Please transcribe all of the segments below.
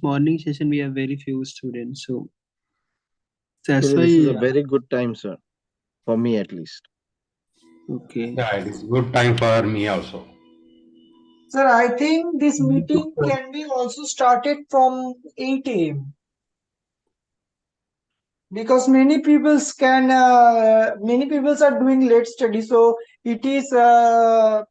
morning session we have very few students, so that's Actually, why. this is a very good time, sir, for me at least. Okay. Yeah, it is good time for me also. Sir, I think this meeting can be also started from 8 a.m. because many people are doing late study, so it is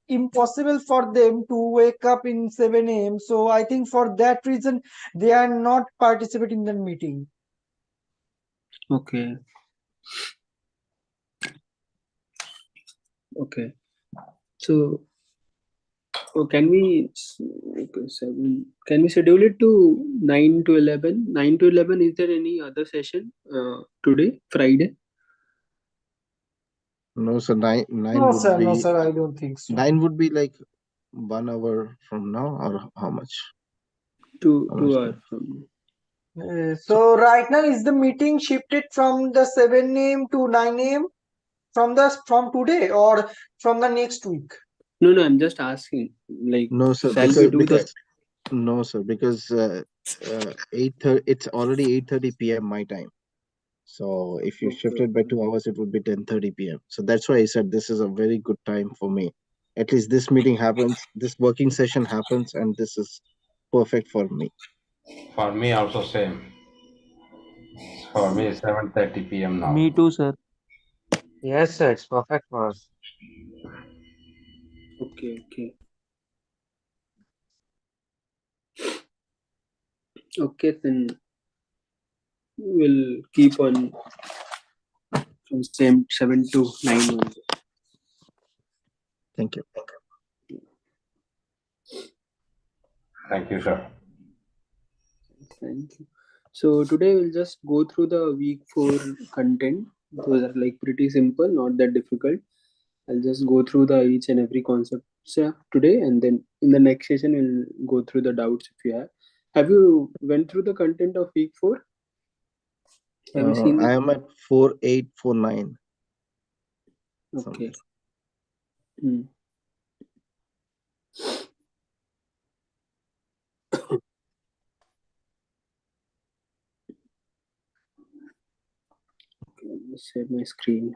impossible for them to wake up in 7 a.m. So I think for that reason they are not participating in the meeting. Okay. Okay. So, can we okay, 7? Can we schedule it to 9 to 11? 9 to 11. Is there any other session today, Friday? No, sir. Nine No, would sir, no, be sir, I don't think so. 9 would be like 1 hour from now, or how much? 2 How 2 much hours time? from. So right now is the meeting shifted from the 7 a.m. to 9 a.m. from today or from the next week? No, I'm just asking. Like, No, sir. shall we do the? No, sir. Because 8:30. It's already 8:30 p.m. my time. So if you shift Okay. it by 2 hours, it would be 10:30 p.m. So that's why I said this is a very good time for me. At least this meeting happens, this working session happens, and this is perfect for me. For me also same. For me 7:30 p.m. now. Me too, sir. Yes, sir, it's perfect for us. Okay. Okay, then we'll keep on from same 7 to 9 only. Thank you. Thank you, sir. Thank you. So today we'll just go through the week 4 content. Those are like pretty simple, not that difficult. I'll just go through the each and every concept today, and then in the next session we'll go through the doubts if you have. Have you went through the content of week 4? Have you seen I that? am at 4849. Okay. Hmm. Okay, let me share my screen.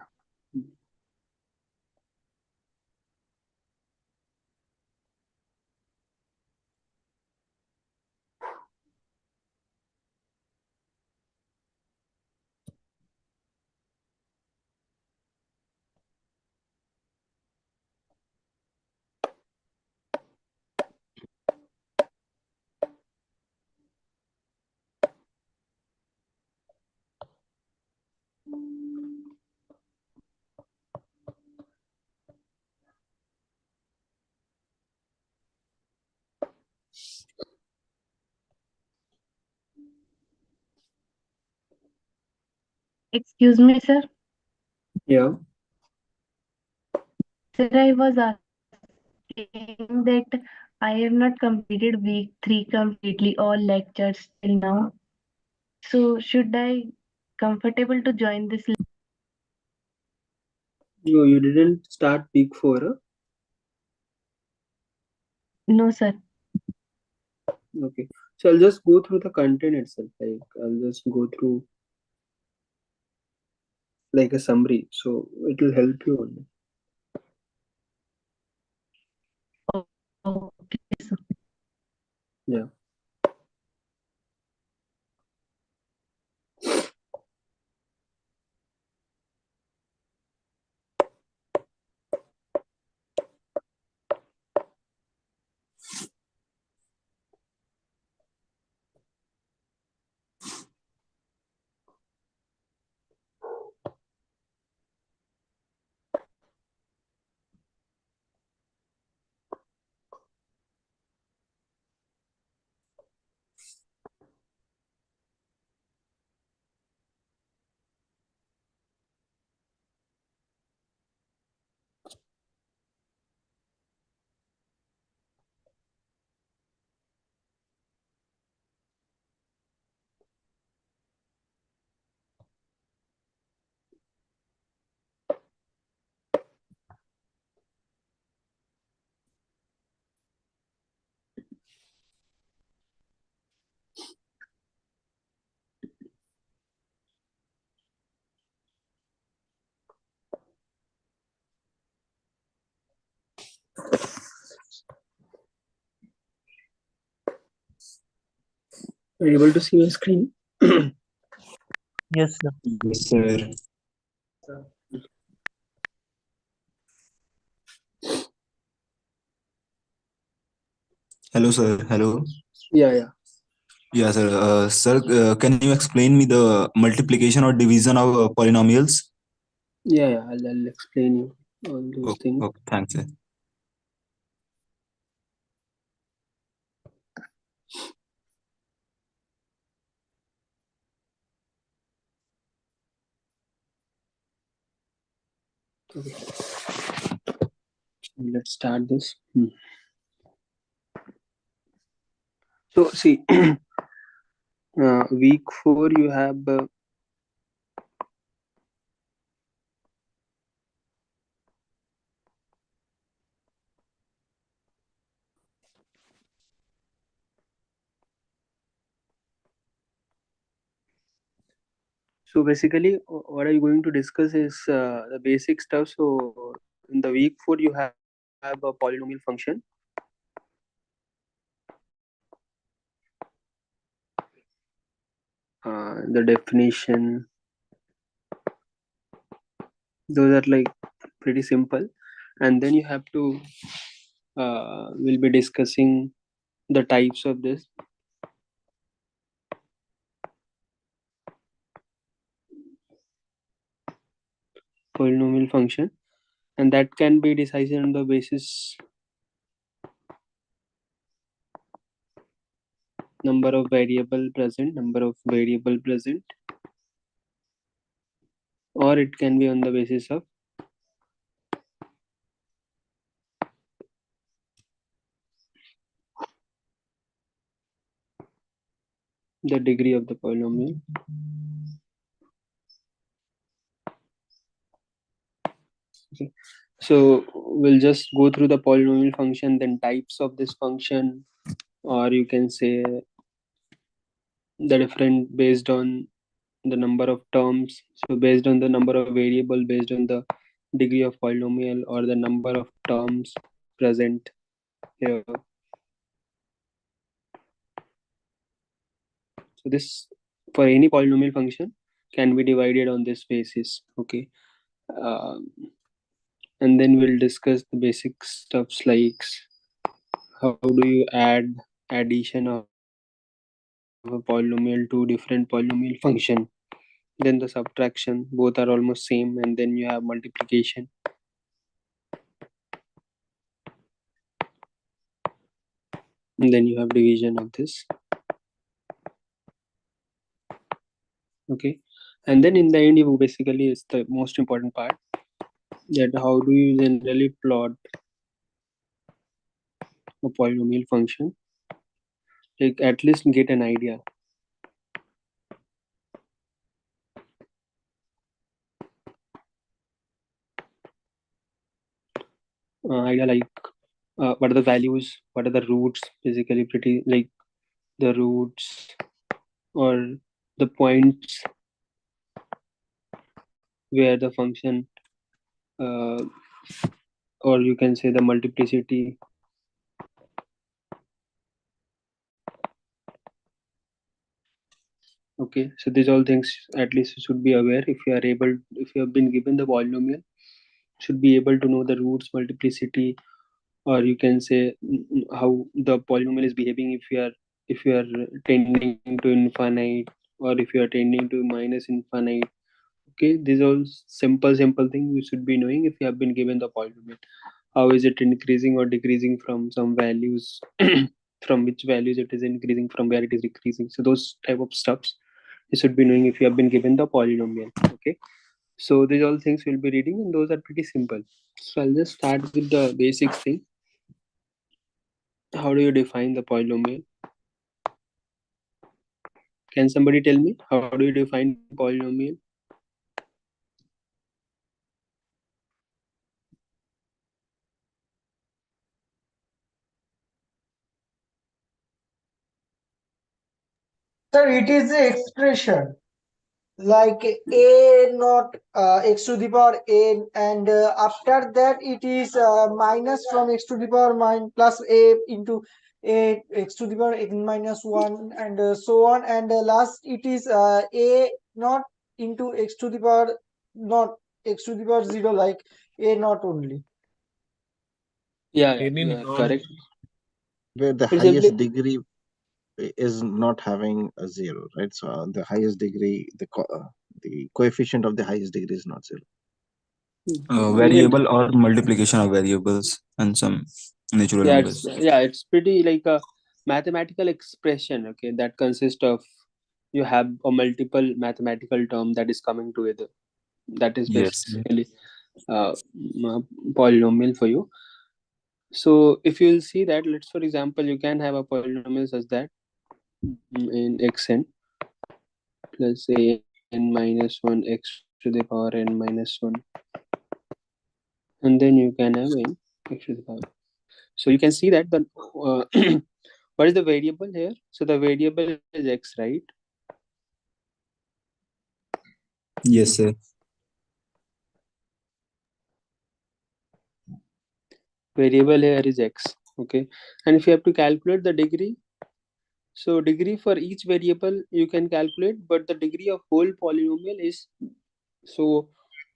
Excuse me, sir. Yeah. Sir, I was asking that I have not completed week 3 completely, all lectures till now. So should I comfortable to join this? No, you didn't start week 4. Huh? No, sir. Okay. So I'll just go through the content itself. Like I'll just go through like a summary. So it will help you only. Okay, sir. Yeah. Are you able to see my screen? Yes, sir. Yes, sir. Hello, sir. Hello. Yeah, yeah. Yeah, sir. Sir, can you explain me the multiplication or division of polynomials? Yeah, yeah. I'll explain you all those Okay, things. okay, thanks, sir. Let's start this. So see, week 4 you have so basically what are you going to discuss is the basic stuff. So in the week 4 you have a polynomial function, the definition. Those are like pretty simple, and then you have to we'll be discussing the types of this polynomial function, and that can be decided on the basis number of variable present, or it can be on the basis of the degree of the polynomial. Okay. So we'll just go through the polynomial function, then types of this function, or you can say the different based on the number of terms. So based on the number of variable, based on the degree of polynomial, or the number of terms present here. So this for any polynomial function can be divided on this basis. Okay. Um, and then we'll discuss the basic stuffs like how do you add addition of a polynomial to different polynomial function, then the subtraction, both are almost same, and then you have multiplication, and then you have division of this. Okay, and then in the end you basically is the most important part, that how do you generally plot a polynomial function, like at least get an idea. Idea like what are the values, what are the roots, basically pretty like the roots or the points where the function uh, or you can say the multiplicity. Okay, so these all things at least you should be aware. If you are able, if you have been given the polynomial, should be able to know the roots, multiplicity, or you can say how the polynomial is behaving if you are tending to infinite, or if you are tending to minus infinite. Okay, these all simple things you should be knowing if you have been given the polynomial. How is it increasing or decreasing from some values? From which values it is increasing, from where it is decreasing. So those type of stuffs you should be knowing if you have been given the polynomial. Okay, so these all things we'll be reading, and those are pretty simple. So I'll just start with the basic thing. How do you define the polynomial? Can somebody tell me how do you define polynomial? Sir, it is the expression like a not x to the power n, and after that it is minus from x to the power minus plus a into a x to the power n minus 1 and so on, and last it is a not into x to the power not x to the power 0, like a not only. Yeah, you are correct. where the It's highest simply degree is not having a zero, right? So the highest degree, the coefficient of the highest degree is not zero. we can. Variable or multiplication of variables and some natural numbers. It's pretty like a mathematical expression. Okay, that consists of you have a multiple mathematical term that is coming together. That is Yes. basically polynomial for you. So if you will see that, let's for example, you can have a polynomial such that in xn plus a n minus 1 x to the power n minus 1, and then you can have n x to the power. So you can see that the what is the variable here? So the variable is x, right? Yes, sir. Variable here is x. Okay, and if you have to calculate the degree, so degree for each variable you can calculate, but the degree of whole polynomial is so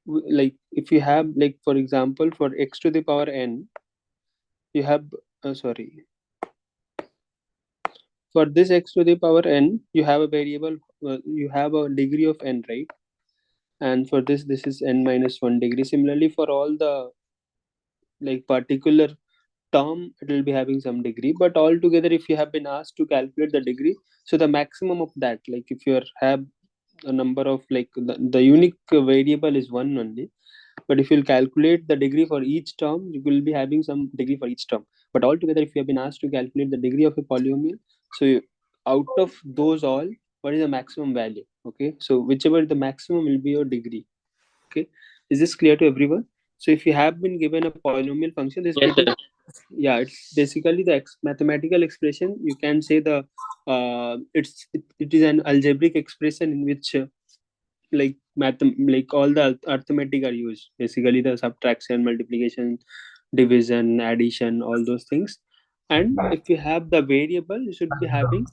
like if you have like for example for x to the power n, you have sorry, for this x to the power n you have a variable, you have a degree of n, right? And for this is n minus 1 degree. Similarly for all the like particular term it will be having some degree, but altogether if you have been asked to calculate the degree, so the maximum of that, like if you have a number of like the unique variable is one only, but if you'll calculate the degree for each term you will be having some degree for each term. But altogether if you have been asked to calculate the degree of a polynomial, so out of those all, what is the maximum value? Okay, so whichever the maximum will be your degree. Okay, is this clear to everyone? So if you have been given a polynomial function, this Yes, pretty, sir. yeah, it's basically the mathematical expression. You can say the it is an algebraic expression in which like like all the arithmetic are used, basically the subtraction, multiplication, division, addition, all those things. And if you have the variable, you should be having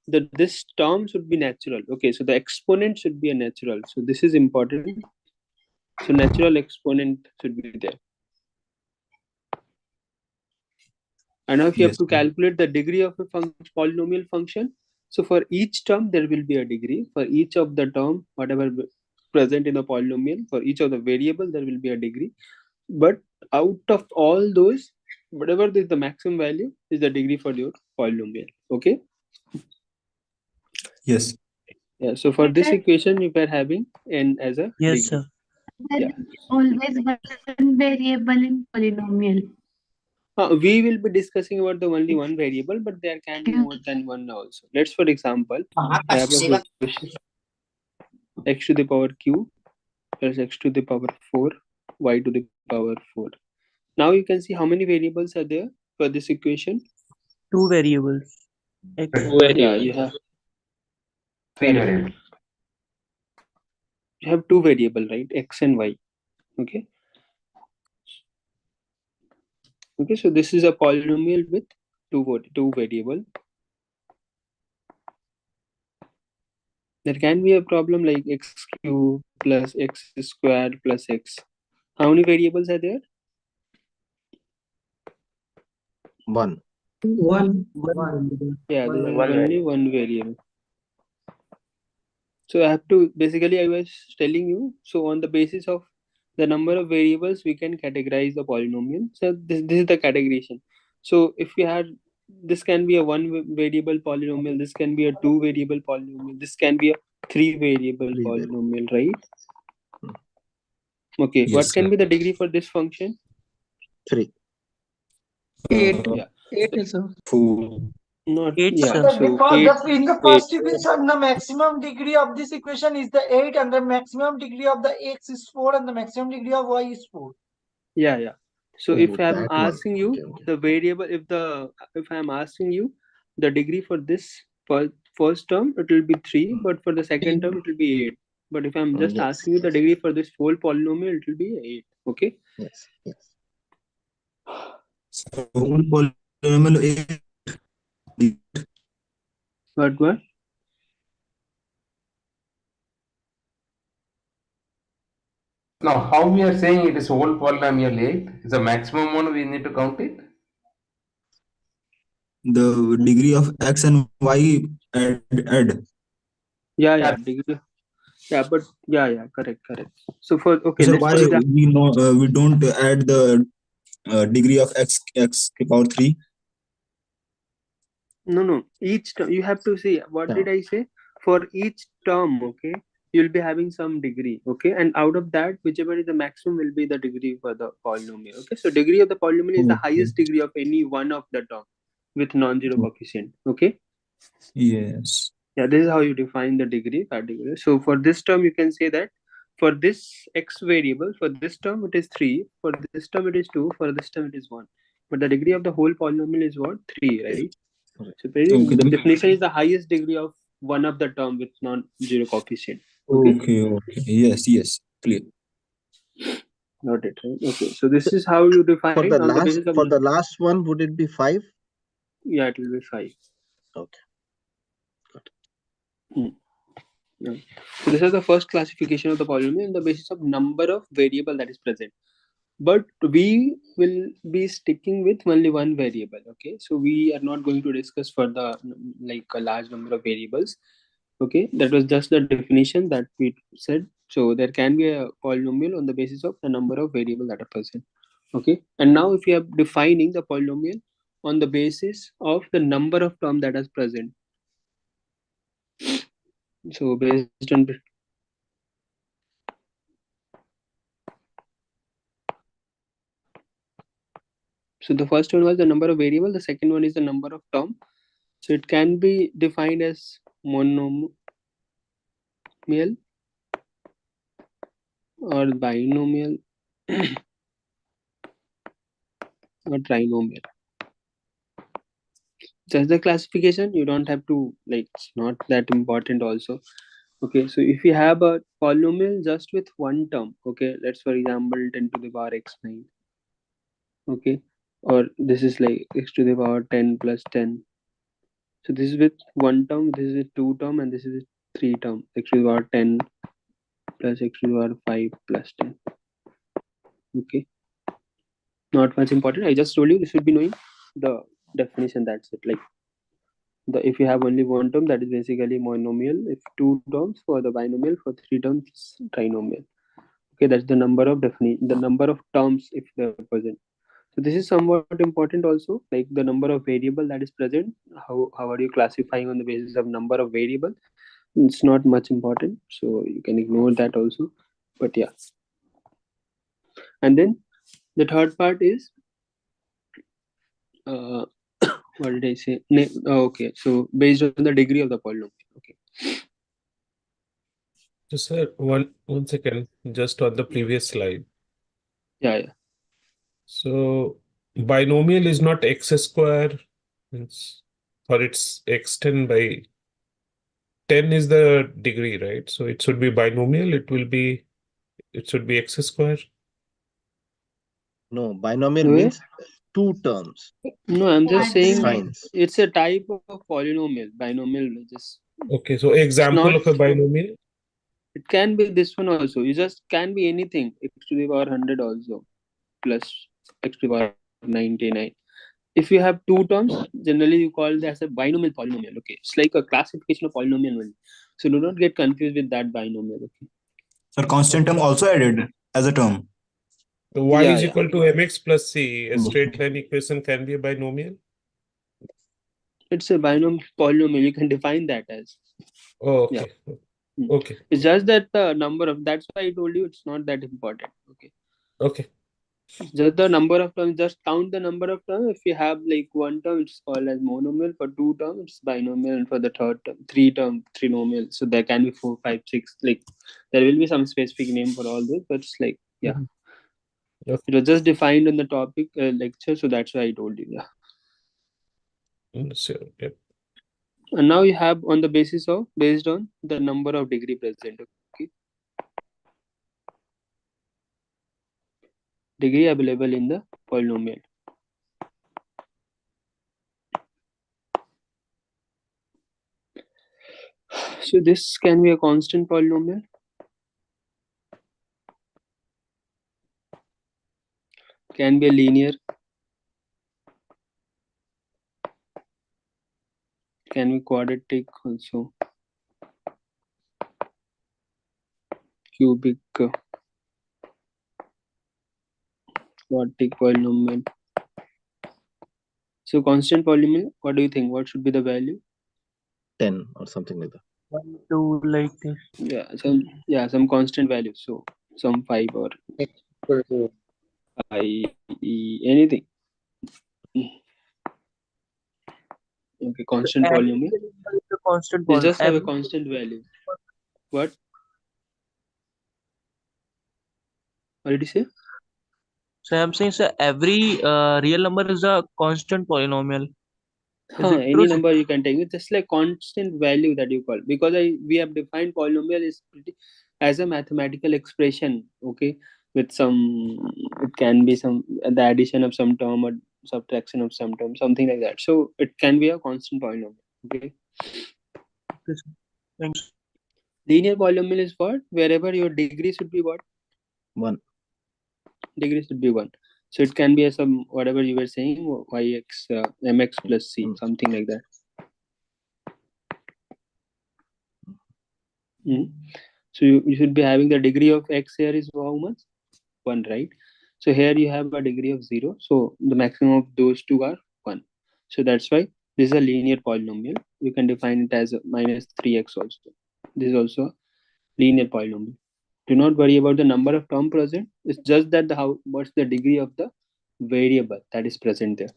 this term should be natural. Okay, so the exponent should be a natural, so this is important. So natural exponent should be there. And now if you have Yes, to sir. calculate the degree of a polynomial function, so for each term there will be a degree. For each of the term, whatever present in the polynomial, for each of the variable there will be a degree. But out of all those, whatever is the maximum value is the degree for your polynomial. Okay. Yes. Yeah. So for this equation, you are having n as a Yes, degree. sir. Yeah. Always one variable in polynomial. We will be discussing about the only one variable, but there can be more than one also. Let's, for example, I have a question x to the power q plus x to the power 4, y to the power 4. Now you can see how many variables are there for this equation. Two variables. X. Two Yeah, variables. you have Three variables. two variable, right? X and y. Okay. Okay. So this is a polynomial with two variable. There can be a problem like x cube plus x squared plus x. How many variables are there? One. One. Yeah, there is One only variable. one variable. So I have to basically I was telling you. So on the basis of the number of variables, we can categorize the polynomial. So this is the categorization. So if we had this can be a variable polynomial, this can be a two variable polynomial, this can be a three variable Three variables. polynomial, right? Hmm. Okay, what Yes, can sir. be the degree for this function? Three. Eight. Yeah, Eight, sir. Four. not Eight, yeah. sir. So Because in the eight. first equation, the maximum degree of this equation is the 8, and the maximum degree of the x is 4, and the maximum degree of y is 4. Yeah. So if Oh, I'm that one. asking you Okay. the variable, if I'm asking you the degree for this for first term, it will be 3, but for the second term, it will be 8. But if I'm just Yes. asking you the degree for this whole polynomial, it will be 8. Okay. Yes. Yes. So whole polynomial 8. What? Now, how we are saying it is whole polynomial 8 is the maximum one we need to count it? The degree of x and y add. Yeah, Yeah. degree. Yeah, but yeah, correct. So for okay, So let's why for example. we don't add the degree of x to power 3? No. Each term you have to see. What Yeah. did I say? For each term, okay, you'll be having some degree, okay, and out of that, whichever is the maximum will be the degree for the polynomial. Okay, so degree of the polynomial is the Okay. highest degree of any one of the term with non-zero coefficient. Okay. Yes. Yeah, this is how you define the degree particular. So for this term, you can say that for this x variable, for this term it is 3, for this term it is 2, for this term it is 1. But the degree of the whole polynomial is what? 3, right? So Okay. the definition is the highest degree of one of the term with non-zero coefficient. Okay, Okay. Yes. Clear. got it, right? Okay, so this is how you For define the on the last basis of for the last one, would it be 5? yeah, it will be 5. Okay. Yeah. So this is the first classification of the polynomial on the basis of number of variable that is present. But we will be sticking with only one variable. Okay, so we are not going to discuss further like a large number of variables. Okay, that was just the definition that we said. So there can be a polynomial on the basis of the number of variables that are present. Okay, and now if you are defining the polynomial on the basis of the number of term that is present. So based on so the first one was the number of variable, the second one is the number of term. So it can be defined as monomial or binomial or trinomial. Just the classification, you don't have to like, it's not that important also. Okay, so if you have a polynomial just with one term, okay, let's for example 10 to the power x9, okay, or this is like x to the power 10 plus 10. So this is with one term, this is with two term, and this is with three term, x to the power 10 plus x to the power 5 plus 10. Okay, not much important. I just told you, you should be knowing the definition. That's it. Like the if you have only one term, that is basically monomial. If two terms, for the binomial, for three terms trinomial. Okay, that's the number of the number of terms if they're present. So this is somewhat important also, like the number of variable that is present. How are you classifying on the basis of number of variable? It's not much important, so you can ignore that also. But yeah, and then the third part is uh, what did I say? Okay, so based on the degree of the polynomial. Okay. So, sir, one second, just on the previous slide. Yeah. So, binomial is not x square, means, or it's x10 by 10 is the degree, right? So it should be binomial. It should be x square. No, binomial Okay. means two terms. No, I'm just saying Signs. it's a type of polynomial. Binomial just Okay, so it's example not. of a binomial. It can be this one also. You just can be anything. X to the power 100 also plus x to the power 99. If you have two terms, generally you call that as a binomial polynomial. Okay, it's like a classification of polynomial only. So do not get confused with that binomial. Okay. So constant term also added as a term. So y is Yeah. equal to mx plus c. A straight line equation can be a binomial. It's a binomial polynomial. You can define that as. Oh, Yeah. okay. Okay. It's just that the number of. That's why I told you it's not that important. Okay. Okay. Just the number of terms. Just count the number of terms. If you have like one term, it's called as monomial. For two terms, it's binomial, and for the third term, three term, trinomial. So there can be 4, 5, 6. Like there will be some specific name for all those, but it's like yeah. Mhm. Okay. It was just defined in the topic lecture, so that's why I told you. Yeah. Sure. Yep. And now you have on the basis of based on the number of degree present. Okay. Degree available in the polynomial. So this can be a constant polynomial. Can be a linear. Can be quadratic also. Cubic, quadratic polynomial. So constant polynomial, what do you think? What should be the value? 10 or something like that. 1, 2, like this. Some constant value. So some 5 or X equal to I anything. Okay, constant Every polynomial. number is a constant They poly. just have a constant value. What? What did you say? So I'm saying, so every real number is a constant polynomial. Is it true, Any sir? number you can take. It's just like constant value that you call, because we have defined polynomial is as a mathematical expression. Okay, with some, it can be some the addition of some term or subtraction of some term, something like that. So it can be a constant polynomial. Okay. Okay, sir. Thanks. Linear polynomial is what? Wherever your degree should be what? 1. Degree should be 1. So it can be a some whatever you were saying, yx mx plus c, something like that. So you should be having the degree of x here is how much? 1, right? So here you have a degree of 0. So the maximum of those two are 1. So that's why this is a linear polynomial. You can define it as a minus 3x also. This is also a linear polynomial. Do not worry about the number of term present. It's just that what's the degree of the variable that is present there.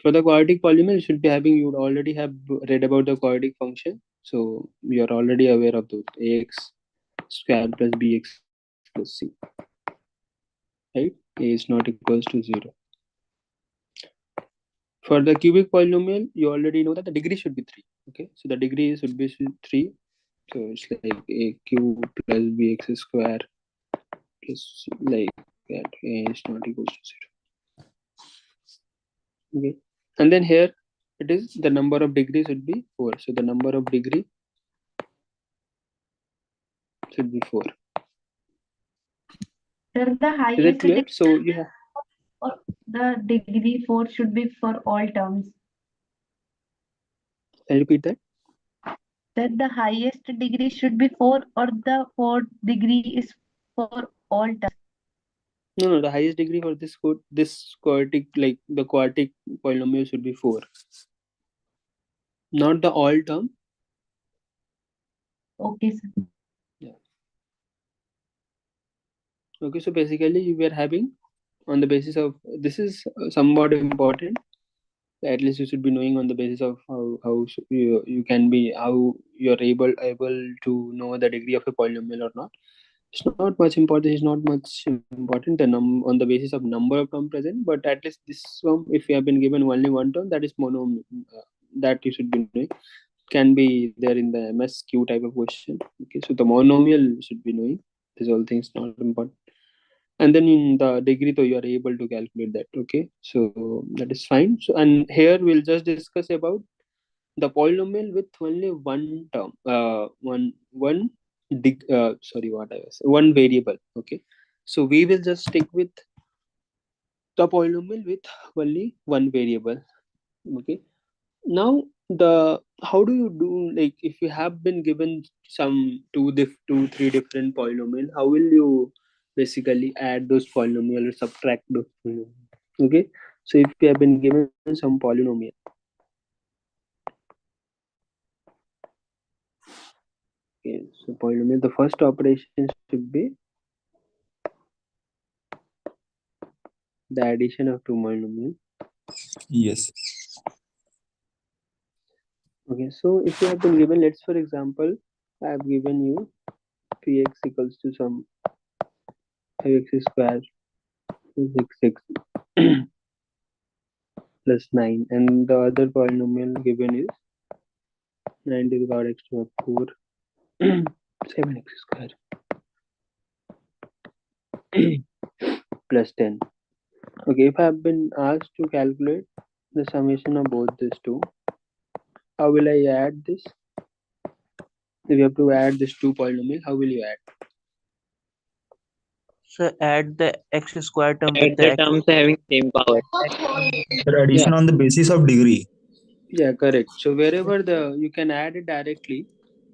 For the quadratic polynomial, you would already have read about the quadratic function. So you're already aware of those. Ax square plus bx plus c. Right? A is not equals to 0. For the cubic polynomial, you already know that the degree should be 3. Okay, so the degree should be 3. So it's like a cube plus bx square plus like that. A is not equals to 0. Okay, and then here it is the number of degrees should be 4. So the number of degree should be 4. Sir, the Is it highest clear? degree So you have or the degree 4 should be for all terms. I'll repeat that. That the highest degree should be 4 or the fourth degree is for all terms. No, the highest degree for this quadratic, like the quadratic polynomial, should be 4. Not the all term. Okay, sir. Yeah. Okay, so basically we are having on the basis of this is somewhat important. At least you should be knowing on the basis of how you can be, how you're able to know the degree of a polynomial or not. It's not much important. It's not much important on the basis of number of term present, but at least this one, if you have been given only one term, that is monomial. That you should be knowing. Can be there in the MSQ type of question. Okay, so the monomial should be knowing. These all things not important. And then in the degree, though, you are able to calculate that. Okay, so that is fine. So and here we'll just discuss about the polynomial with only one term, one variable. Okay, so we will just stick with the polynomial with only one variable. Okay, now the how do you do, like if you have been given some three different polynomial, how will you basically add those polynomial or subtract those polynomial? Okay, so if you have been given some polynomial, okay, so polynomial, the first operation should be the addition of two polynomials. Yes. Okay, so if you have been given, let's for example, I have given you px equals to some 5x square plus 6 plus 9, and the other polynomial given is 9 to the power x to the 4 7x square plus 10. Okay, if I have been asked to calculate the summation of both these two, how will I add this? If you have to add these two polynomial, how will you add? So add the x square term with Add the the x, terms having same power. x term with the Sir, Yeah, addition on the basis of degree. yeah, correct. So wherever you can add it directly,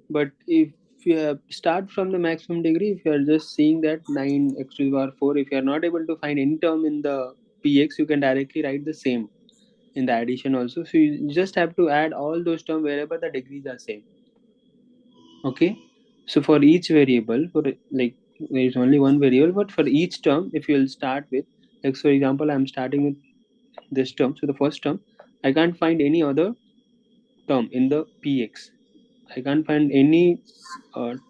but if you start from the maximum degree, if you are just seeing that 9x to the power 4, if you are not able to find any term in the px, you can directly write the same in the addition also. So you just have to add all those terms wherever the degrees are same. Okay. So for each variable, for like there is only one variable, but for each term, if you will start with, like for example, I'm starting with this term. So the first term, I can't find any other term in the px. I can't find any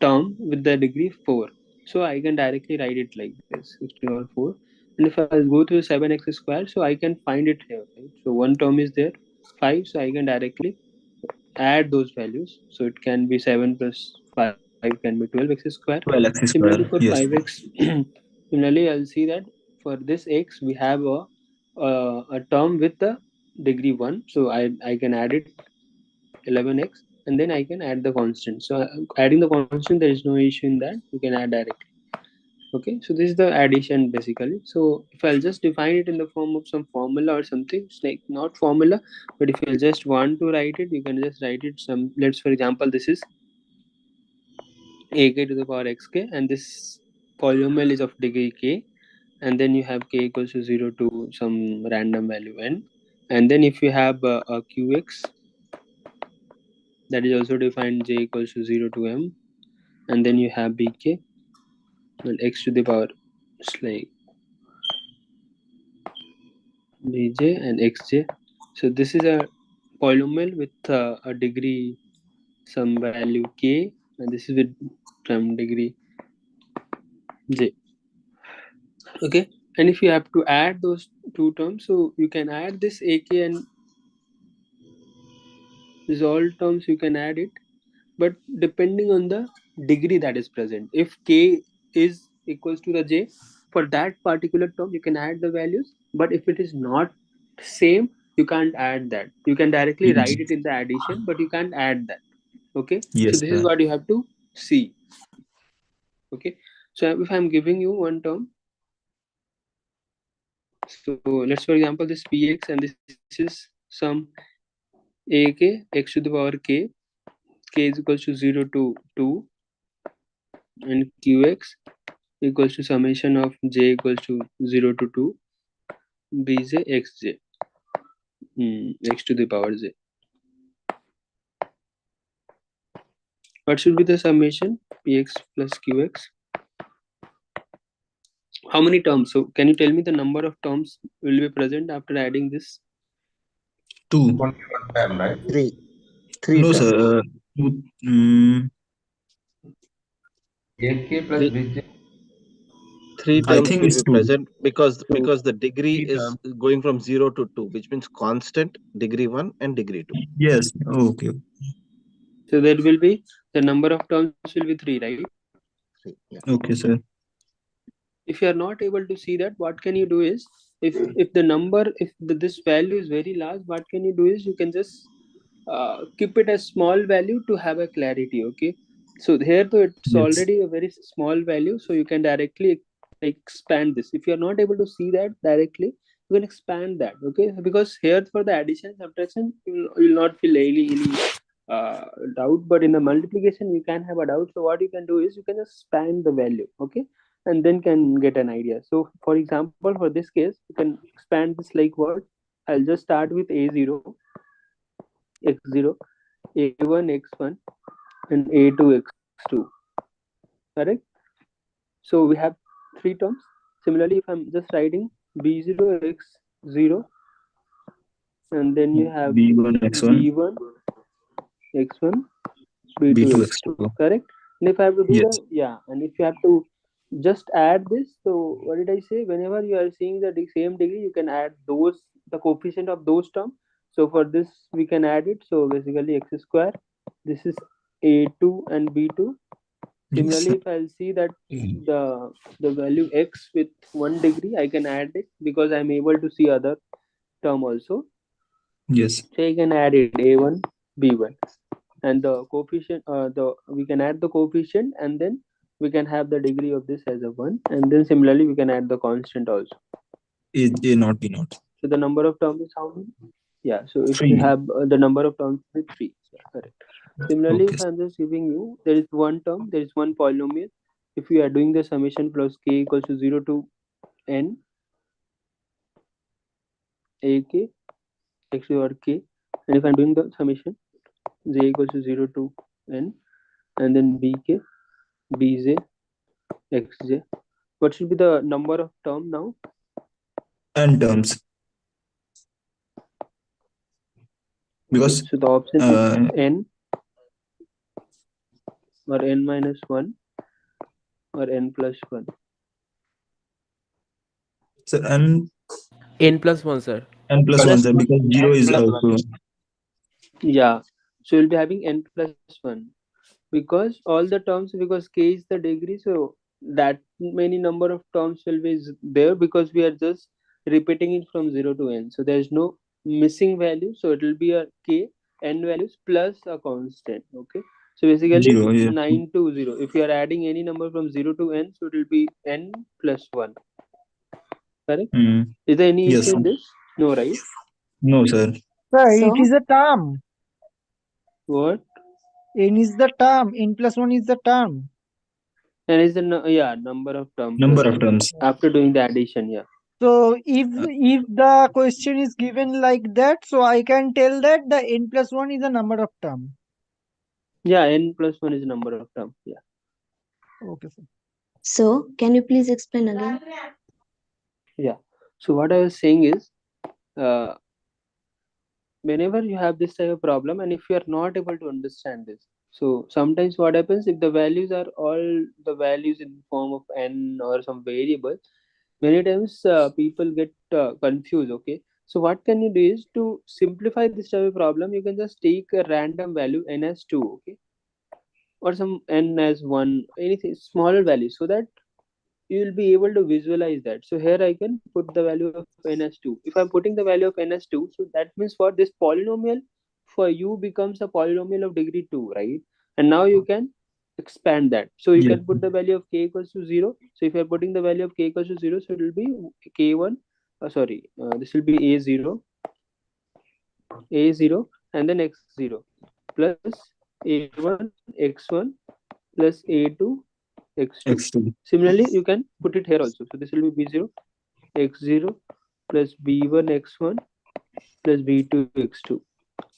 term with the degree 4. So I can directly write it like this 16 over 4. And if I go to 7x square, so I can find it here. Right? So one term is there 5, so I can directly add those values. So it can be 7 plus 5 can be 12x square. 12x Similarly, for square. Yes. 5x, similarly, I'll see that for this x, we have a term with the degree 1. So I can add it 11x, and then I can add the constant. So adding the constant, there is no issue in that. You can add directly. Okay, so this is the addition basically. So if I'll just define it in the form of some formula or something, it's like not formula, but if you just want to write it, you can just write it some. Let's for example, this is ak to the power xk, and this polynomial is of degree k, and then you have k equals to 0 to some random value n, and then if you have a qx, that is also defined j equals to 0 to m, and then you have bk and x to the power like bj and xj. So this is a polynomial with a degree some value k, and this is with some degree j. Okay, and if you have to add those two terms, so you can add this ak, and these all terms you can add it, but depending on the degree that is present. If k is equals to the j, for that particular term you can add the values, but if it is not same, you can't add that. You can directly Yes. write it in the addition, but you can't add that. Okay, so Yes, this is sir. what you have to see. Okay, so if I'm giving you one term, so let's for example this px, and this is some ak x to the power k is equals to 0 to 2, and qx equals to summation of j equals to 0 to 2 bj xj, x to the power j. What should be the summation? Px plus qx. How many terms? So can you tell me the number of terms will be present after adding this? 2. Only one time, right? Three No, sir. terms. Two, mm, AK plus Three BJ. three I terms think will it's be 2. present because the degree three is terms. going from 0 to 2, which means constant, degree 1 and degree 2. Yes. Okay. So there will be the number of terms will be 3, right? Three. Yeah. Okay, sir. If you are not able to see that, what can you do is, if the number, if this value is very large, what can you do is you can just keep it as small value to have a clarity. Okay, so here though it's Yes. already a very small value, so you can directly expand this. If you are not able to see that directly, you can expand that. Okay, because here for the addition subtraction you will not feel any uh, doubt, but in the multiplication you can have a doubt. So what you can do is you can just expand the value. Okay, and then can get an idea. So for example, for this case you can expand this like what, I'll just start with a0 x0, a1 x1, and a2 x2. Correct? So we have three terms. Similarly, if I'm just writing b0 x0, and then you have B1 X1, b1 x1, b2 B2 x2. X2. Correct? And if I have to do Yes. the, yeah, and if you have to just add this, so what did I say? Whenever you are seeing the same degree, you can add those, the coefficient of those terms. So for this we can add it. So basically x square, this is a2 and b2. Yes, Similarly, sir. if I'll see that the value x with 1 degree, I can add it because I'm able to see other term also. Yes. So I can add it a1 b1. and the coefficient, the we can add the coefficient, and then we can have the degree of this as a 1, and then similarly we can add the constant also. A not B not. So the number of terms is how many? Yeah, so it will 3. have the number of terms with 3. Yeah, correct. Similarly, Okay. if I'm just giving you, there is one term, there is one polynomial. If you are doing the summation plus k equals to 0 to n a k x over k, and if I'm doing the summation j equals to 0 to n, and then bk bj xj, what should be the number of term now? N terms. Okay, Because so the option is uh, n or n minus 1 or n plus 1. sir, n plus 1, sir. n plus 1, sir, because 0 N is plus also. one. Yeah, so we'll be having n plus 1 because all the terms, because k is the degree, so that many number of terms will be there because we are just repeating it from 0 to n, so there is no missing value, so it will be a k n values plus a constant. Okay, so basically 0, yes. 9 to 0, if you are adding any number from 0 to n, so it will be n plus 1. Correct? Is there any Yes. issue in this? No, right? No, sir. Sir, So it is a term. What? N is the term. N plus 1 is the term. And is the yeah, number of terms Number of terms. after doing the addition. Yeah. So if the question is given like that, so I can tell that the n plus 1 is the number of term. Yeah, n plus 1 is the number of term. Yeah. Okay, sir. So, can you please explain again? Yeah. So what I was saying is, uh, whenever you have this type of problem, and if you are not able to understand this, so sometimes what happens, if the values are all the values in form of n or some variable, many times people get confused. Okay, so what can you do is to simplify this type of problem, you can just take a random value n as 2, okay, or some n as 1, anything smaller value, so that you will be able to visualize that. So here I can put the value of n as 2. If I'm putting the value of n as 2, so that means for this polynomial for you becomes a polynomial of degree 2, right? And now you can expand that, so you Yes. can put the value of k equals to 0. So if you're putting the value of k equals to 0, so it will be k1, this will be a0 and then x0 plus a1 x1 plus a2 x2. X2. Similarly, you can put it here also. So this will be b0 x0 plus b1 x1 plus b2 x2.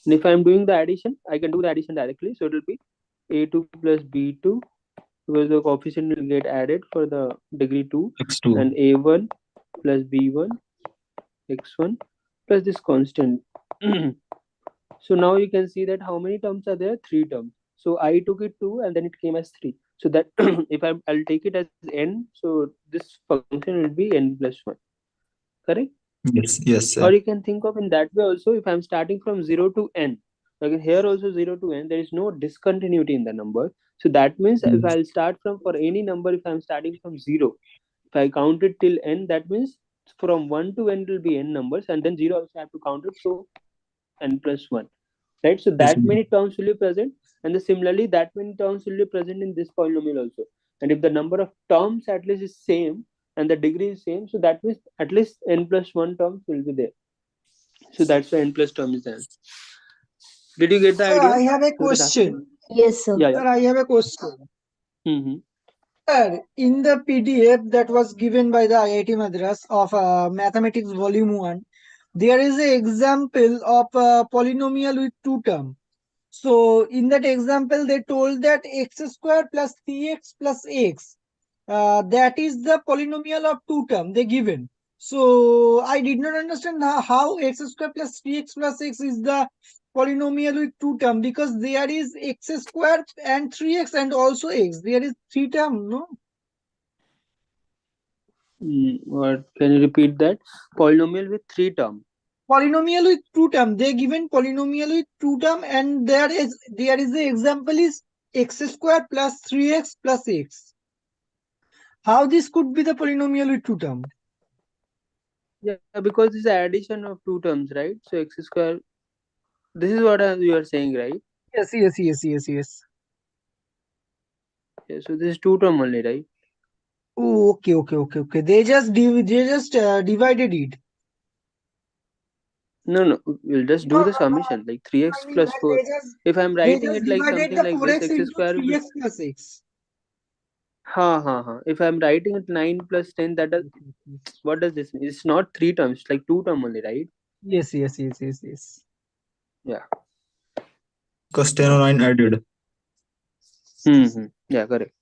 And if I am doing the addition, I can do the addition directly. So it will be a2 plus b2, because the coefficient will get added for the degree 2, X2. and a1 plus b1 x1 plus this constant. So now you can see that how many terms are there? 3 terms. So I took it 2 and then it came as 3. So that if I'll take it as n, so this function will be n plus 1. Correct? Yes, yes, Or sir. you can think of in that way also, if I'm starting from 0 to n. Like here also 0 to n, there is no discontinuity in the number. So that means if Yes. I'll start from for any number, if I'm starting from 0, if I count it till n, that means from 1 to n will be n numbers, and then 0 also I have to count it, so n plus 1. Right, so Yes, that many terms will be present, and similarly that many terms will be present in this polynomial also. And if the number of terms at least is same and the degree is same, so that means at least n plus 1 terms will be there. So that's why n plus term is there. Did you get the Sir, idea? I have a You were just question. asking? Yes, sir. Yeah, yeah. Sir, I have a question. Mm-hmm. Sir, in the PDF that was given by the IIT Madras of Mathematics Volume 1, there is an example of a polynomial with two terms. So in that example, they told that x square plus 3x plus x, that is the polynomial of two term they given. So I did not understand how x square plus 3x plus x is the polynomial with two term, because there is x square and 3x and also x. There is three term, no? What can you repeat that? Polynomial with 3 terms. Polynomial with two term. They given polynomial with two term, and there is the example is x square plus 3x plus x. How this could be the polynomial with two term? Yeah, because it's the addition of 2 terms, right? So x square. This is what you are saying, right? Yes. Yeah, so this is two term only, right? Oh, okay. They just divided it. No, we'll just do No, the no, no. summation like 3x I mean plus that 4. If I'm they writing just it like divided something the like this, 4x x into square will be 3x plus x. ha. If I'm writing it 9 plus 10, that does, what does this mean? It's not three terms, it's like two term only, right? Yes. Yeah. Because 10 or 9 added. Yeah, correct.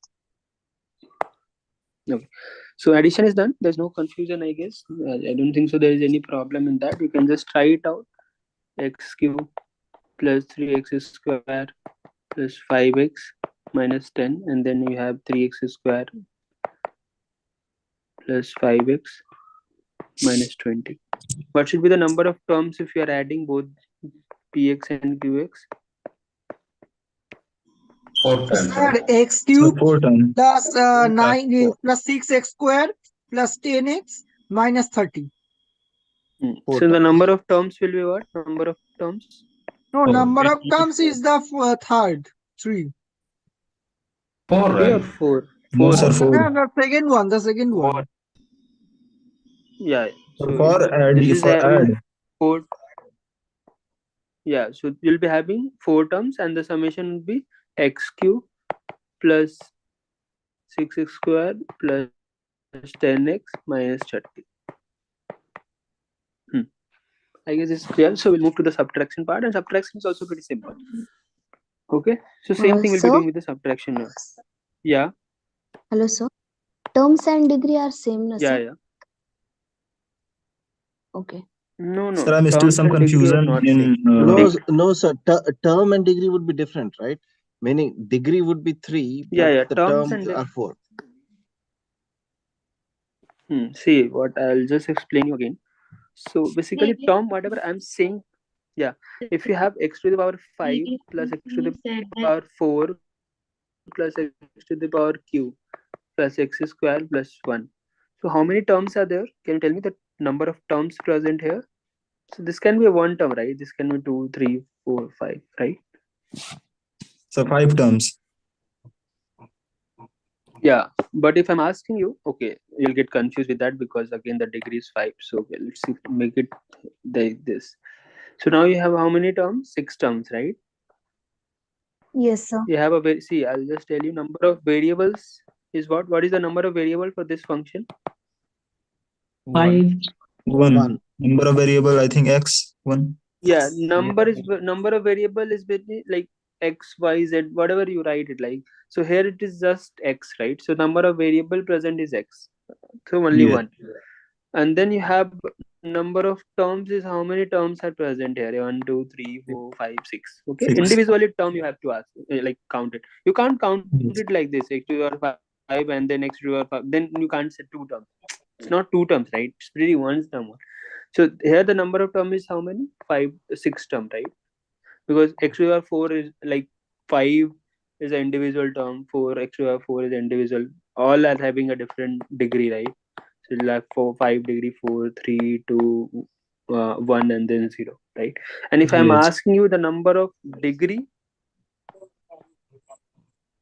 Okay. So addition is done. There's no confusion, I guess. I don't think so. There is any problem in that. You can just try it out. X cube plus 3x square plus 5x minus 10, and then you have 3x square plus 5x minus 20. What should be the number of terms if you are adding both px and qx? 4 times, Sir, right? x So cube 4 times. plus 9 4. plus 6x square plus 10x minus 30. Four So the times. number of terms will be what? Number of terms? No, 4. number of terms is the third, 3. 4, 3 or right? 4? No, 4, sir, right? 4. The second one. Yeah. So So for add, this is for having add. 4. Yeah. So you'll be having 4 terms, and the summation will be x cube plus 6x square plus 10x minus 30. I guess it's clear. So we'll move to the subtraction part, and subtraction is also pretty simple. Okay. So same thing we'll be So, doing with the subtraction now. Yeah. hello, sir. Terms and degree are same, na, sir? Yeah. Okay. No. Sir, I'm still Terms some and degree are confusion not same. in. No, sir. Term and degree would be different, right? Meaning degree would be 3, but Yeah. the Terms terms and are 4. see what I'll just explain you again. So basically, term, whatever I'm saying, yeah. If you have x to the power 5 plus x to the power 4 plus x to the power q plus x square plus 1. So how many terms are there? Can you tell me the number of terms present here? So this can be a one term, right? This can be 2, 3, 4, 5, right? So 5 terms. Yeah, but if I'm asking you, okay, you'll get confused with that because again the degree is 5. So okay, let's see, make it like this. So now you have how many terms? 6 terms, right? Yes, sir. You have a see. I'll just tell you number of variables is what? What is the number of variable for this function? 5. 1. Number of variable, I think x. 1. Yeah, number of variable is between like x, y, z, whatever you write it like. So here it is just x, right? So number of variable present is x. So only Yeah. one. And then you have number of terms is how many terms are present here? 1, 2, 3, 4, 5, 6. Okay, 6. individually term you have to ask, like count it. You can't count Yes. it like this, x to the power 5 and then x to the power 5. Then you can't say 2 terms. It's not 2 terms, right? It's really one term. So here the number of term is how many? 5, 6 term, right? Because x to the power 4 is like 5 is an individual term, 4 x to the power 4 is individual. All are having a different degree, right? So you'll have 4, 5 degree, 4, 3, 2, 1, and then 0, right? And if I'm Yes. asking you the number of degree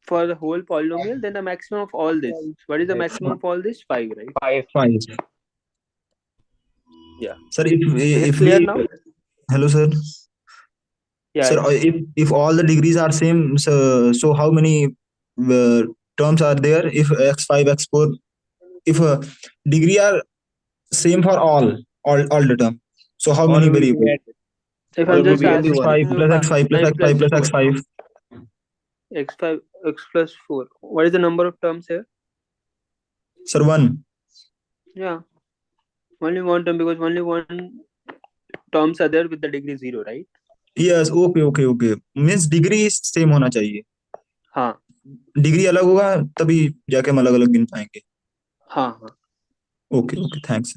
for the whole polynomial, then the maximum of all this. What is the maximum of all this? 5, right? 5. Yeah. Sir, Is it if clear we. now? Hello, sir. Sir, Yeah. if all the degrees are same, so how many terms are there? If x5, x4, if degree are same for all the term. So how many variables? If All I'm would just be only asking one. x5 you plus x5 plus 5 x5 plus plus 4, x5. x5, x plus 4. What is the number of terms here? Sir, 1. Yeah. Only one term because only one terms are there with the degree 0, right? Yes, okay. Means degree same होना चाहिए. हाँ. Degree अलग होगा तभी जाके हम अलग अलग गिन पाएंगे. हाँ. Okay, thanks.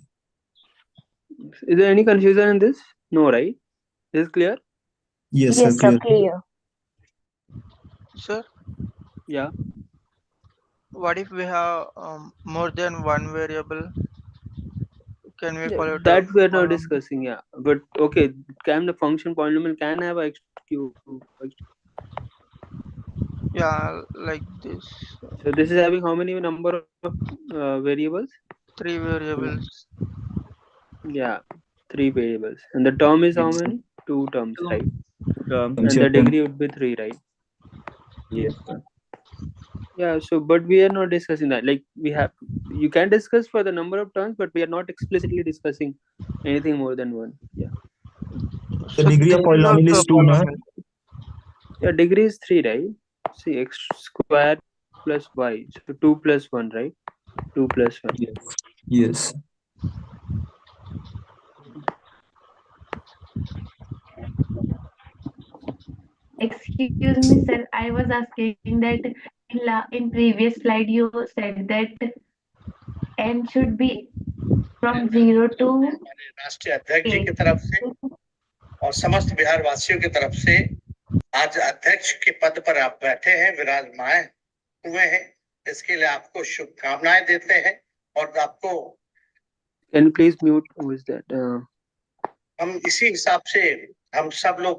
Is there any confusion in this? No, right? Is it clear? Yes, sir, clear. Clear. Sir, Yeah. what if we have more than one variable? Can we Yeah, call it a that we are now polynomial? discussing, yeah. But okay, can the function polynomial can have x cube, x Yeah, like this. So this is having how many number of variables? 3 variables. Yeah, 3 variables. And the term is how many? 2 terms, Two right? terms. And the degree would be 3, right? Yes, sir. Yeah, so but we are not discussing that. Like we have, you can discuss for the number of terms, but we are not explicitly discussing anything more than one. Yeah. The So degree of this is polynomial also is a 2, no? polynomial. Yeah, degree is 3, right? See, x square plus y. So 2 plus 1, right? 2 plus 1. Yes. Yes. Excuse me, sir. I was asking that in previous slide you said that n should be from 0 to राष्ट्रीय अध्यक्ष जी की 8. तरफ से और समस्त बिहार वासियों की तरफ से आज अध्यक्ष के पद पर आप बैठे हैं, विराजमान हुए हैं, इसके लिए आपको शुभकामनाएं देते हैं और आपको Can you please mute? Who is that? हम इसी हिसाब से हम सब लोग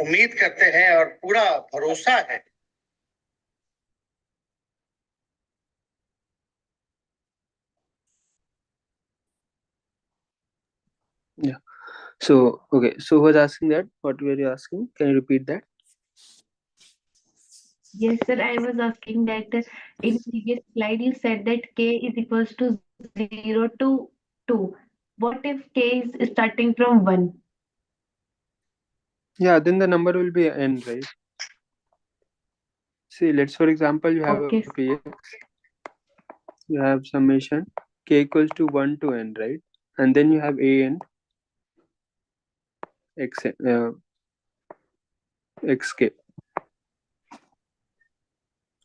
उम्मीद करते हैं और पूरा भरोसा है Yeah. So okay. So who was asking that? What were you asking? Can you repeat that? Yes, sir. I was asking that in previous slide you said that k is equals to 0 to 2. What if k is starting from 1? Yeah, then the number will be n, right? See, let's for example you have Okay. a px, you have summation k equals to 1 to n, right? And then you have a n x xk.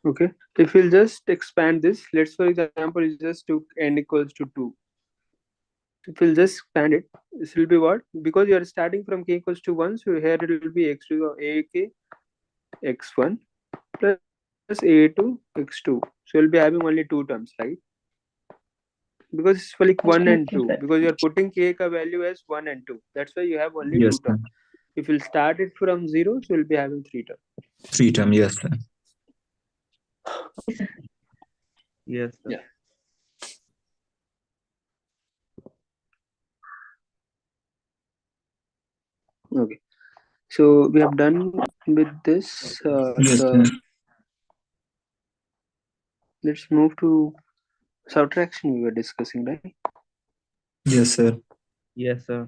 Okay, if we'll just expand this, let's for example you just took n equals to 2. If we'll just expand it, this will be what? Because you are starting from k equals to 1, so here it will be x to the ak x1 plus a2 x2. So you'll be having only 2 terms, right? Because it's for like 1 and 2, because you're putting k ka value as 1 and 2. That's why you have only Yes, 2 terms. If you'll start it from 0, so you'll be having 3 terms. 3 term. Yes, sir. Yes, sir. Yeah. Okay. So we have done with this. Yes, sir. Let's move to subtraction we were discussing, right? Yes, sir. Yes, sir.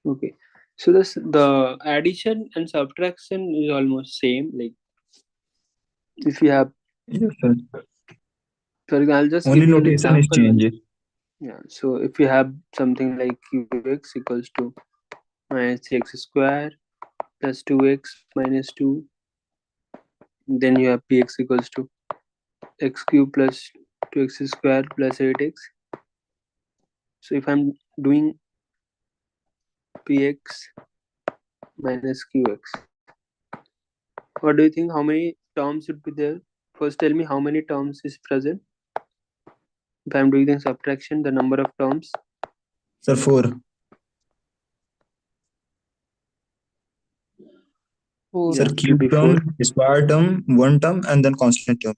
Okay. So the addition and subtraction is almost same. Like if you have, Yes, sir. for example, I'll just Only give you an notation is example. changed. Yeah. So if you have something like qx equals to minus 3x square plus 2x minus 2, then you have px equals to x cube plus 2x square plus 8x. So if I'm doing px minus qx, what do you think? How many terms should be there? First, tell me how many terms is present. If I'm doing the subtraction, the number of terms. Sir, 4. Sir, Yeah, cube term, square term, 1 term, and then constant term.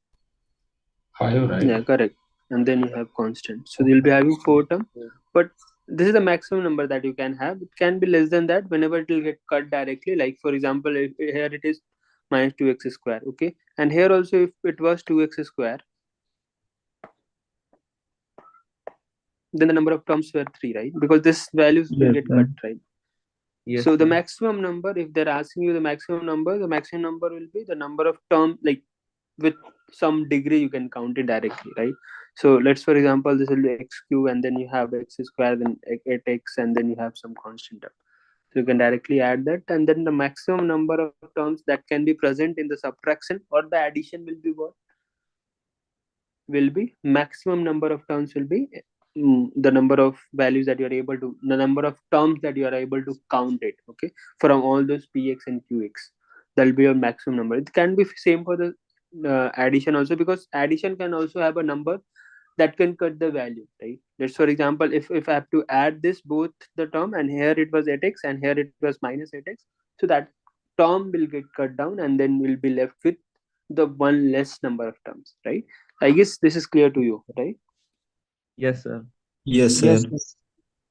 5, right? Yeah, correct. And then you have constant. So you'll be having 4 terms. But this is the maximum number that you can have. It can be less than that whenever it will get cut directly. Like for example, if here it is minus 2x square. Okay. And here also if it was 2x square, then the number of terms were 3, right? Because this values will Yes, get sir. cut, right? Yes, So the sir. maximum number, if they're asking you the maximum number will be the number of terms, like with some degree you can count it directly, right? So let's for example this will be x cube and then you have x square, then 8x, and then you have some constant term. So you can directly add that, and then the maximum number of terms that can be present in the subtraction or the addition will be what? Will be maximum number of terms will be the number of values that you are able to, the number of terms that you are able to count it, okay, from all those px and qx. That will be your maximum number. It can be same for the addition also, because addition can also have a number that can cut the value, right? Let's, for example, if I have to add this both the term, and here it was 8x and here it was minus 8x, so that term will get cut down and then we'll be left with the one less number of terms, right? I guess this is clear to you, right? Yes, sir. Yes, sir. Yes,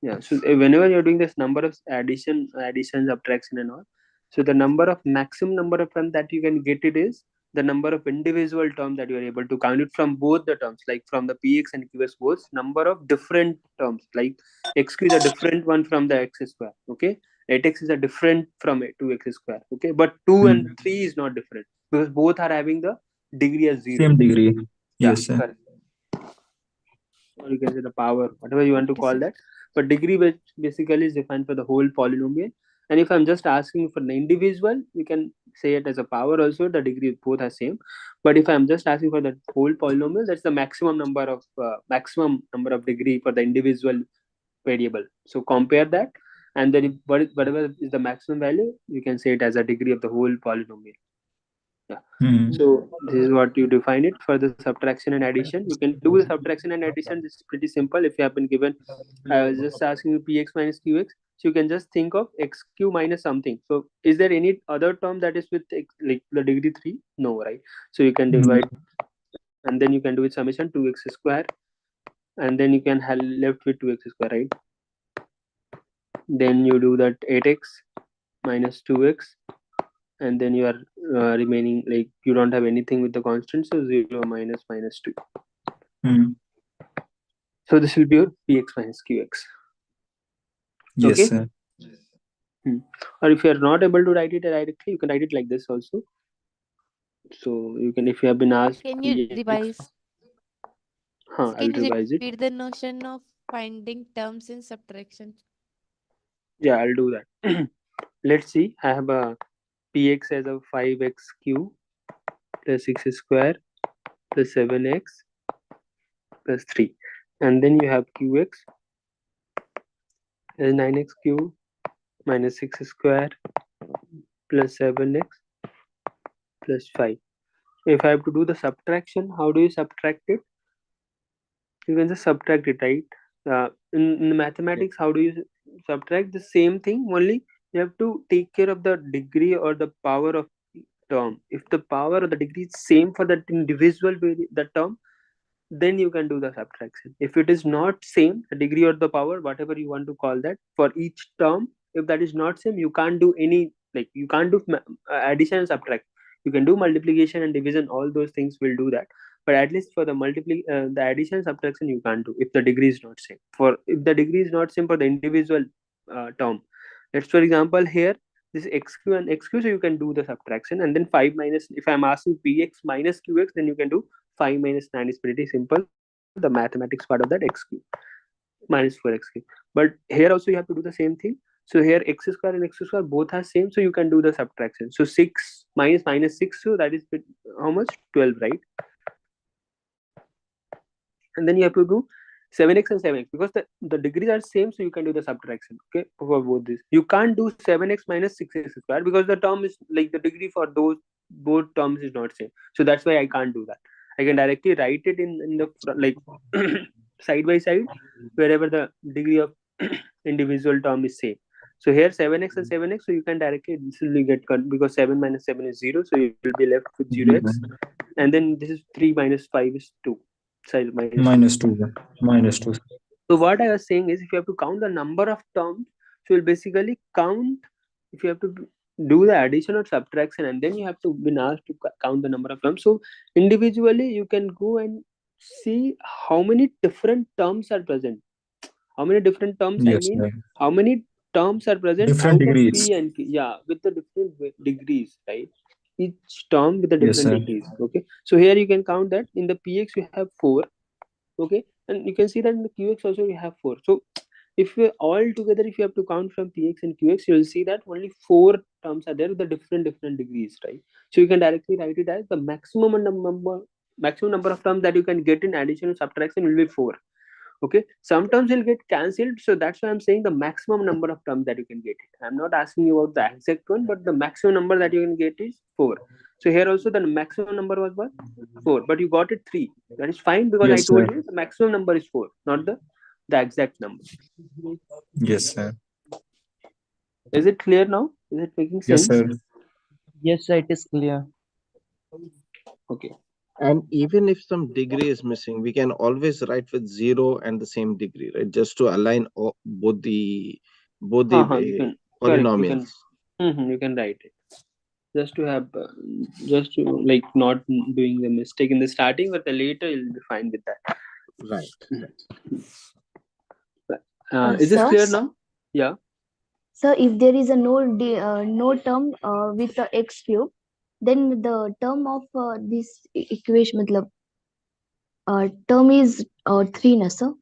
Yeah, so whenever you're doing this number of addition, subtraction and all, so the number of maximum number of terms that you can get it is the number of individual terms that you are able to count it from both the terms, like from the px and qs both, number of different terms, like xq is a different one from the x square, okay, 8x is a different from 2x square, okay, but 2 and 3 is not different because both are having the degree as 0. Same degree. Yeah, Yes, sir. correct. Or you can say the power, whatever you want to Okay, call sir. that. But degree which basically is defined for the whole polynomial. And if I'm just asking for the individual, you can say it as a power also. The degree both are same. But if I'm just asking for the whole polynomial, that's the maximum number of degree for the individual variable. So compare that, and then if whatever is the maximum value, you can say it as a degree of the whole polynomial. Yeah. So this is what you define it for the subtraction and addition. You can do the subtraction and addition. This is pretty simple. If you have been given, I was just asking you px minus qx. So you can just think of xq minus something. So is there any other term that is with like the degree 3? No, right? So you can divide, and then you can do it summation 2x square, and then you can have left with 2x square, right? Then you do that 8x minus 2x, and then you are remaining, like you don't have anything with the constant, so 0 minus 2. So this will be your px minus qx. Yes, Okay. sir. Or if you are not able to write it directly, you can write it like this also. So you can, if you have been asked Can you px, revise? I'll Can you revise it. repeat the notion of finding terms in subtraction? Yeah, I'll do that. Let's see. I have a px as a 5x cube plus 6 square plus 7x plus 3, and then you have qx as 9x cube minus 6 square plus 7x plus 5. If I have to do the subtraction, how do you subtract it? You can just subtract it, right? In mathematics, how do you subtract? The same thing, only you have to take care of the degree or the power of term. If the power or the degree is same for that individual the term, then you can do the subtraction. If it is not same, the degree or the power, whatever you want to call that, for each term, if that is not same, you can't do any, like you can't do addition and subtract. You can do multiplication and division, all those things will do that, but at least for the the addition and subtraction you can't do if the degree is not same. For if the degree is not same for the individual term, let's, for example, here this xq and xq, so you can do the subtraction, and then 5 minus, if I'm asking px minus qx, then you can do 5 minus 9 is pretty simple, the mathematics part of that xq minus 4xq. But here also you have to do the same thing. So here x square and x square both are same, so you can do the subtraction. So 6 minus minus 6, so that is how much? 12, right? And then you have to do 7x and 7x, because the degrees are same, so you can do the subtraction, okay, for both this. You can't do 7x minus 6x square because the term is like the degree for those both terms is not same, so that's why I can't do that. I can directly write it in the like side by side, wherever the degree of individual term is same. So here 7x and 7x, so you can directly, this will get cut because 7 minus 7 is 0, so you will be left with 0x, and then this is 3 minus 5 is 2, sorry, minus 2. Minus 2. So what I was saying is, if you have to count the number of terms, so you'll basically count, if you have to do the addition or subtraction, and then you have to be asked to count the number of terms. So individually you can go and see how many different terms are present. How many different terms, I Yes, mean, sir. how many terms are present Different out of degrees. p and q, yeah, with the different degrees, right? Each term with the Yes, different sir. degrees. Okay, so here you can count that in the px you have 4, okay, and you can see that in the qx also you have 4. So if we all together, if you have to count from px and qx, you'll see that only 4 terms are there with the different degrees, right? So you can directly write it as the maximum number of terms that you can get in addition and subtraction will be 4. Okay, some terms will get cancelled, so that's why I'm saying the maximum number of terms that you can get it. I'm not asking you about the exact one, but the maximum number that you can get is 4. So here also the maximum number was what? 4, but you got it 3. That is fine, because I Yes, told sir. you the maximum number is 4, not the exact number. Yes, sir. Is it clear now? Is it making Yes, sense? sir. Yes, sir, it is clear. Okay. And even if some degree is missing, we can always write with 0 and the same degree, right? Just to align both the You can, correct. polynomials. You can write it. Just to have, just to like not doing the mistake in the starting, but the later you'll be fine with that. Right. Is this Sir, clear now? Yeah. so if there is a no term with the x cube, then the term of this equation, matlab, term is 3, na sir?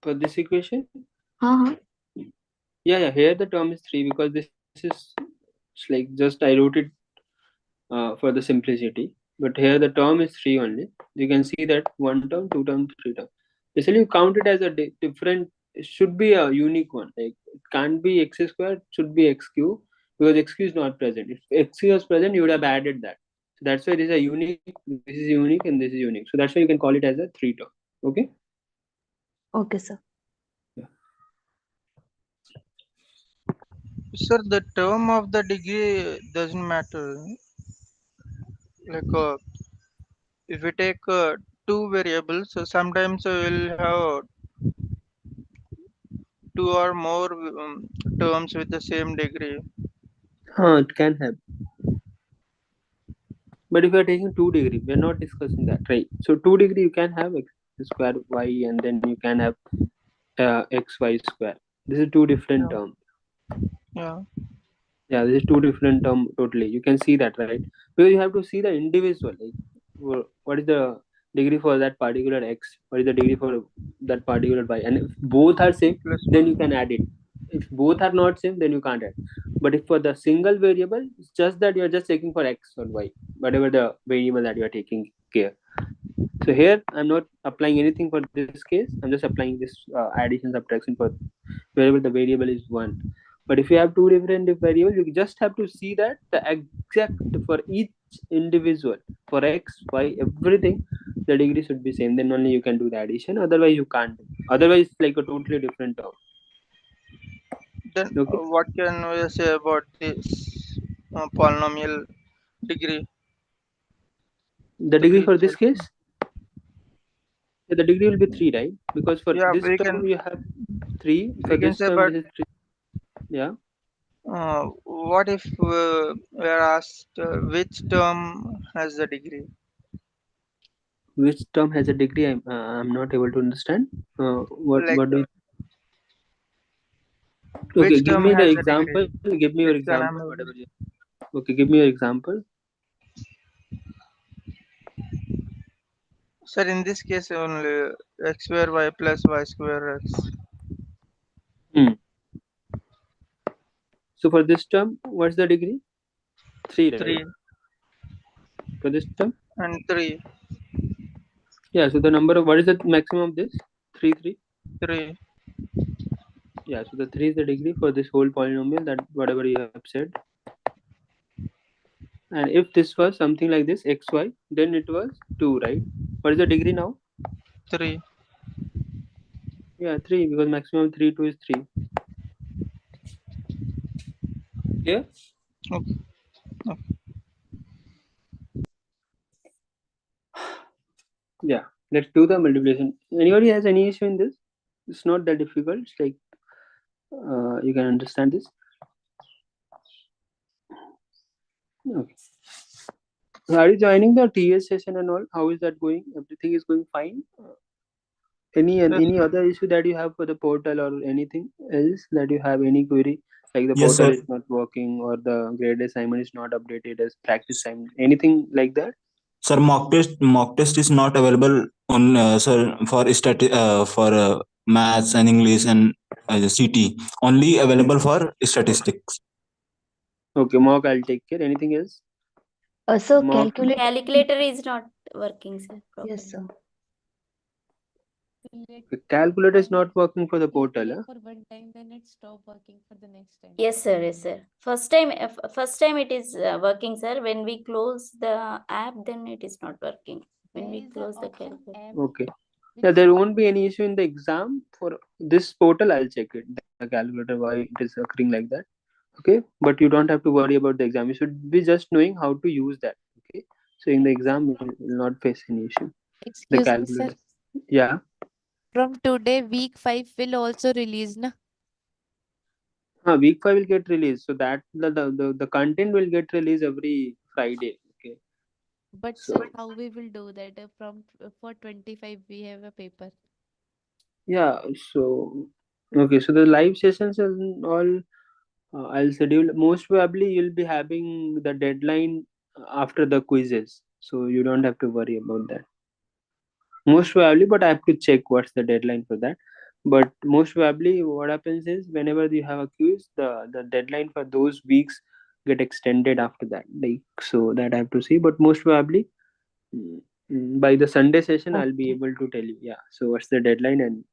For this equation, हाँ. yeah. Here the term is 3, because this is, it's like just I wrote it for the simplicity. But here the term is 3 only. You can see that 1 term, 2 term, 3 term. Basically, you count it as a different. It should be a unique one. Like it can't be x squared. It should be x cube, because x cube is not present. If x cube was present, you would have added that. So that's why this is a unique. This is unique and this is unique. So that's why you can call it as a 3 term. Okay. Okay, sir. Sir, the term of the degree doesn't matter. Like if we take two variables, so sometimes we'll have two or more terms with the same degree. It can have. But if you are taking 2 degree, we are not discussing that, right? So 2 degree you can have x square y, and then you can have x y square. This is two different Yeah. terms. Yeah. Yeah, this is two different term totally. You can see that, right? Because you have to see the individual, like what is the degree for that particular x, what is the degree for that particular y, and if both are same, Plus then you 1. can add it. If both are not same, then you can't add. But if for the single variable, it's just that you are just taking for x or y, whatever the variable that you are taking care. So here I'm not applying anything for this case. I'm just applying this addition subtraction for wherever the variable is 1. But if you have two different variables, you just have to see that the exact for each individual, for x, y, everything, the degree should be same. Then only you can do the addition. Otherwise, you can't. Otherwise, it's like a totally different term. Then Okay. what can we say about this polynomial degree? The degree for this case, the degree will be 3, right? Because for Yeah, this term you have 3. For we can this say, term, but this is 3. Yeah. what if we are asked which term has the degree? Which term has a degree? I'm not able to understand. Like What do you? Okay, which give term me the has the example. degree? Give me your It's an example. Whatever you. Okay, give me your example. Sir, in this case only x square y plus y square x. So for this term, what's the degree? 3, right? 3 For this term? and 3. Yeah, so the number of, what is the maximum of this? 3, 3? 3. Yeah, so the 3 is the degree for this whole polynomial, that whatever you have said. And if this was something like this, xy, then it was 2, right? What is the degree now? 3. Yeah, 3, because maximum 3, 2 is 3. Yeah? Okay. Yeah, let's do the multiplication. Anybody has any issue in this? It's not that difficult. It's like you can understand this. Okay. So are you joining the TS session and all? How is that going? Everything is going fine? Any other issue that you have for the portal, or anything else that you have, any query? Like the Yes, portal sir. is not working, or the grade assignment is not updated as practice time, anything like that? Sir, mock test is not available on sir for maths and English and CT. Only available for statistics. Okay, mock I'll take care. Anything else? So Mock. calculate. Calculator is not working, sir. Yes, sir. Let The calculator is when not working for the we portal, play huh? for one time, then it stop working for the next time. Yes, sir. Yes, sir. First time it is working, sir. When we close the app, then it is not working. When There we is a close the option calculator. app Okay. which Yeah, there won't be any issue in the exam for this portal. I'll check it. The calculator, why it is occurring like that. Okay, but you don't have to worry about the exam. You should be just knowing how to use that. Okay, so in the so exam you from will not face any issue. The excuse me, sir. calculator. Yeah. From today, week 5 will also release, na? Week 5 will get released. So that the content will get released every Friday. Okay. But So sir, how we will do that? From for 25 we have a paper. yeah. So okay. So the live sessions and all, I'll schedule. Most probably you'll be having the deadline after the quizzes. So you don't have to worry about that. Most probably, but I have to check what's the deadline for that. But most probably what happens is whenever you have a quiz, the deadline for those weeks get extended after that, like, so that I have to see. But most probably, by the Sunday session I'll be Okay. able to tell you, yeah, so what's the deadline. And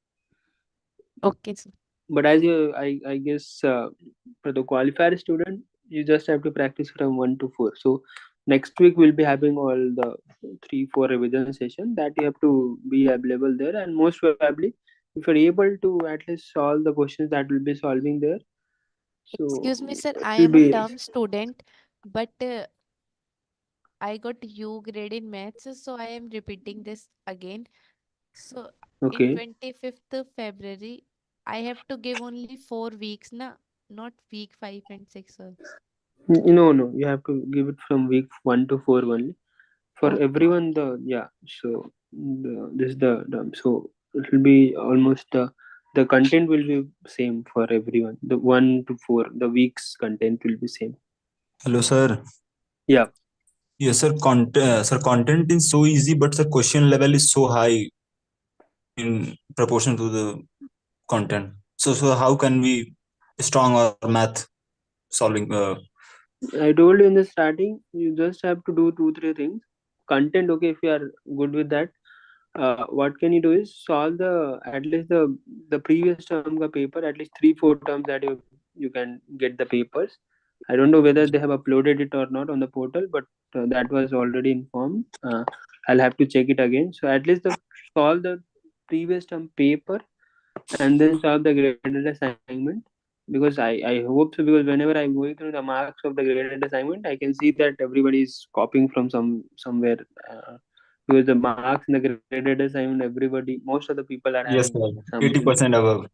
Okay, sir. but as you, I guess, for the qualifier student, you just have to practice from 1 to 4. So next week we'll be having all the 3 4 revision session that you have to be available there. And most probably, if you're able to at least solve the questions that will be solving there, so Excuse me, sir. it I will am a be term student, but I got U grade in maths, so I am repeating this again. So in okay. 25th of February, I have to give only 4 weeks, na? Not week 5 and 6 also. No, no, you have to give it from week 1 to 4 only for Okay. everyone. The Yeah, so this is the so it will be almost the content will be same for everyone. The 1 to 4, the week's content will be same. Hello, sir. Yeah. Yes, sir. Sir, content is so easy, but the question level is so high in proportion to the content. So how can we strong our math solving? I told you in the starting, you just have to do 2 3 things. Content, okay, if you are good with that, what can you do is solve the at least the previous term ka paper, at least 3 4 terms that you can get the papers. I don't know whether they have uploaded it or not on the portal, but that was already informed. I'll have to check it again. So at least solve the previous term paper and then solve the graded assignment, because I hope so, because whenever I'm going through the marks of the graded assignment, I can see that everybody is copying from somewhere, because the marks in the graded assignment, everybody, most of the people are having Yes, sir. some 80% above.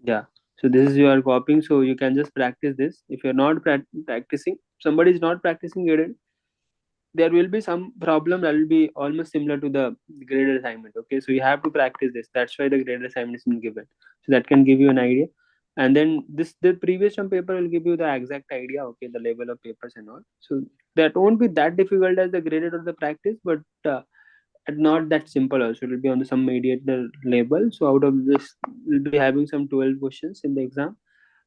yeah. So this is you are copying, so you can just practice this. If you're not practicing, somebody is not practicing graded, there will be some problem that will be almost similar to the graded assignment. Okay, so you have to practice this. That's why the graded assignment is been given, so that can give you an idea. And then this the previous term paper will give you the exact idea, okay, the level of papers and all. So that won't be that difficult as the graded or the practice, but not that simple also. It will be on the some mediator level. So out of this, we'll be having some 12 questions in the exam.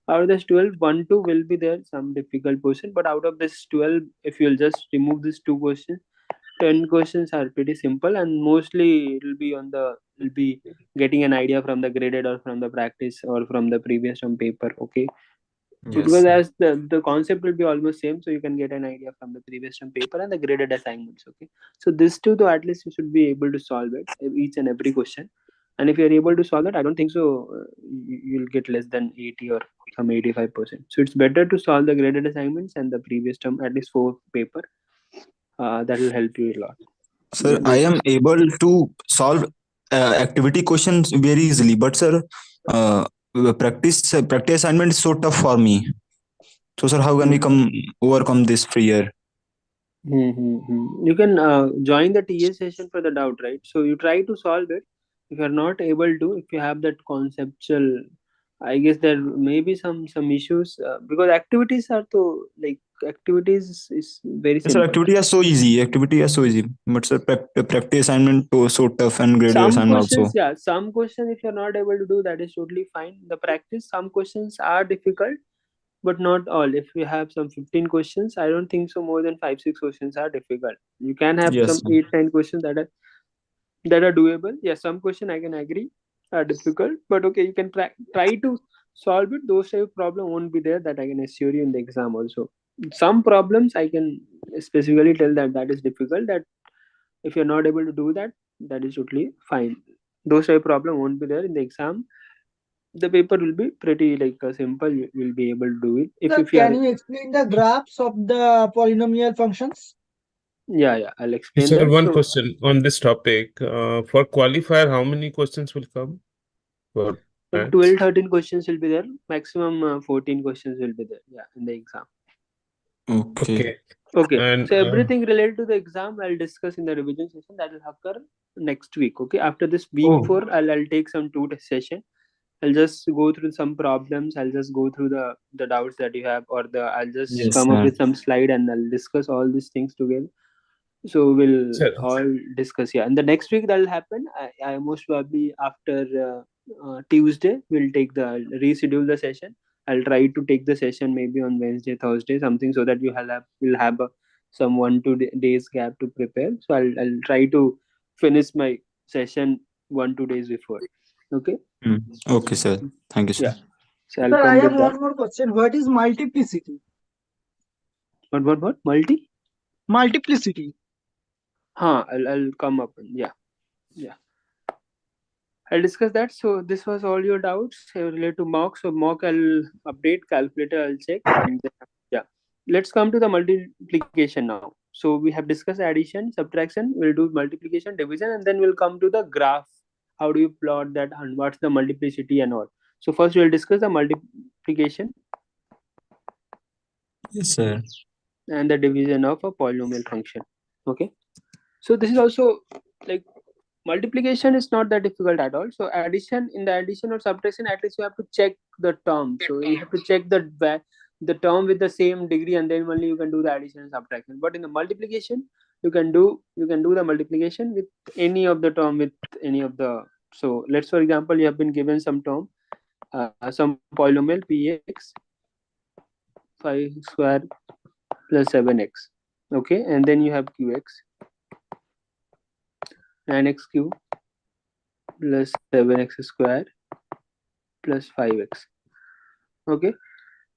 Out of this 12, 1 2 will be there some difficult question, but out of this 12, if you'll just remove these 2 questions, 10 questions are pretty simple. And mostly it'll be on the will be getting an idea from the graded or from the practice or from the previous term paper. Okay, because Yes. as the concept will be almost same, so you can get an idea from the previous term paper and the graded assignments. Okay, so this two, though, at least you should be able to solve it, each and every question. And if you're able to solve it, I don't think so, you'll get less than 80 or some 85%. So it's better to solve the graded assignments and the previous term, at least 4 paper. That will help you a lot. Sir, I am able to solve activity questions very easily, but sir, practice assignment is so tough for me. So, sir, how can we come overcome this fear? You can join the TA session for the doubt, right? So you try to solve it. If you're not able to, if you have that conceptual, I guess there may be some issues, because activities are to, like, activities is very Yes, sir, simple. activity are so easy. Activity are so easy, but sir, practice assignment so tough and graded Some assignment questions, also. yeah, some questions if you're not able to do, that is totally fine. The practice, some questions are difficult, but not all. If you have some 15 questions, I don't think so more than 5 6 questions are difficult. You can have Yes, some sir. 8 9 questions that are that are doable. Yes, some question I can agree are difficult, but okay, you can try to solve it. Those type of problem won't be there, that I can assure you in the exam also. Some problems I can specifically tell that is difficult, that if you're not able to do that, that is totally fine. Those type of problem won't be there in the exam. The paper will be pretty like simple. You will be able to do it Sir, if you can are. you explain the graphs of the polynomial functions? Yeah, I'll explain Sir, that. one So question on this topic. For qualifier, how many questions will come for maths? 12 13 questions will be there, maximum 14 questions will be there, yeah, in the exam. Okay. Okay, And so everything related to the exam I'll discuss in the revision session that will occur next week. Okay, after this week oh, 4, I'll take some two test session. I'll just go through some problems. I'll just go through the doubts that you have, or I'll just Yes, come up sir. with some slide and I'll discuss all these things together. So we'll sir, all discuss. Yeah, and the next week that'll happen. I most probably after Tuesday we'll take the reschedule the session. I'll try to take the session maybe on Wednesday, Thursday, something, so that will have some 1 2 days gap to prepare. So I'll try to finish my session 1 2 days before. Okay. Okay, sir. Thank you, sir. Yeah. So I'll Sir, I come have with that. one more question. What is multiplicity? What? Multi? Multiplicity. I'll come up. Yeah. I'll discuss that. So this was all your doubts related to mock. So mock I'll update, calculator I'll check, and then, yeah. Let's come to the multiplication now. So we have discussed addition, subtraction. We'll do multiplication, division, and then we'll come to the graph. How do you plot that, and what's the multiplicity and all. So first we'll discuss the multiplication Yes, sir. and the division of a polynomial function. Okay. So this is also like multiplication is not that difficult at all. So addition, in the addition or subtraction, at least you have to check the term. So you have to check the term with the same degree, and then only you can do the addition and subtraction. But in the multiplication, you can do the multiplication with any of the term, with any of the. So let's, for example, you have been given some term, some polynomial px 5 square plus 7x. Okay, and then you have qx 9x cube plus 7x square plus 5x. Okay,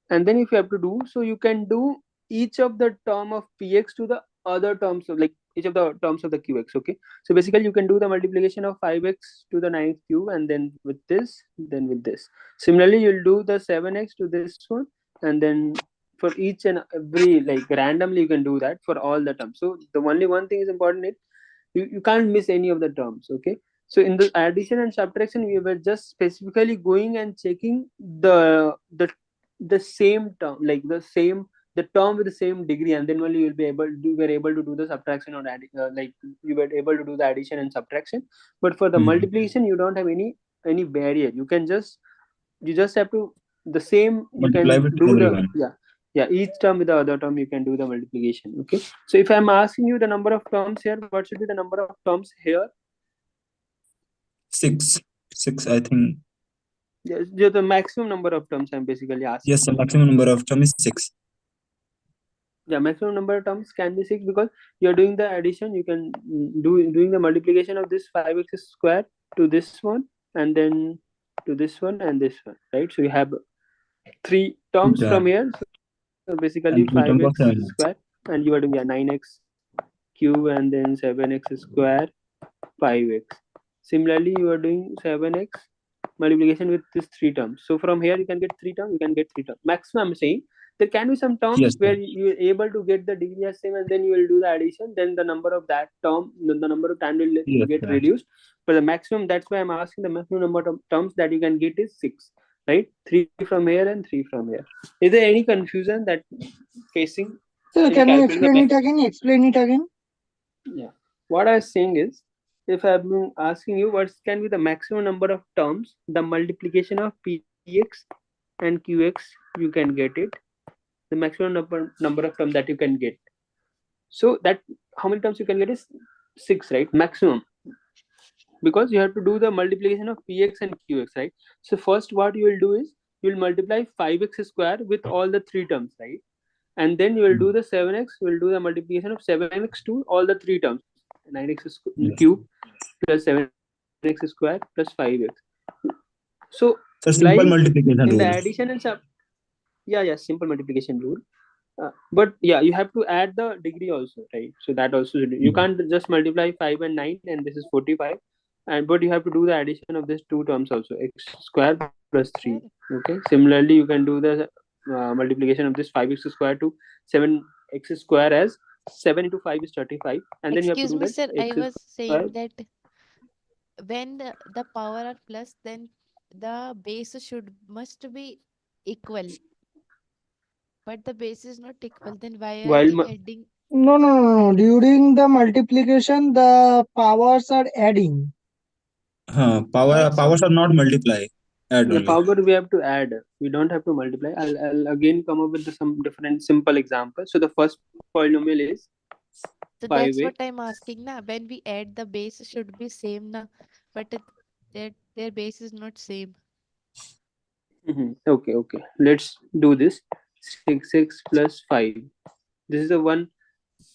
and then if you have to do, so you can do each of the term of px to the other terms of, like, each of the terms of the qx. Okay, so basically you can do the multiplication of 5x to the 9th cube, and then with this, then with this. Similarly, you'll do the 7x to this one, and then for each and every, like, randomly you can do that for all the terms. So the only one thing is important is you can't miss any of the terms. Okay, so in the addition and subtraction, we were just specifically going and checking the same term, like the term with the same degree, and then only you were able to do the subtraction or like you were able to do the addition and subtraction. But for the multiplication, you don't have any barrier. You just have to the same, you Multiply can with do the, everyone. yeah, each term with the other term you can do the multiplication. Okay, so if I'm asking you the number of terms here, what should be the number of terms here? 6. 6, I think. Yes, the maximum number of terms I'm basically asking. Yes, the maximum number of term is 6. Yeah, maximum number of terms can be 6, because you're doing the addition, you can doing the multiplication of this 5x square to this one, and then to this one and this one, right? So you have 3 terms from here. So basically And 3 terms of 5x 7. square, and you are doing 9x cube, and then 7x square 5x. Similarly, you are doing 7x multiplication with these 3 terms. So from here you can get 3 terms, you can get 3 terms. Maximum I'm saying there can be some terms Yes, where sir. you are able to get the degree as same, and then you will do the addition, then the number of that term, the number of time will Yes, get sir. reduced. But the maximum, that's why I'm asking, the maximum number of terms that you can get is 6, right? 3 from here and 3 from here. Is there any confusion that facing Sir, in can you calculating the explain it again? Explain it again. Yeah. What I was saying is, if I've been asking you what can be the maximum number of terms, the multiplication of px and qx, you can get it. The maximum number of terms that you can get. So that how many terms you can get is 6, right? Maximum. Because you have to do the multiplication of px and qx, right? So first what you will do is you will multiply 5x square with all the 3 terms, right? And then you will do the 7x, you will do the multiplication of 7x to all the 3 terms, 9x Yes. cube plus 7x square plus 5x. So So simple like multiplication in the rule. addition and sub, yeah, simple multiplication rule. But yeah, you have to add the degree also, right? So that also you can't just multiply 5 and 9 and this is 45, and but you have to do the addition of these two terms also, x square plus 3. Okay, similarly you can do the multiplication of this 5x square to 7x square as 7 into 5 is 35, and then you have to Excuse do me, that sir. I x was square. saying that when the power are plus, then the base must be equal. But the base is not equal. Then why are While we adding? No. During the multiplication, the powers are adding. That's Powers are not multiply. Add the only. power we have to add, we don't have to multiply. I'll again come up with some different simple examples. So the first polynomial is so that's 5x. what I'm asking now. When we add, the base should be same now, but their base is not same. Okay, let's do this. 6x plus 5. This is a one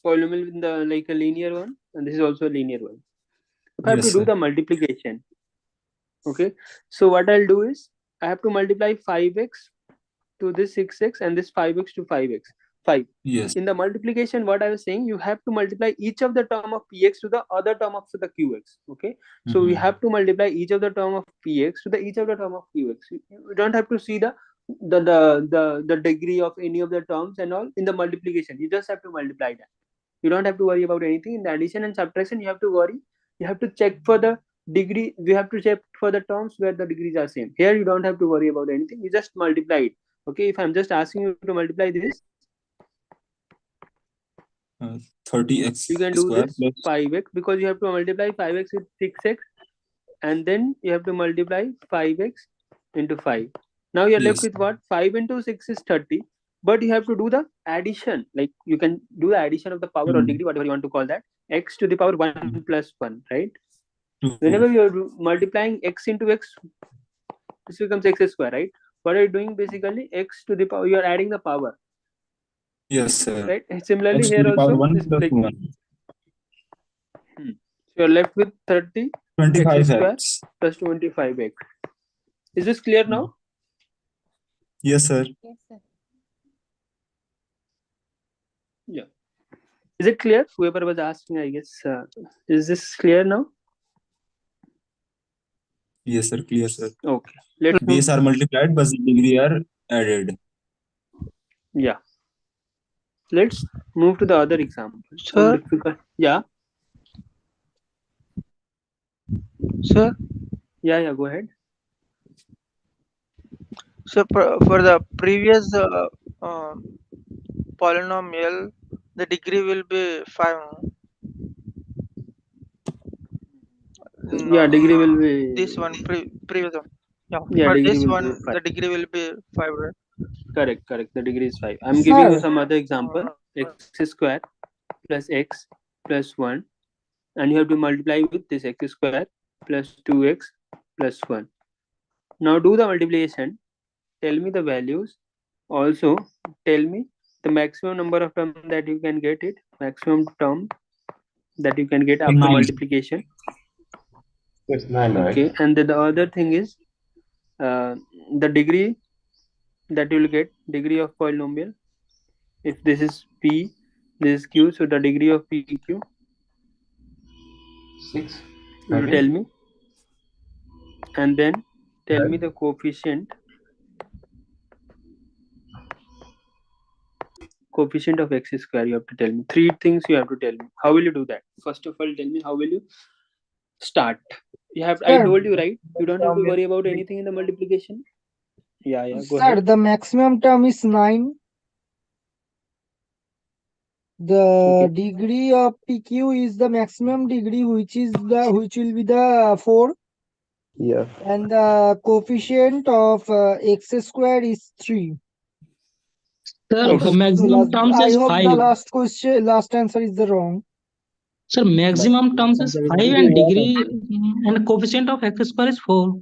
polynomial in the like a linear one, and this is also a linear one. If I have to Yes, do sir. the multiplication, okay, so what I'll do is I have to multiply 5x to this 6x and this 5x to 5x 5. Yes. In the multiplication, what I was saying, you have to multiply each of the term of px to the other term of the qx. Okay, so we have to multiply each of the term of px to the each of the term of qx. You don't have to see the degree of any of the terms and all in the multiplication. You just have to multiply that. You don't have to worry about anything. In the addition and subtraction, you have to worry. You have to check for the degree. You have to check for the terms where the degrees are same. Here you don't have to worry about anything. You just multiply it. Okay, if I'm just asking you to multiply this, 30x you can do square this plus 5x, because you have to multiply 5x with 6x, and then you have to multiply 5x into 5. Now you're left yes. with what? 5 into 6 is 30, but you have to do the addition. Like you can do the addition of the power or degree, whatever you want to call that, x to the power 1 plus 1, right? Whenever you're multiplying x into x, this becomes x square, right? What are you doing? Basically x to the power, you are adding the power, Yes, sir. right? And similarly X to here the power also 1 this plus like 1. so you're left with 30 x square 25x. plus 25x. Is this clear now? Yes, sir. Yes, sir. Yeah. Is it clear? Whoever was asking, I guess. Is this clear now? Yes, sir. Clear, sir. Okay. Let's Base are multiplied, but the degree are added. Yeah. Let's move to the other example. Some Sir, difficult. Yeah. sir. Yeah. Go ahead. So for the previous polynomial, the degree will be 5. Yeah. Degree No, will be. this one previous one. Yeah, Yeah. for Degree this will be one, 5. the degree will be 5, right? Correct. The degree is 5. I'm giving you Sir, some other example. X square plus x plus 1, and you have to multiply with this x square plus 2x plus 1. Now do the multiplication. Tell me the values. Also, tell me the maximum number of terms that you can get it. Maximum term that you can get after 9. multiplication. It's 9, right? Okay, and the other thing is the degree that you will get, degree of polynomial. If this is p, this is q, so the degree of pq. 6. You tell me, and then tell me Right. the coefficient of x square. You have to tell me 3 things. You have to tell me. How will you do that? First of all, tell me how will you start. You have. I sir, told you, right? You don't have to worry about anything in the multiplication. Yeah. Go sir, ahead. the maximum term is 9. The Okay. degree of PQ is the maximum degree, which will be the 4, Yeah. and the coefficient of x square is 3. Sir, Okay. maximum terms I is hope 5. the last answer is the wrong. Sir, maximum terms is 5 and degree and coefficient of x square is 4.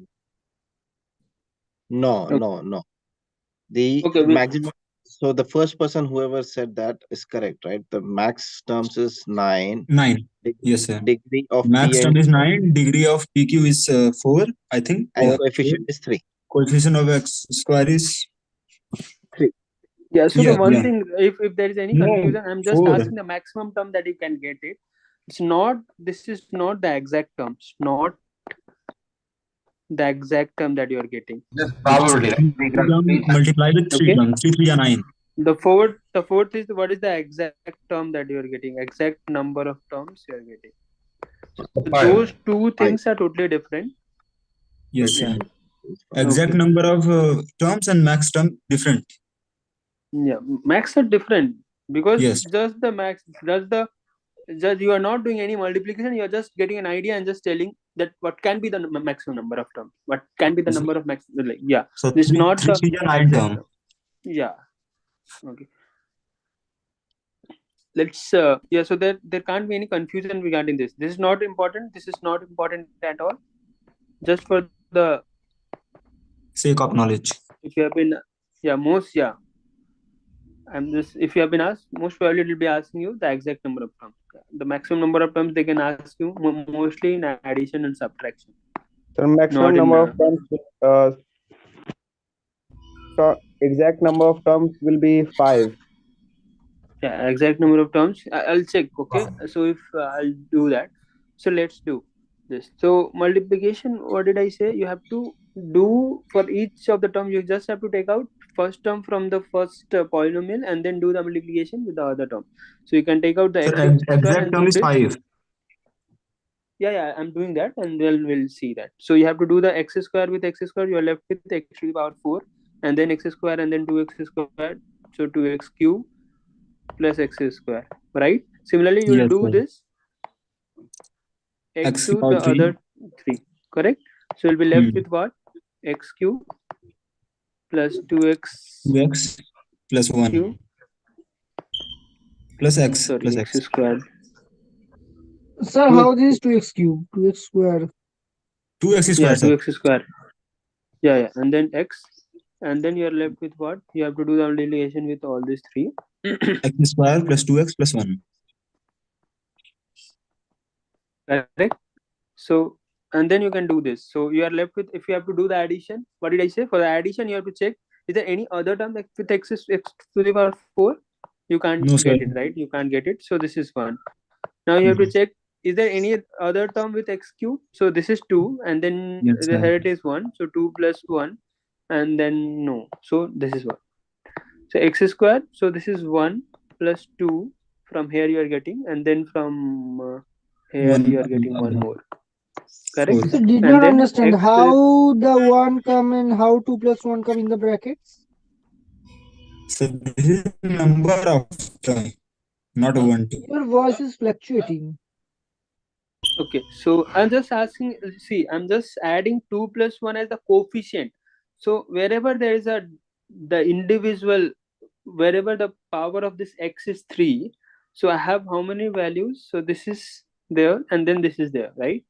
No. Okay. The Okay. maximum So the first person, whoever said that, is correct, right? The max terms is 9. 9. Yes, sir. Degree of Max P term and is Q 9. Degree of PQ is 4, I think. and Yeah. coefficient is 3. Coefficient of x square is 3. Yeah, so the yeah, one yeah. thing, if there is any No, confusion, I'm just 4. asking the maximum term that you can get it. It's not, this is not the exact terms, not the exact term that you are getting. Just It's probability, right? 3 3 times term 3 times. multiplied with 3 Okay. terms. 3, 3 are 9. The fourth is what is the exact term that you are getting, exact number of terms you are getting. So those two things are totally different. Yes, Yeah. sir. Exact Okay. number of terms and max term different. Yeah, max are different because Yes. just the max, just you are not doing any multiplication. You are just getting an idea and just telling that what can be the maximum number of terms, what can be the number of max. Like, yeah, So this is 3, not 3, the 3 are 9 exact term. term. Yeah. Okay. Let's yeah. So there can't be any confusion regarding this. This is not important. This is not important at all. Just for the Sake of knowledge. if you have been I'm just, if you have been asked, most probably it will be asking you the exact number of terms. The maximum number of terms they can ask you mostly in addition and subtraction. So maximum Not in number of terms, exact number of terms will be 5. yeah, exact number of terms. I'll check. Okay, so if I'll do that. So let's do this. So multiplication. What did I say? You have to do for each of the terms. You just have to take out first term from the first polynomial and then do the multiplication with the other term. So you can take out the So x square exact and term do is this. 5. Yeah, I'm doing that, and then we'll see that. So you have to do the x square with x square. You are left with x to the power 4, and then x square, and then 2x squared. So 2x cube plus x square, right? Similarly, you will Yes, do sir. this x X to power the 3. other 3, correct? So you'll be left with what? X cube plus 2x 2x plus 1 cube plus x sorry plus x x. squared. Sir, how this is 2x cube? 2x square. 2x Yeah, square, sir. 2x square. Yeah, and then x, and then you are left with what? You have to do the multiplication with all these 3. X square plus 2x plus 1. Correct. So and then you can do this. So you are left with, if you have to do the addition, what did I say? For the addition, you have to check, is there any other term like with x to the power 4? You can't No, sir. get it, right? You can't get it. So this is 1. Now you have to check, is there any other term with x cube? So this is 2, and then Yes, sir. here it is 1. So 2 plus 1, and then no. So this is 1. So x square. So this is 1 plus 2. From here you are getting, and then from here 1 you are getting 1 more. Correct. 4. So did And not then understand x how the 1 come and how 2 plus 1 come in the brackets. So this is number of term, not 1, 2. Your voice is fluctuating. Okay, so I'm just asking, see, I'm just adding 2 plus 1 as the coefficient. So wherever there is the individual, wherever the power of this x is 3, so I have how many values? So this is there, and then this is there, right?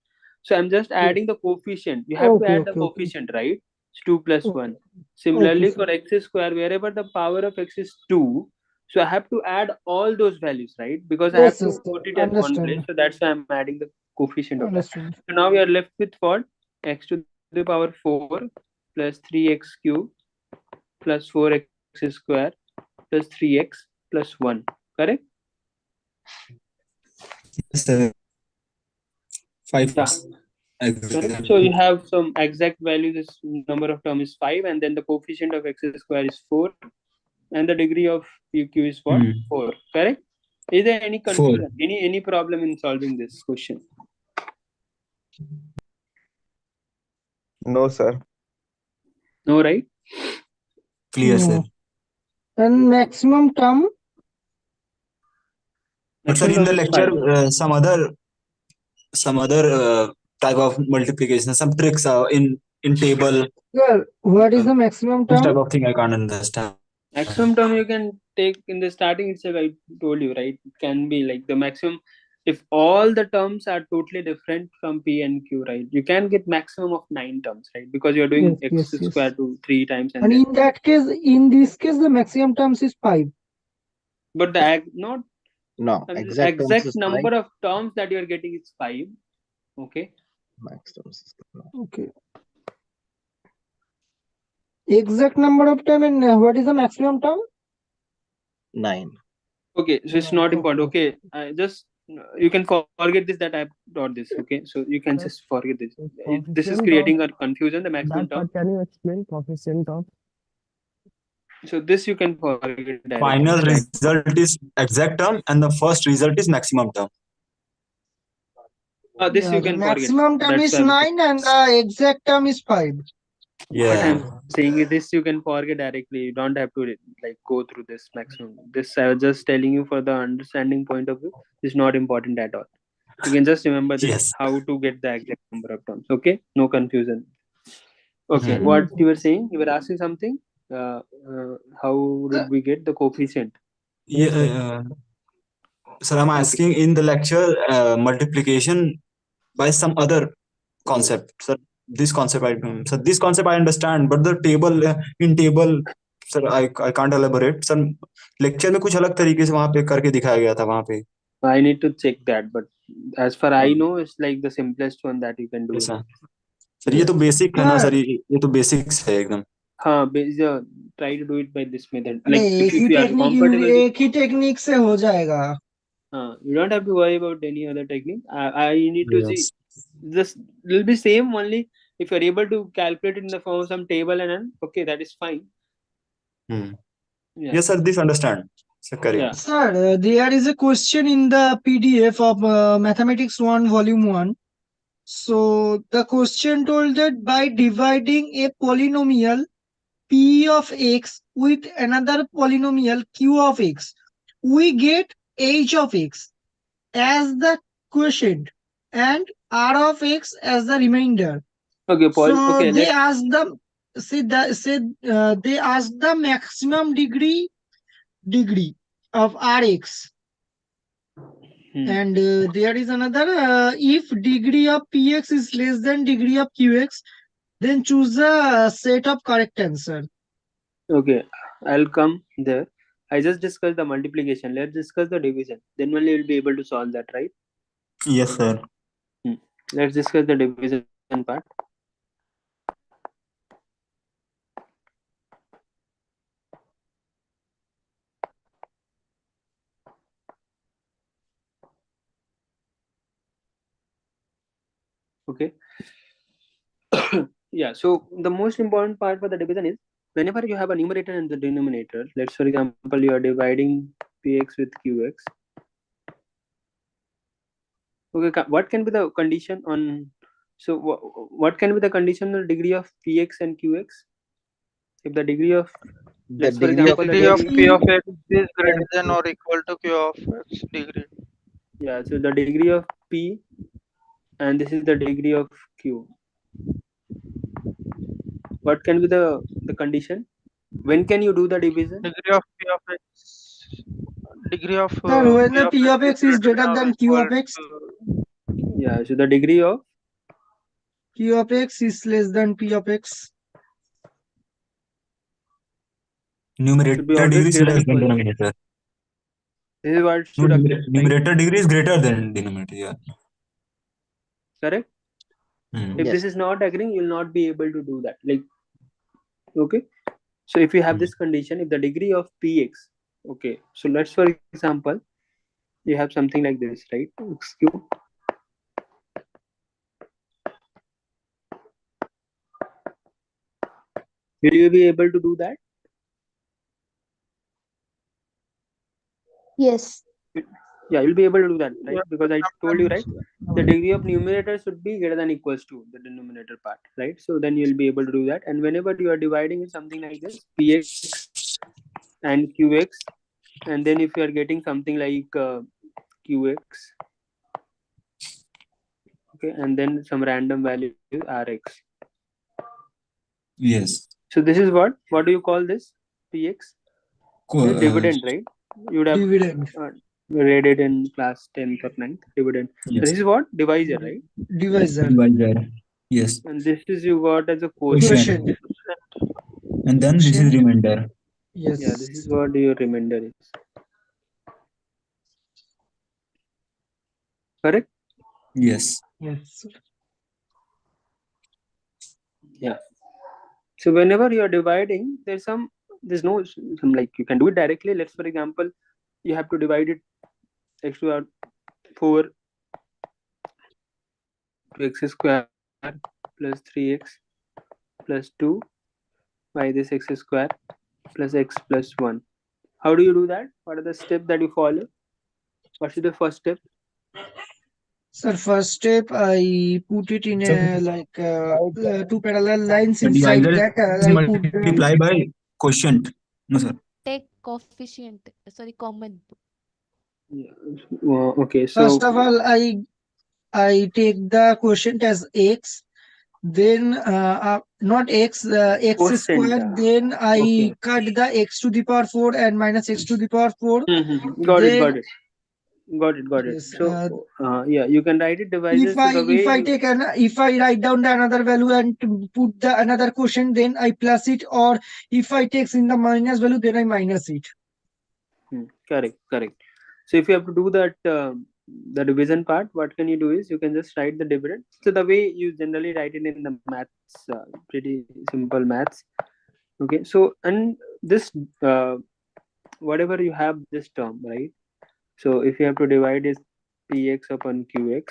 So I'm just adding the coefficient. You have to add the coefficient, right? It's 2 plus 1. Similarly, for x square, wherever the power of x is 2, so I have to add all those values, right? Because I have to put it at one place. So that's why I'm adding the coefficient of that. So now we are left with what? X to the power 4 plus 3x cube plus 4x square plus 3x plus 1. Correct? Yes, sir. 5. Yeah. Correct. So you have some exact value. This number of term is 5, and then the coefficient of x square is 4, and the degree of PQ is what? 4. Correct? Is there any confusion? Any problem in solving this question? No, sir. No, right? Clear, sir. And maximum term? But sir, in the lecture, some other type of multiplication, some tricks in table. Sir, what is the maximum This term? type of thing I can't understand. Maximum term you can take in the starting itself. I told you, right? It can be like the maximum. if all the terms are totally different from P and Q, right, you can get maximum of 9 terms, right? Because you're doing Yes, x yes, square yes. to 3 times and And then. in that case, in this case, the maximum terms is 5. But not No, exact terms exact is 5. number of terms that you're getting is 5. Okay. Max terms is Okay. Exact number of term and what is the maximum term? 9. Okay, so it's 9. not important. Okay. Okay, I just you can forget this that I got this. Okay, so you can just forget this. This is Coefficient of creating a confusion. The maximum that term. part, can you explain coefficient of? So this you can forget directly. Final That result is exact term and the first result is maximum term. this Yeah, you the can forget. maximum term That's is why I'm saying. 9 and the exact term is 5. What I'm Yeah. saying is this you can forget directly. You don't have to like go through this maximum. This I was just telling you for the understanding point of view. It's not important at all. You can just remember this Yes. how to get the exact number of terms. Okay, no confusion. Okay, Hmm. what you were saying? You were asking something. How did we get the coefficient? Yeah, Yes, sir. sir, I'm Okay. asking in the lecture multiplication by some other concept. Sir, this concept this concept I understand, but the table in table, sir, I can't elaborate. Sir, lecture में कुछ अलग तरीके से वहाँ पे करके दिखाया गया था वहाँ पे. I need to check that, but as far I know, it's like the simplest one that you can do Yes, it. sir. Sir ये Yeah. तो बेसिक है ना Sir, सर, ये तो बेसिक्स है एकदम. Try to do it by this method. अरे Like एक ही if you are technique comfortable with, एक ही टेक्निक से हो जाएगा. you don't have to worry about any other technique. I need to see Yes. this will be same only if you're able to calculate it in the form of some table and then okay, that is fine. Hmm. Yeah. Yes, sir. This understand. Sir, करिए. Yeah. Sir, there is a question in the PDF of Mathematics 1 Volume 1. So the question told that by dividing a polynomial P of x with another polynomial Q of x, we get h of x as the quotient and r of x as the remainder. Okay, Paul. So Okay, they let's. ask they ask the maximum degree of Rx. And there is another, if degree of Px is less than degree of Qx, then choose the set of correct answer. Okay, I'll come there. I just discussed the multiplication. Let's discuss the division. Then only you'll be able to solve that, right? Yes, sir. Let's discuss the division part. Okay. Yeah, so the most important part for the division is whenever you have a numerator and the denominator, let's for example you are dividing px with qx. Okay, what can be the condition on, so what can be the condition on the degree of px and qx? If the degree of, the let's for degree of example the Degree of degree, P of x is greater than or equal to Q of x degree. yeah, so the degree of p and this is the degree of q. What can be the condition? When can you do the division? Degree of P of x. Degree of Sir, when P the of P x of is x is greater greater than or than Q equal of x, to. Yeah, so the degree of Q of x is less than P of x. Numerator should be degree always is greater less than than equal, right? denominator. This is what No, should occur, right? numerator degree is greater than denominator. Yeah. Correct. If yes. this is not agreeing, you'll not be able to do that. Like, okay. So if you have this condition, if the degree of px, okay. So let's for example, you have something like this, right? X cube. Will you be able to do that? Yes. Yeah, you'll be able to do that, right? Because I told you, right? The degree of numerator should be greater than equals to the denominator part, right? So then you'll be able to do that. And whenever you are dividing it something like this, px and qx, and then if you are getting something like qx, okay, and then some random value rx. Yes. So this is what do you call this? Px. This is dividend, right? You would have Dividend. read it in class 10th or 9th. Dividend. So Yes. this is what? Divisor, right? Divisor. Divisor. Yes. And this is you got as a quotient. Quotient. And then this is remainder. Yes. Yeah, this is what your remainder is. Correct? Yes. Yes. Yeah. So whenever you are dividing, there's no some like you can do it directly. Let's for example, you have to divide it x to the 4 to x square plus 3x plus 2 by this x square plus x plus 1. How do you do that? What are the steps that you follow? What is the first step? Sir, first step, I put it in two parallel lines. The Inside divisor that, is I put multiply by quotient. No, sir. Take coefficient, sorry, common. Yeah. Okay, first so of all, I take the quotient as x, then not x, x quotient. square. Then I Okay. cut the x to the power 4 and minus x to the power 4. Got it. Then Got it. Got it. Got it. yes, So yeah, you can write it divisor. So the way if I write down the another value and to put the another quotient, then I plus it, or if I takes in the minus value, then I minus it. Correct. Correct. So if you have to do that the division part, what can you do is you can just write the dividend. So the way you generally write it in the maths, pretty simple maths. Okay. So and this whatever you have this term, right? So if you have to divide is px upon qx.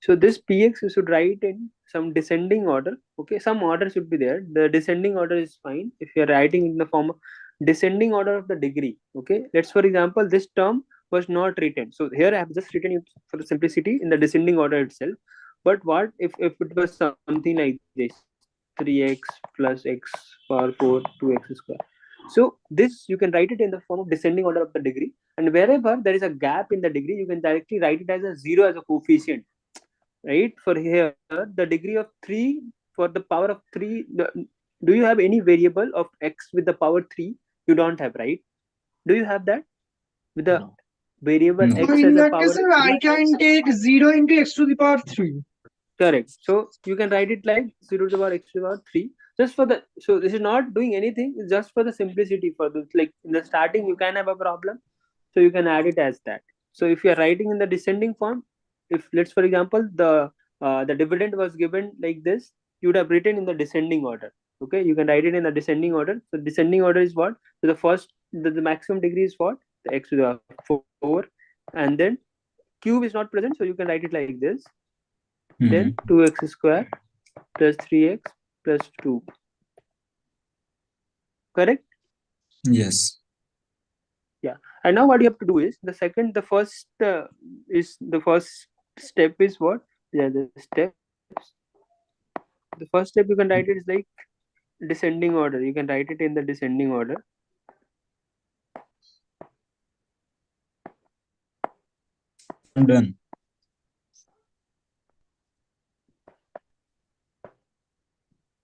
So this px you should write in some descending order. Okay, some order should be there. The descending order is fine if you are writing in the form of descending order of the degree. Okay, let's for example this term was not written. So here I have just written it for the simplicity in the descending order itself. But what if it was something like this, 3x plus x power 4 2x square. So this you can write it in the form of descending order of the degree, and wherever there is a gap in the degree, you can directly write it as a zero as a coefficient, right? For here, the degree of 3 for the power of 3. Do you have any variable of x with the power 3? You don't have, right? Do you have that with the variable No. So x in as a that power case, 3? I can take 0 into x to the power 3. Correct. So you can write it like 0 to the power x to the power 3. Just for the, so this is not doing anything. It's just for the simplicity. For the, like in the starting, you can have a problem, so you can add it as that. So if you are writing in the descending form, if let's for example the dividend was given like this, you would have written in the descending order. Okay, you can write it in the descending order. So descending order is what? So the first the maximum degree is what? The x to the 4, and then cube is not present, so you can write it like this. Then 2x square plus 3x plus 2. Correct? Yes. Yeah. And now what you have to do is the first step is what? Yeah, the steps. The first step you can write it is like descending order. You can write it in the descending order. I'm done.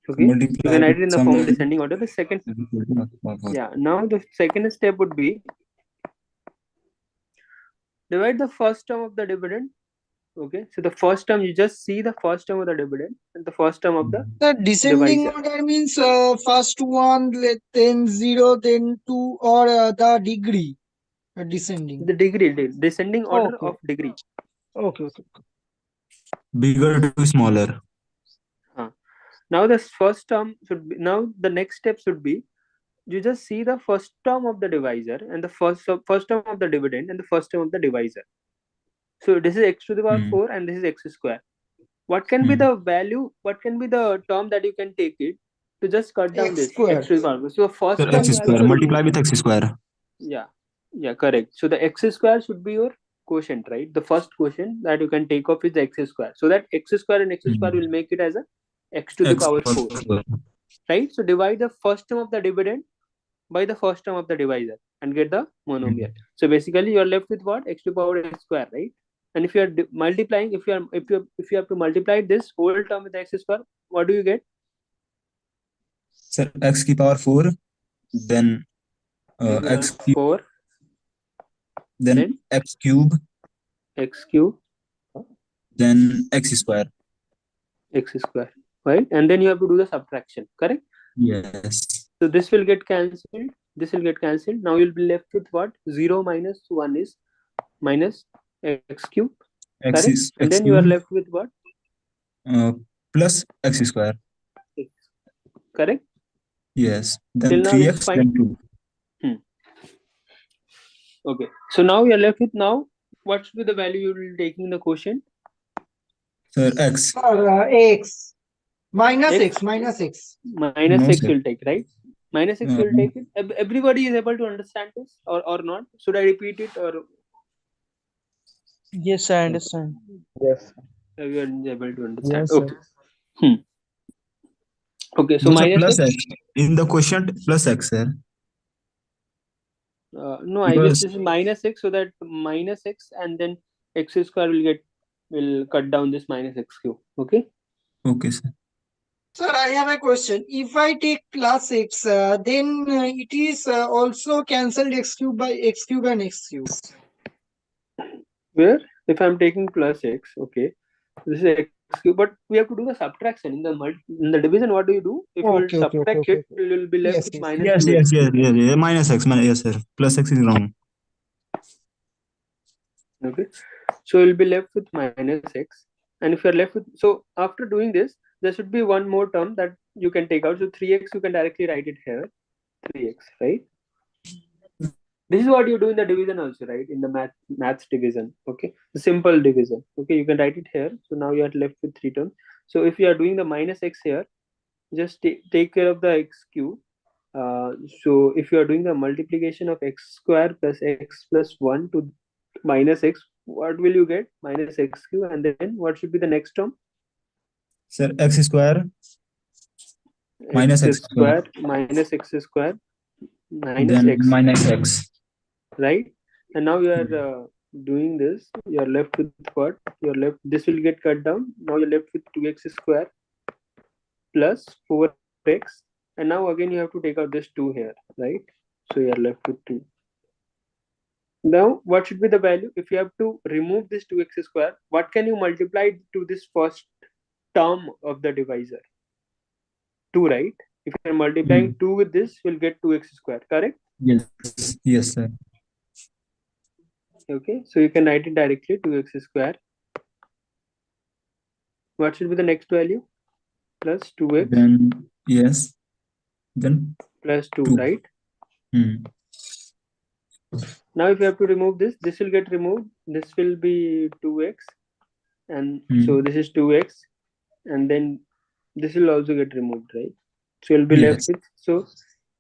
Okay. You Multiply can write it in the some form of value. descending order. The second, yeah. Now the second step would be divide the first term of the dividend. Okay, so the first term, you just see the first term of the dividend and the first term of the The descending divisor. order means first one, then 0, then 2, or the degree descending. The degree, descending order Okay. of degree. Okay. Bigger to smaller. Now the first term should be, now the next step should be, you just see the first term of the divisor and the first term of the dividend and the first term of the divisor. So this is x to the power 4 and this is x square. What can be the value? What can be the term that you can take it to just cut down X this square. x to the power 4? So first Sir, term x you have square. to Multiply with x square. Yeah, correct. So the x square should be your quotient, right? The first quotient that you can take off is the x square. So that x square and x square will make it as a x to the X power power 4. four. Right? So divide the first term of the dividend by the first term of the divisor and get the monomial. So basically you are left with what? X to the power x square, right? And if you are multiplying, if you have to multiply this whole term with x square, what do you get? Sir, x की power 4, then x cube 4 then x cube, x cube, then x square. x square, right? And then you have to do the subtraction, correct? Yes. So this will get cancelled. This will get cancelled. Now you'll be left with what? 0 minus 1 is minus x cube, X correct? is And x then you are cube left with what? plus x square. Correct? Yes. Till Then now this is 3x, fine. then 2. Okay. So now you are left with now what should be the value you will take in the quotient? Sir, x. X. Minus X. x, minus x. Minus No, x sir. will take, right? Minus x will take it. Everybody is able to understand this or not? Should I repeat it or? Yes, I understand. Yes. Everyone is able to understand. Yes, sir. Okay. Okay. So No, sir, minus plus x. x. In the quotient, plus x, sir. No, I guess Because this is minus x, so that minus x and then x square will cut down this minus x cube. Okay. okay, sir. Sir, I have a question. If I take plus x, then it is also cancelled x cube by x cube and x cube. Where if I'm taking plus x, okay, this is x cube, but we have to do the subtraction in the division. What do you do? If you will Okay, okay, okay, subtract okay, it, okay. you will be left Yes, with yes, minus Yes, 2x. yes, yes, yes, yes. Minus x, yes, sir. Plus x is wrong. Okay, so you'll be left with minus x, and if you're left with, so after doing this, there should be one more term that you can take out. So 3x, you can directly write it here, 3x, right? This is what you do in the division also, right? In the maths division, okay, the simple division, okay, you can write it here. So now you are left with 3 terms. So if you are doing the minus x here, just take care of the x cube. So if you are doing the multiplication of x square plus x plus 1 to minus x, what will you get? Minus x cube, and then what should be the next term? Sir, x square minus x square. Minus x square minus Then x, minus x. right? And now you are doing this. You are left with what? You're left. This will get cut down. Now you're left with 2x square plus 4x, and now again you have to take out this 2 here, right? So you're left with 2. Now what should be the value? If you have to remove this 2x square, what can you multiply to this first term of the divisor? 2, right? If you're multiplying 2 with this, you'll get 2x square, correct? Yes, yes, sir. Okay, so you can write it directly, 2x square. What should be the next value? Plus 2x. Then yes. Then plus 2, 2. right? Now if you have to remove this, this will get removed. This will be 2x, and so this is 2x, and then this will also get removed, right? So you'll be left with, so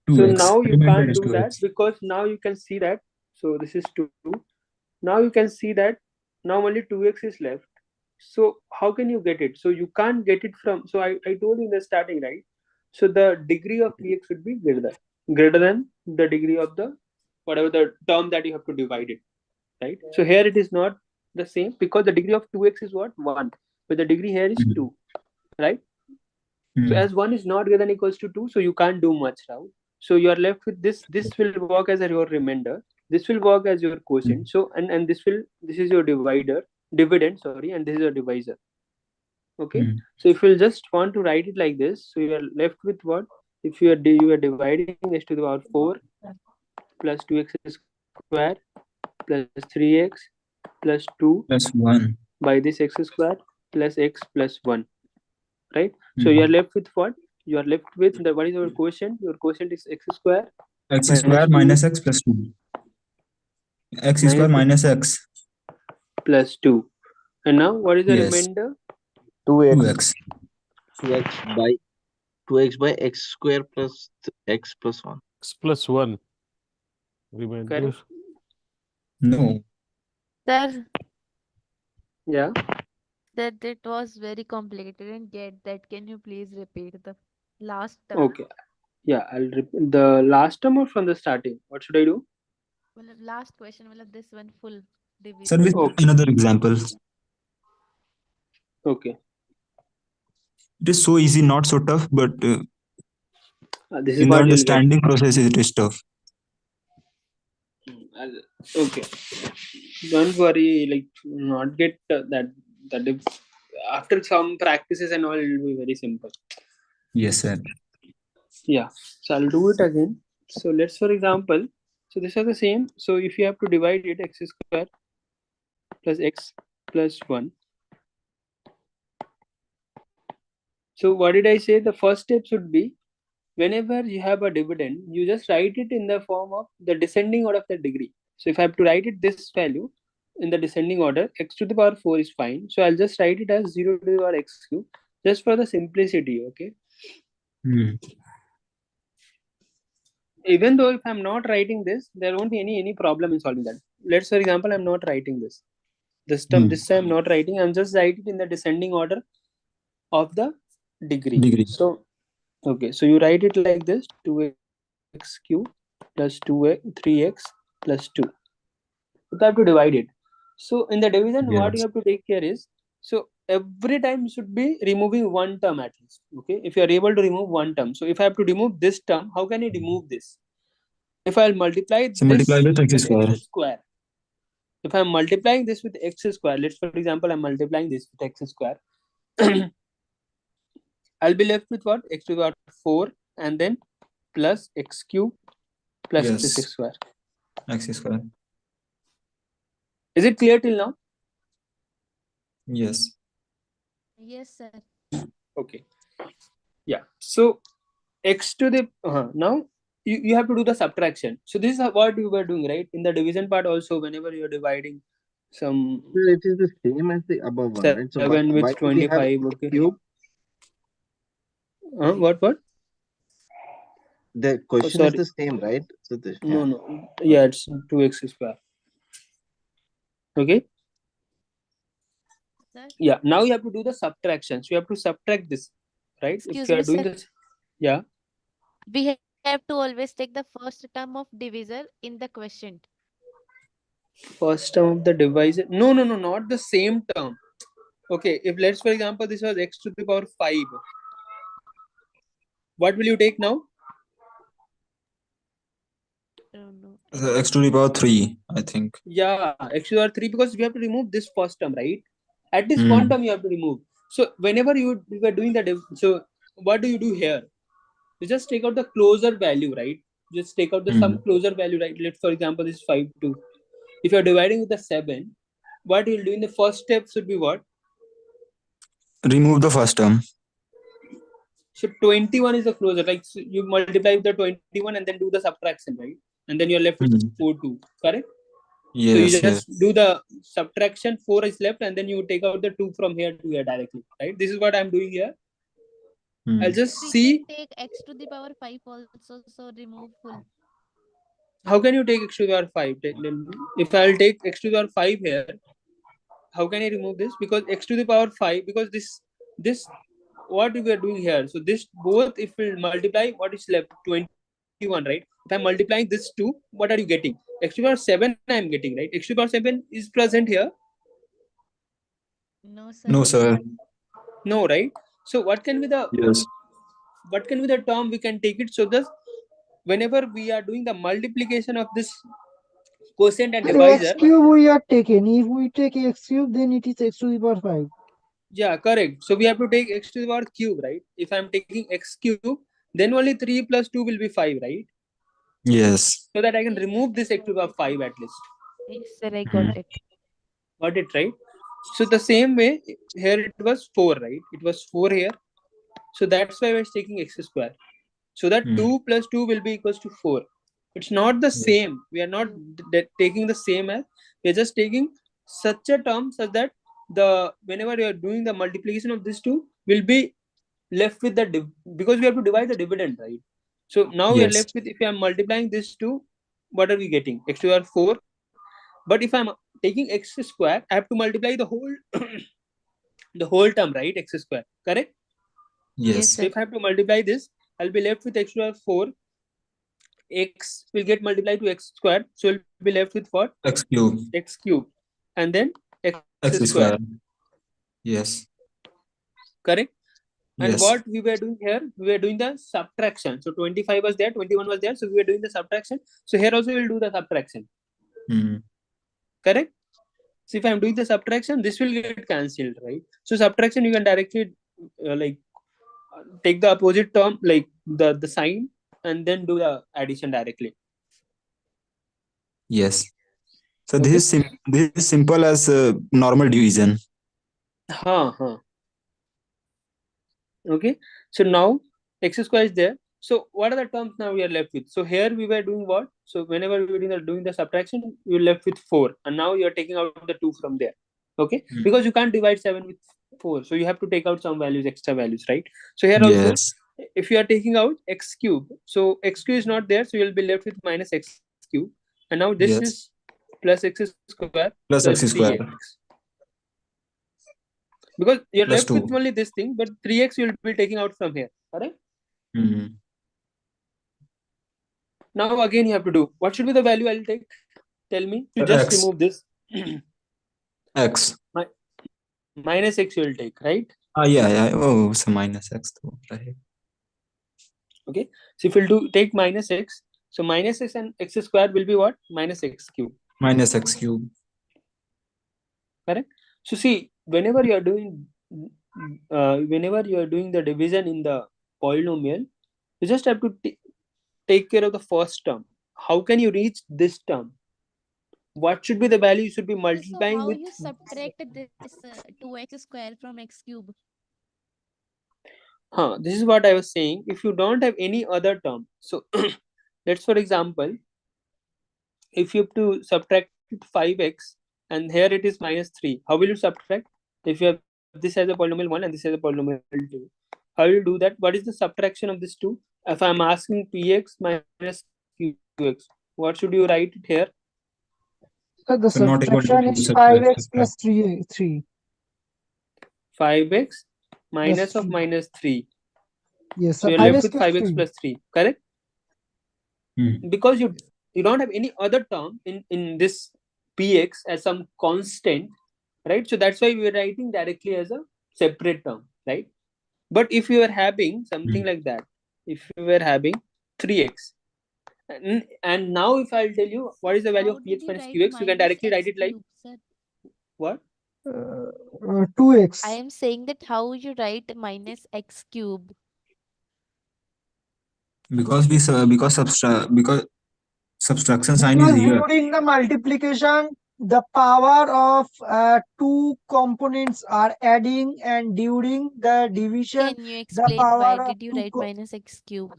2x. now you Remainder can't is do 2x. that, because now you can see that, so this is 2. Now you can see that now only 2x is left. So how can you get it? So you can't get it from, so I told you in the starting, right? So the degree of 3x should be greater than the degree of the whatever the term that you have to divide it, right? So here it is not the same, because the degree of 2x is what? 1, but the degree here is 2, right? So as 1 is not greater than equals to 2, so you can't do much now. So you are left with this. This will work as your remainder. This will work as your quotient. So and this is your dividend, sorry, and this is your divisor. Okay. So if you just want to write it like this, so you are left with what? If you are dividing x to the power 4 plus 2x square plus 3x plus 2 plus 1 by this x square plus x plus 1, right? So you are left with what? You are left with the, what is your quotient? Your quotient is x square minus x plus 2. X square minus x plus 2. And now what is the remainder? 2x. 2x by x square plus x plus 1. X plus 1. Remainder. Correct. No. Sir, Yeah. that it was very complicated and get that. Can you please repeat the last term? Okay. Yeah, I'll repeat the last term or from the starting. What should I do? Well, last question, well, this one full division. Sir, with another example. Okay. It is so easy, not so tough, but This is in the what you'll get. understanding process, it is tough. Okay, don't worry. Like, not get that if, after some practices and all, it will be very simple. Yes, sir. Yeah. So I'll do it again. So let's, for example, so these are the same. So if you have to divide it, x square plus x plus 1. So what did I say? The first step should be, whenever you have a dividend, you just write it in the form of the descending order of the degree. So if I have to write it this value in the descending order, x to the power 4 is fine. So I'll just write it as 0 to the power x cube, just for the simplicity. Okay. Hmm. Even though if I'm not writing this, there won't be any problem in solving that. Let's, for example, I'm not writing this. This time not writing. I'm just writing it in the descending order of the degree. Degree. So okay, so you write it like this: 2x cube plus 3x plus 2. You have to divide it. So in the division, what you Yes. have to take care is, so every time you should be removing one term at least. Okay, if you are able to remove one term. So if I have to remove this term, how can I remove this? If I'll multiply So multiply this with x with square. x square, if I'm multiplying this with x square, let's, for example, I'm multiplying this with x square, I'll be left with what? X to the power 4 and then plus x cube plus this Yes. x square. X square. Is it clear till now? Yes. Yes, sir. Okay. Yeah. So x to the now you have to do the subtraction. So this is what you were doing, right? In the division part also, whenever you're dividing some So it is the same as the above one, right? So 7 why with do we have 25. x Okay. cube? What? The Oh, question is sorry. the same, right? So the, yeah. No. Yeah, it's 2x square. Okay. Sir, Yeah. Now you have to do the subtraction. So you have to subtract this, right? If excuse you are me, doing sir. this, yeah. We have to always take the first term of divisor in the quotient. First term of the divisor. No, not the same term. Okay. If let's, for example, this was x to the power 5. What will you take now? No. X to the power 3, I think. Yeah, x to the power 3, because we have to remove this first term, right? At least one term you have to remove. So whenever you were doing the so what do you do here? You just take out the closer value, right? Just take out the some closer value, right? Let's, for example, this 5 2. If you're dividing with the 7, what you'll do in the first step should be what? Remove the first term. So 21 is the closer. Like, so you multiply with the 21 and then do the subtraction, right? And then you're left with 4 2. Correct? So you Yes, just yes. do the subtraction, 4 is left, and then you take out the 2 from here to here directly, right? This is what I'm doing here. I'll just We see. can take x to the power 5 also, so remove full. How can you take x to the power 5? If I'll take x to the power 5 here, how can I remove this? Because x to the power 5, because this what we are doing here. So this both, if we multiply, what is left? 21, right? If I'm multiplying this 2, what are you getting? X to the power 7 I'm getting, right? X to the power 7 is present here. No, sir. No, sir. No, right? So what can be the Yes. term we can take it? So this, whenever we are doing the multiplication of this quotient and So x divisor. cube we are taken. If we take x cube, then it is x to the power 5. Yeah, correct. So we have to take x to the power cube, right? If I'm taking x cube, then only 3 plus 2 will be 5, right? Yes. So that I can remove this x to the power 5 at least. Yes, sir, I got it. Got it, right? So the same way, here it was 4, right? It was 4 here. So that's why I was taking x square. So that 2 plus 2 will be equals to 4. It's not the same. We are not taking the same as, we are just taking such a term such that the whenever you are doing the multiplication of these two will be left with the because we have to divide the dividend, right? So now we are Yes. left with, if I am multiplying this two, what are we getting? X to the power 4. But if I'm taking x square, I have to multiply the whole the whole term, right? X square, correct? Yes. So if I have to multiply this, I'll be left with x to the power 4. X will get multiplied to x square, so we'll be left with what? X cube. X cube, and then x X square. square. Yes. Correct? And Yes. what we were doing here, we were doing the subtraction. So 25 was there, 21 was there, so we were doing the subtraction. So here also we'll do the subtraction. Correct? So if I'm doing the subtraction, this will get cancelled, right? So subtraction, you can directly take the opposite term, like the sign, and then do the addition directly. Yes. So Okay. this is simple as normal division. Okay. So now x square is there. So what are the terms now we are left with? So here we were doing what? So whenever we were doing the subtraction, you were left with 4, and now you are taking out the 2 from there. Okay, because you can't divide 7 with 4, so you have to take out some values, extra values, right? So here also, if you are taking out x cube, so x cube is not there, so you'll be left with minus x cube, and now this is plus x square plus x square, 3x. Because you're left with only this thing, but 3x you'll be taking out from here, correct? Now again you have to do, what should be the value I'll take? Tell me. You just x. remove this. X. Minus x you will take, right? Yeah. Oh, so minus x too, right? Okay. So if you'll take minus x, so minus x and x square will be what? Minus x cube. Minus x cube. Correct. So see, whenever you are doing the division in the polynomial, you just have to take care of the first term. How can you reach this term? What should be the value you should be multiplying with? So how you subtract this 2x square from x cube? This is what I was saying. If you don't have any other term, so let's, for example, if you have to subtract 5x and here it is minus 3, how will you subtract? If you have this as a polynomial 1 and this as a polynomial 2, how will you do that? What is the subtraction of this 2? If I'm asking px minus qx, what should you write it here? So the subtraction is 5x plus 3. 5x minus of minus 3. Yes, so you're left with 5x plus 3, correct? Because you don't have any other term in this px as some constant, right? So that's why we are writing directly as a separate term, right? But if you are having something like that, if you were having 3x, and now if I'll tell you what is the value of px minus qx, you can directly write it like what? 2x. I am saying that how you write minus x cube. Because subtraction sign is here. During the multiplication, the power of two components are adding, and during the division, Can you the explain power why of did you write minus x cube?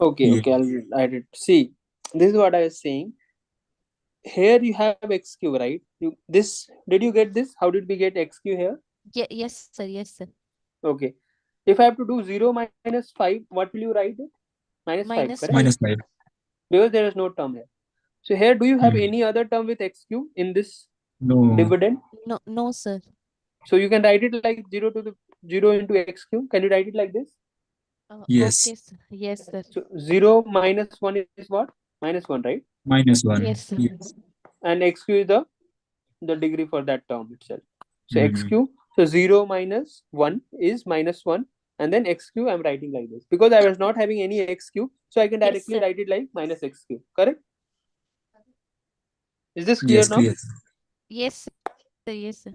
Okay, I'll write it. See, this is what I was saying. Here you have x cube, right? Did you get this? How did we get x cube here? Yes, sir. Yes, sir. Okay. If I have to do 0 minus 5, what will you write it? Minus 5, correct? Minus 5. Because there is no term here. So here, do you have any other term with x cube in this dividend? No, sir. So you can write it like 0 into x cube. Can you write it like this? Yes. Okay, sir. Yes, sir. So 0 minus 1 is what? Minus 1, right? Minus 1. Yes, sir. Yes. And x cube is the degree for that term itself. So x cube. So 0 minus 1 is minus 1. And then x cube I'm writing like this. Because I was not having any x cube. So I can directly write it like minus x cube. Correct? Is this clear now? Yes, sir. Yes, sir.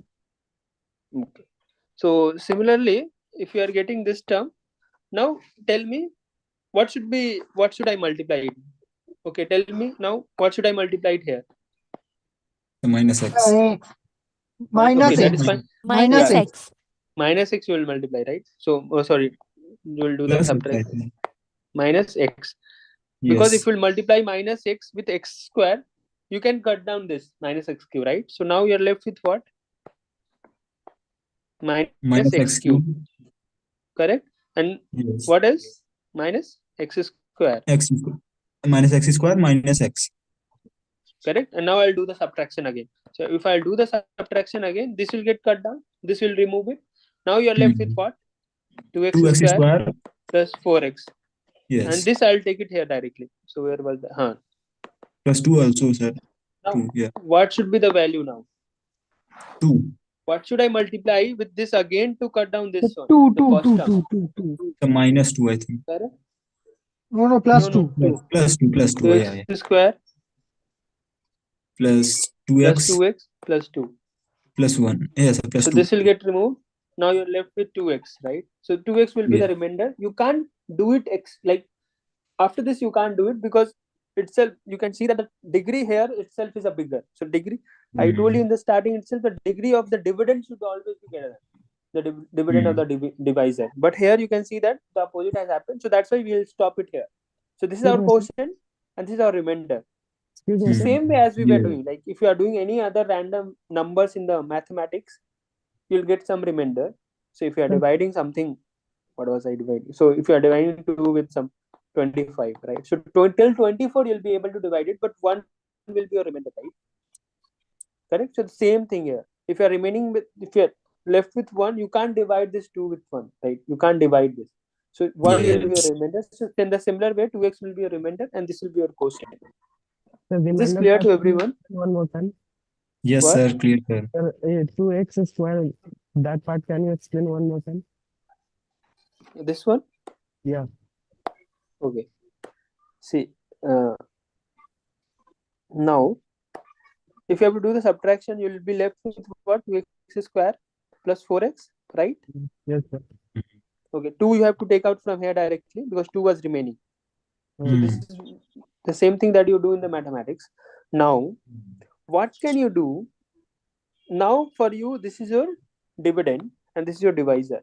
Okay. So similarly, if you are getting this term, now tell me what should I multiply it? Okay, tell me now what should I multiply it here? Minus x. Minus okay, x. that is fine. Minus x. Minus x you will multiply, right? So sorry, you will do the subtraction. Minus x. Because if you will multiply minus x with x square, you can cut down this minus x cube, right? So now you are left with what? Minus x cube. Correct? And what else? Minus x square. Minus x square minus x. Correct? And now I'll do the subtraction again. So if I'll do the subtraction again, this will get cut down. This will remove it. Now you're left with what? 2x square plus 4x. Yes. And this I'll take it here directly. So where was the plus 2 also, sir. Now, what should be the value now? 2. What should I multiply with this again to cut down this one? 2. The minus 2, I think. Correct? No, plus 2. Plus 2. X square plus plus 2x 2x plus 2. plus 1. Yes, sir, plus So 2. this will get removed. Now you're left with 2x, right? So 2x will be Yeah. the remainder. You can't do it like after this you can't do it because itself you can see that the degree here itself is a bigger. So degree, I told you in the starting itself, the degree of the dividend should always be greater than the dividend of the divisor. But here you can see that the opposite has happened. So that's why we'll stop it here. So this is our quotient and this is our remainder. Excuse The me, sir. same way as we were Yeah. doing, like if you are doing any other random numbers in the mathematics, you'll get some remainder. So if you are dividing something, what was I dividing? So if you are dividing 2 with some 25, right? So till 24 you'll be able to divide it, but 1 will be your remainder, right? Correct? So the same thing here. If you are remaining with, if you're left with 1, you can't divide this 2 with 1, right? You can't divide this. So 1 will be your Yes. remainder. So then the similar way, 2x will be your remainder and this will be your quotient. The Is this remainder clear part to everyone? one more time. Yes, What? sir. Clear, sir. Sir, 2x square, that part can you explain one more time? This one? Yeah. Okay. See, now if you have to do the subtraction, you will be left with what? 2x square plus 4x, right? Yes, sir. Okay, 2 you have to take out from here directly because 2 was remaining. So this is the same thing that you do in the mathematics. Now, what can you do? Now for you, this is your dividend and this is your divisor.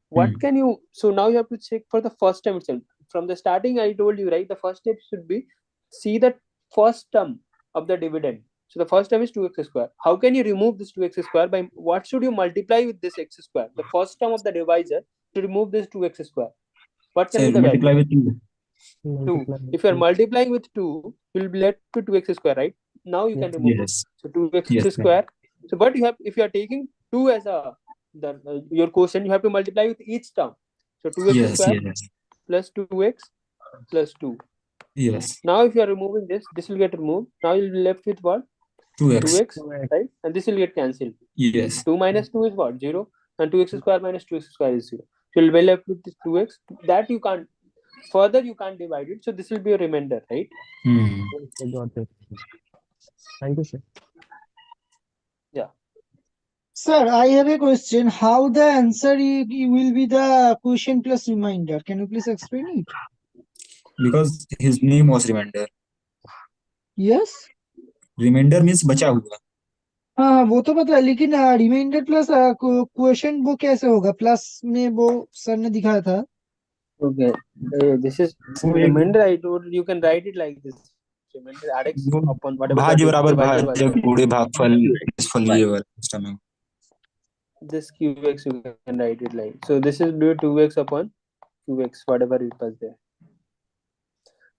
What can you, so now you have to check for the first time itself. From the starting, I told you, right? The first step should be see the first term of the dividend. So the first term is 2x square. How can you remove this 2x square? By what should you multiply with this x square? The first term of the divisor to remove this 2x square. What can Sir, be the multiply value? with 2. 2. If you are multiplying with 2, you will be left with 2x square, right? Now you can remove it. Yes. So 2x Yes, sir. square. So but you have, if you are taking 2 as your quotient, you have to multiply with each term. So 2x Yes, square yes. plus 2x plus 2. Yes. Now if you are removing this will get removed. Now you'll be left with what? 2x. 2x, right? And this will get cancelled. Yes. 2 minus 2 is what? 0. And 2x square minus 2x square is 0. So you'll be left with this 2x. That you can't, further you can't divide it. So this will be a remainder, right? I got it. Thank you, sir. Yeah. Sir, I have a question. How the answer will be the quotient plus remainder? Can you please explain it? Because his name was remainder. Yes. Remainder means बचा हुआ. हाँ वो तो पता है लेकिन reminder plus question वो कैसे होगा प्लस में वो सर ने दिखाया था. Okay. This is remainder. I told you can write it like this. Remainder RX upon whatever the भाज्य बराबर divisor was. भाज्य गुणे भागफल फल ये वाला सिस्टम है. This qx you can write it like so. This is due 2x upon qx whatever it was there.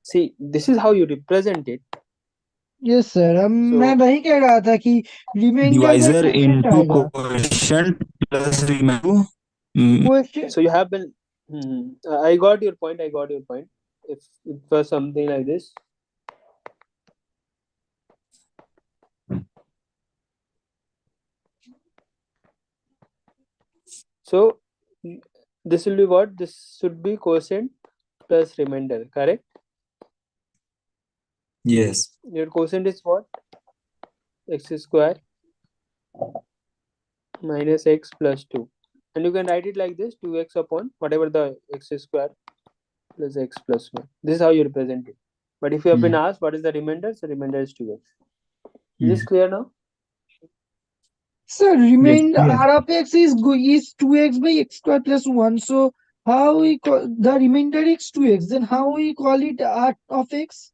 See, this is how you represent it. Yes sir मैं वही कह रहा था कि रिमाइंडर में Divisor क्वोशिएंट into आएगा. quotient plus remainder. Quotient. So you have been. I got your point. I got your point. If it was something like this. So this will be what? This should be quotient plus remainder, correct? Yes. Your quotient is what? X square minus x plus 2. And you can write it like this, 2x upon whatever the x square plus x plus 1. This is how you represent it. But if you have been asked what is the remainder, so remainder is 2x. Is this clear now? So remainder Yes. r of x is 2x by x square plus 1. So how we call the remainder is 2x? Then how we call it r of x?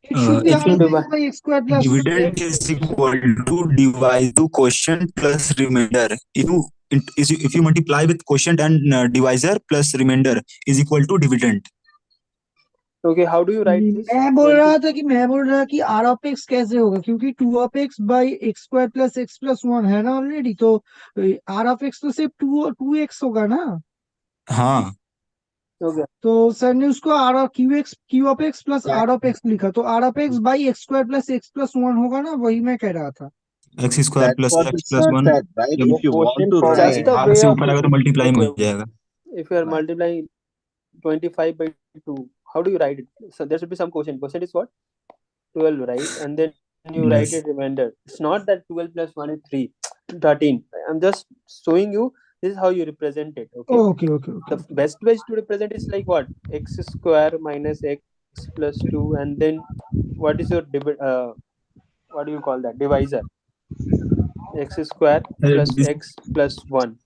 It should be If r of x by x square plus dividend is equal to divide to quotient plus remainder. If you multiply with quotient and divisor plus remainder is equal to dividend. Okay, how do you write this? मैं बोल रहा कि r of x कैसे होगा क्योंकि 2 of x by x square plus x plus 1 है ना already तो r of x तो सिर्फ 2x होगा ना. हाँ. Okay. तो सर ने उसको r of q of x plus r of x लिखा तो r of x by x square plus x plus 1 होगा ना वही मैं कह रहा था. X square That's plus what x the plus sir 1 said, right? जब If you want to भाग Just write, the भाग way से of ऊपर आएगा तो मल्टीप्लाइंग हो जाएगा. if you are multiplying 25 by 2, how do you write it? So there should be some quotient. Quotient is what? 12, right? And then you write Yes. a remainder. It's not that 12 plus 1 is 3, 13. I'm just showing you this is how you represent it. Okay. Okay. The best way to represent is like what? X square minus x plus 2, and then what is your what do you call that? Divisor. X square plus This, x plus 1,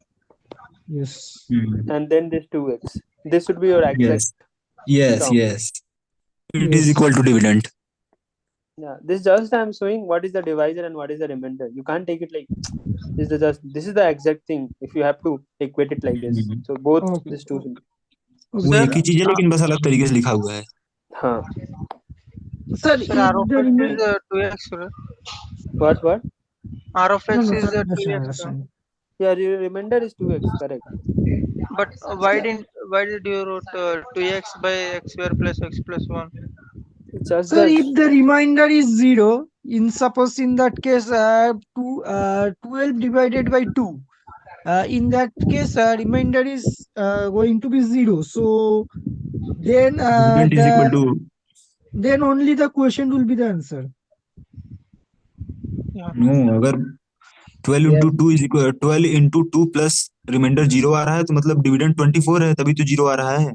Yes. and then this 2x. This should be your exact yes. Yes. term. Yes. It is Yes. equal to dividend. Yeah, this just I'm showing what is the divisor and what is the remainder. You can't take it like this is the exact thing. If you have to equate it like this, so both Okay. these two. वो Sir, एक ही चीज है लेकिन बस अलग तरीके से लिखा हुआ है. हाँ. Sir, sir, if R of the x remain is 2x, right? What? R of no x no is sir, understand 2x, understand. Yeah, remainder is 2x, correct. but why did you wrote 2x by x square plus x plus 1? Just Sir, the if the remainder is 0, suppose in that case, 12 divided by 2. In that case, remainder is going to be 0. So then Dividend is equal to then only the question will be the answer. Yeah. no. अगर 12 into 2 is equal 12 into 2 plus reminder 0 आ रहा है तो मतलब dividend 24 है तभी तो 0 आ रहा है.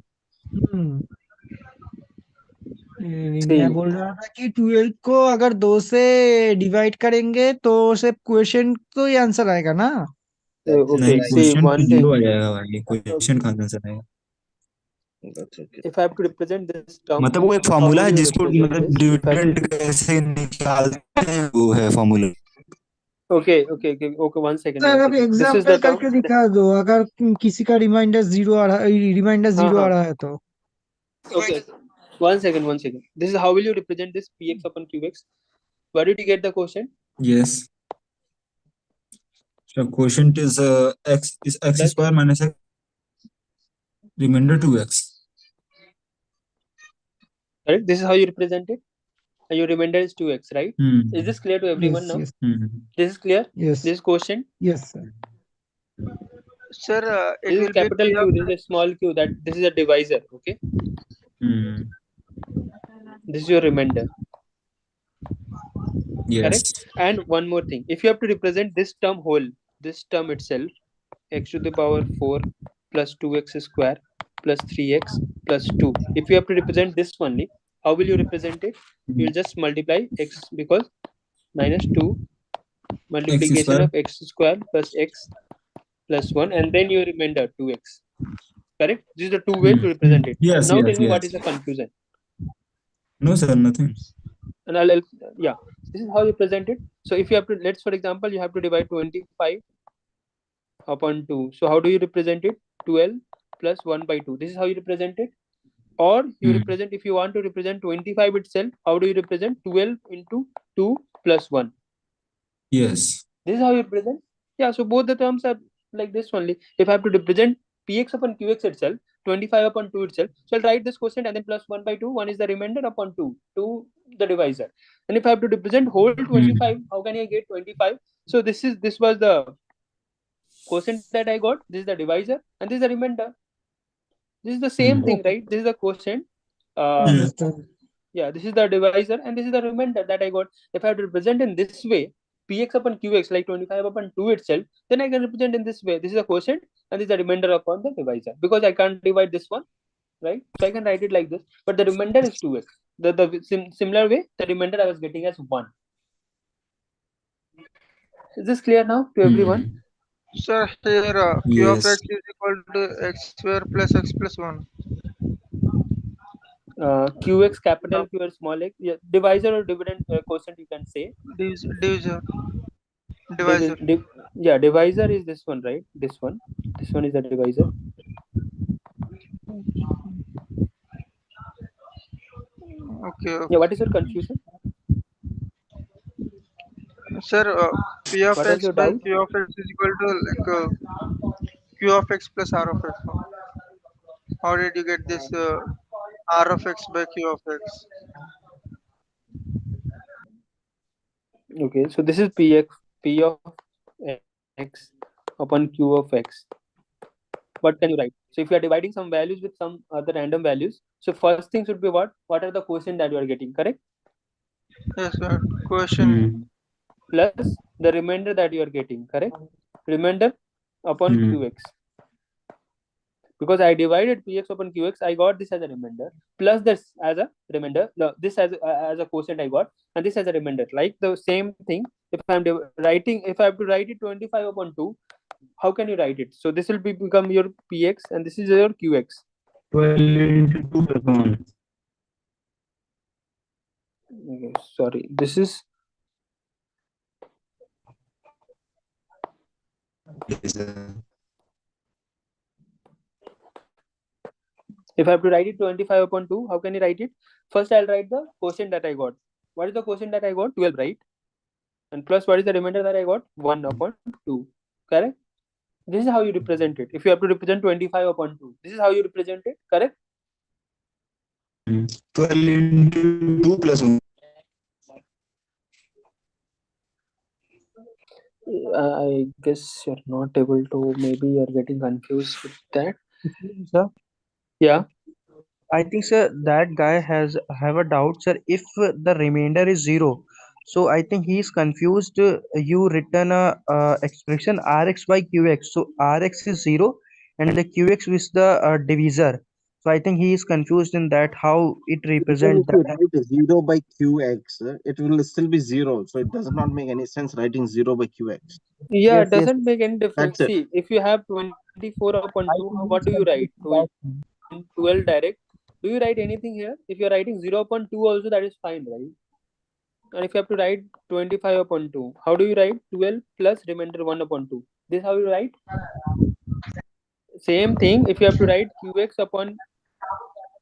मैं बोल रहा था कि 12 को अगर 2 से डिवाइड करेंगे तो सिर्फ क्वेश्चन तो ही आंसर आएगा ना. नहीं see क्वेश्चन one तो thing. 0 आ जाएगा भाई. क्वेश्चन कहाँ से आंसर आएगा. If I have to represent this term, मतलब वो एक how फॉर्मूला will है you जिसको represent मतलब this? If I have dividend to कैसे निकालते हैं वो है फॉर्मूला. okay, 1 second. सर अब This is example the term. करके दिखा दो अगर किसी का रिमाइंडर 0 आ रहा हाँ. आ रहा है तो. Okay, 1 second. This is how will you represent this px upon qx? Where did you get the quotient? Yes. So quotient is x square minus x remainder 2x. Correct. This is how you represent it. And your remainder is 2x, right? Is this clear to everyone now? Yes. This is clear. Yes. This quotient. Yes, sir. Sir, it This is will be capital Q. This is a small q. That this is a divisor. Okay. This is your remainder. Yes. Correct. And one more thing. If you have to represent this term whole, this term itself, x to the power 4 plus 2x square plus 3x plus 2. If you have to represent this only, how will you represent it? You'll just multiply x because minus 2 multiplication of x square plus x plus 1 and then your remainder 2x. Correct? This is the two way to represent it. Yes, Now yes, tell me what yes. is the confusion. No, sir, nothing. And yeah, this is how you present it. So if you have to, let's for example, you have to divide 25 upon 2. So how do you represent it? 12 plus 1 by 2. This is how you represent it. Or you represent, if you want to represent 25 itself, how do you represent 12 into 2 plus 1? Yes. This is how you represent. Yeah, so both the terms are like this only. If I have to represent px upon qx itself, 25 upon 2 itself, so I'll write this quotient and then plus 1 by 2. 1 is the remainder upon 2, 2 the divisor. And if I have to represent whole 25, how can I get 25? So this was the quotient that I got. This is the divisor and this is the remainder. This is the same thing, right? This is the quotient. Understand. Yeah, this is the divisor and this is the remainder that I got. If I have to represent in this way, px upon qx like 25 upon 2 itself, then I can represent in this way. This is a quotient and this is the remainder upon the divisor. Because I can't divide this one, right? So I can write it like this. But the remainder is 2x. The similar way, the remainder I was getting as 1. Is this clear now to everyone? Sir, here q of Yes. x is equal to x square plus x plus 1. Qx capital Q or small x, yeah, divisor or dividend quotient you can say. Divisor. Divisor. Yeah, divisor is this one, right? This one is the divisor. Okay. Yeah, what is your confusion? Sir, p of What x was your by doubt? q of x is equal to q of x plus r of x. How did you get this r of x by q of x? Okay, so this is p of x upon q of x. What can you write? So if you are dividing some values with some other random values, so first thing should be what? What are the quotient that you are getting? Correct? Yes, sir. Question. plus the remainder that you are getting, correct? Remainder upon qx. Because I divided px upon qx, I got this as a remainder, plus this as a remainder, this as a quotient I got, and this as a remainder. Like the same thing, if I'm writing, if I have to write it 25 upon 2, how can you write it? So this will become your px, and this is your qx. 12 into 2 plus 1. Okay, sorry, this is if I have to write it 25 upon 2, how can you write it? First, I'll write the quotient that I got. What is the quotient that I got? 12, right? And plus, what is the remainder that I got? 1 upon 2. Correct? This is how you represent it. If you have to represent 25 upon 2, this is how you represent it. Correct? 12 into 2 plus 1. I guess you're not able to, maybe you're getting confused with that. Sir, Yeah. I think, sir, that guy have a doubt, sir. If the remainder is zero, so I think he is confused. You return a expression rx by qx. So rx is zero, and the qx is the divisor. So I think he is confused in that how it Even if represent you that. write 0 by qx, it will still be 0. So it does not make any sense writing 0 by qx. Yeah, Yes, it yes. doesn't make any difference. That's it. See, if you have 24 upon I 2, think he what is do you write? confused in that. 12 direct. Do you write anything here? If you're writing 0 upon 2 also, that is fine, right? And if you have to write 25 upon 2, how do you write? 12 plus remainder 1 upon 2. This is how you write? Same thing, if you have to write qx upon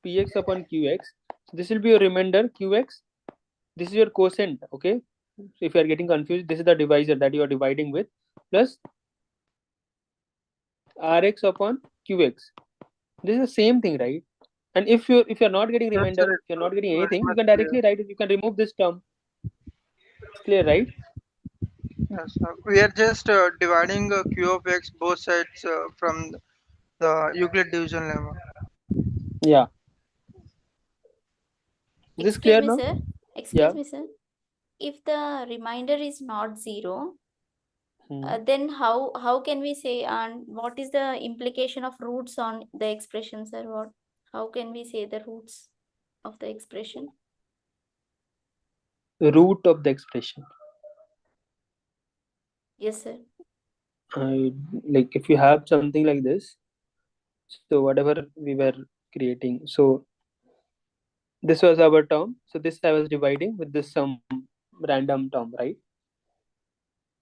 px upon qx, this will be your remainder qx. This is your quotient, okay? So if you are getting confused, this is the divisor that you are dividing with, plus rx upon qx. This is the same thing, right? And if you're not getting Yes, remainder, sir. if you're It's not getting very anything, you much can clear. directly write it. You can remove this term. It's clear, right? Yes, sir. We are just dividing q of x both sides from the Euclid division lemma. Yeah. Is this Excuse clear me, now? sir. Excuse Yeah. me, sir. If the remainder is not zero, Hmm. then how can we say, and what is the implication of roots on the expression, sir? How can we say the roots of the expression? Root of the expression. Yes, sir. I like if you have something like this. So whatever we were creating. So this was our term. So this I was dividing with this some random term, right?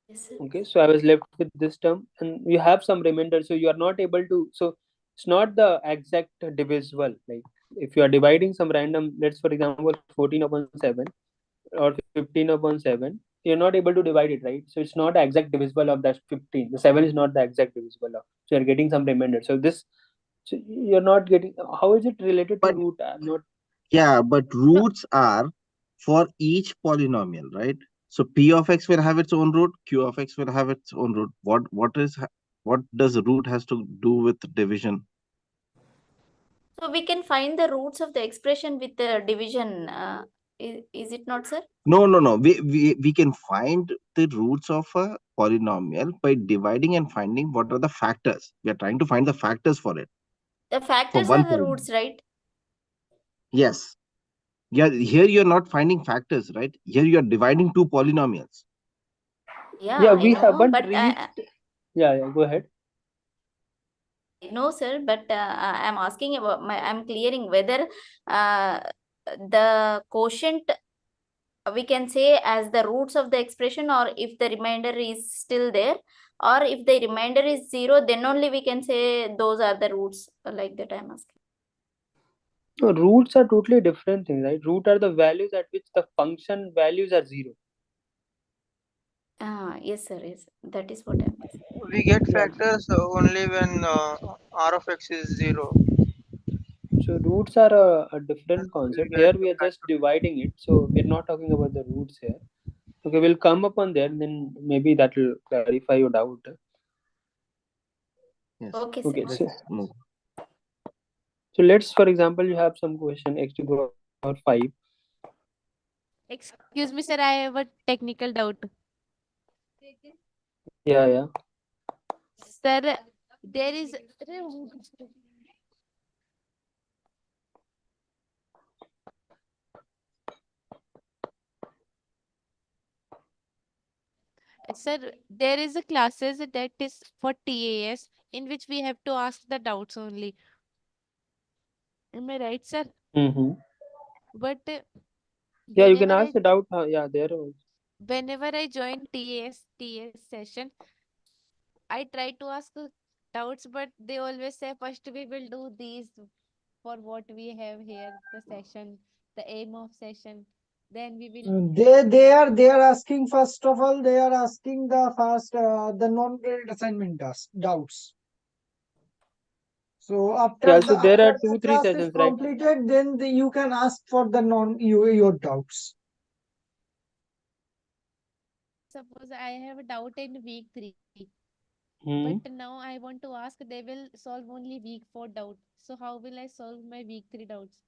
Yes, sir. Okay. So I was left with this term, and you have some remainder. So you are not able to. So it's not the exact divisible. Like if you are dividing some random, let's for example 14 upon 7 or 15 upon 7, you're not able to divide it, right? So it's not the exact divisible of that 15. The 7 is not the exact divisible of. So you're getting some remainder. So this, so you're not getting. How is it related to But root? I'm not. yeah, but roots are for each polynomial, right? So p of x will have its own root, q of x will have its own root. What does root has to do with division? So we can find the roots of the expression with the division. Is it not, sir? No. We can find the roots of a polynomial by dividing and finding what are the factors. We are trying to find the factors for it. The For factors one are the polynomial. roots, right? Yes. Yeah, here you're not finding factors, right? Here you're dividing two polynomials. Yeah, Yeah, I we know, haven't but reached. Yeah. Go ahead. no, sir. But I'm asking about I'm clearing whether uh, the quotient we can say as the roots of the expression, or if the remainder is still there, or if the remainder is zero, then only we can say those are the roots. Like that, I'm asking. No, roots are totally different things, right? Root are the values at which the function values are zero. Yes, sir. Yes, that is what I'm asking. We get Yeah. factors only when r of x is 0. So roots are a different We concept. get Here we the are just factor. dividing it. So we're not talking about the roots here. Okay, we'll come upon there. Then maybe that will clarify your doubt. Yes. Okay, sir. Okay. Let's move. So let's, for example, you have some question x to the power 5. Excuse me, sir. I have a technical doubt. Yeah. Sir, there is. Sir, there is a classes that is for TAS in which we have to ask the doubts only. Am I right, sir? Mm-hmm. But Yeah, you can whenever ask I the doubt. Yeah, there also. whenever I join TAS session, I try to ask doubts, but they always say first we will do these for what we have here, the session, the aim of session. Then we will. They are asking, first of all, they are asking the non-credit assignment doubts. So Yeah, so there are after the two, three class is sessions, right? completed, then you can ask for the your doubts. Suppose I have a doubt in week 3, but Hmm. now I want to ask, they will solve only week 4 doubt. So how will I solve my week 3 doubts?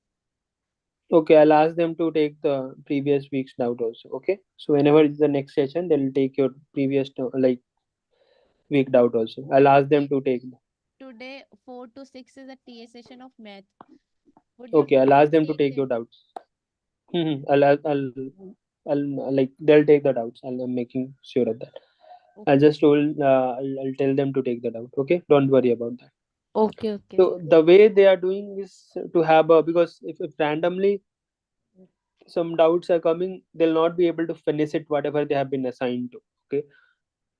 Okay, I'll ask them to take the previous week's doubt also. Okay, so whenever it's the next session, they'll take your previous like week doubt also. I'll ask them to take. Today 4 to 6 is a TA session of math. Would you Okay, I'll ask them to take take your them? doubts. I'll like they'll take the doubts. I'm making sure of that. I Okay. just told I'll tell them to take the doubt. Okay, don't worry about that. Okay, sir. So the way they are doing is to have a, because if randomly some doubts are coming, they'll not be able to finish it whatever they have been assigned to. Okay,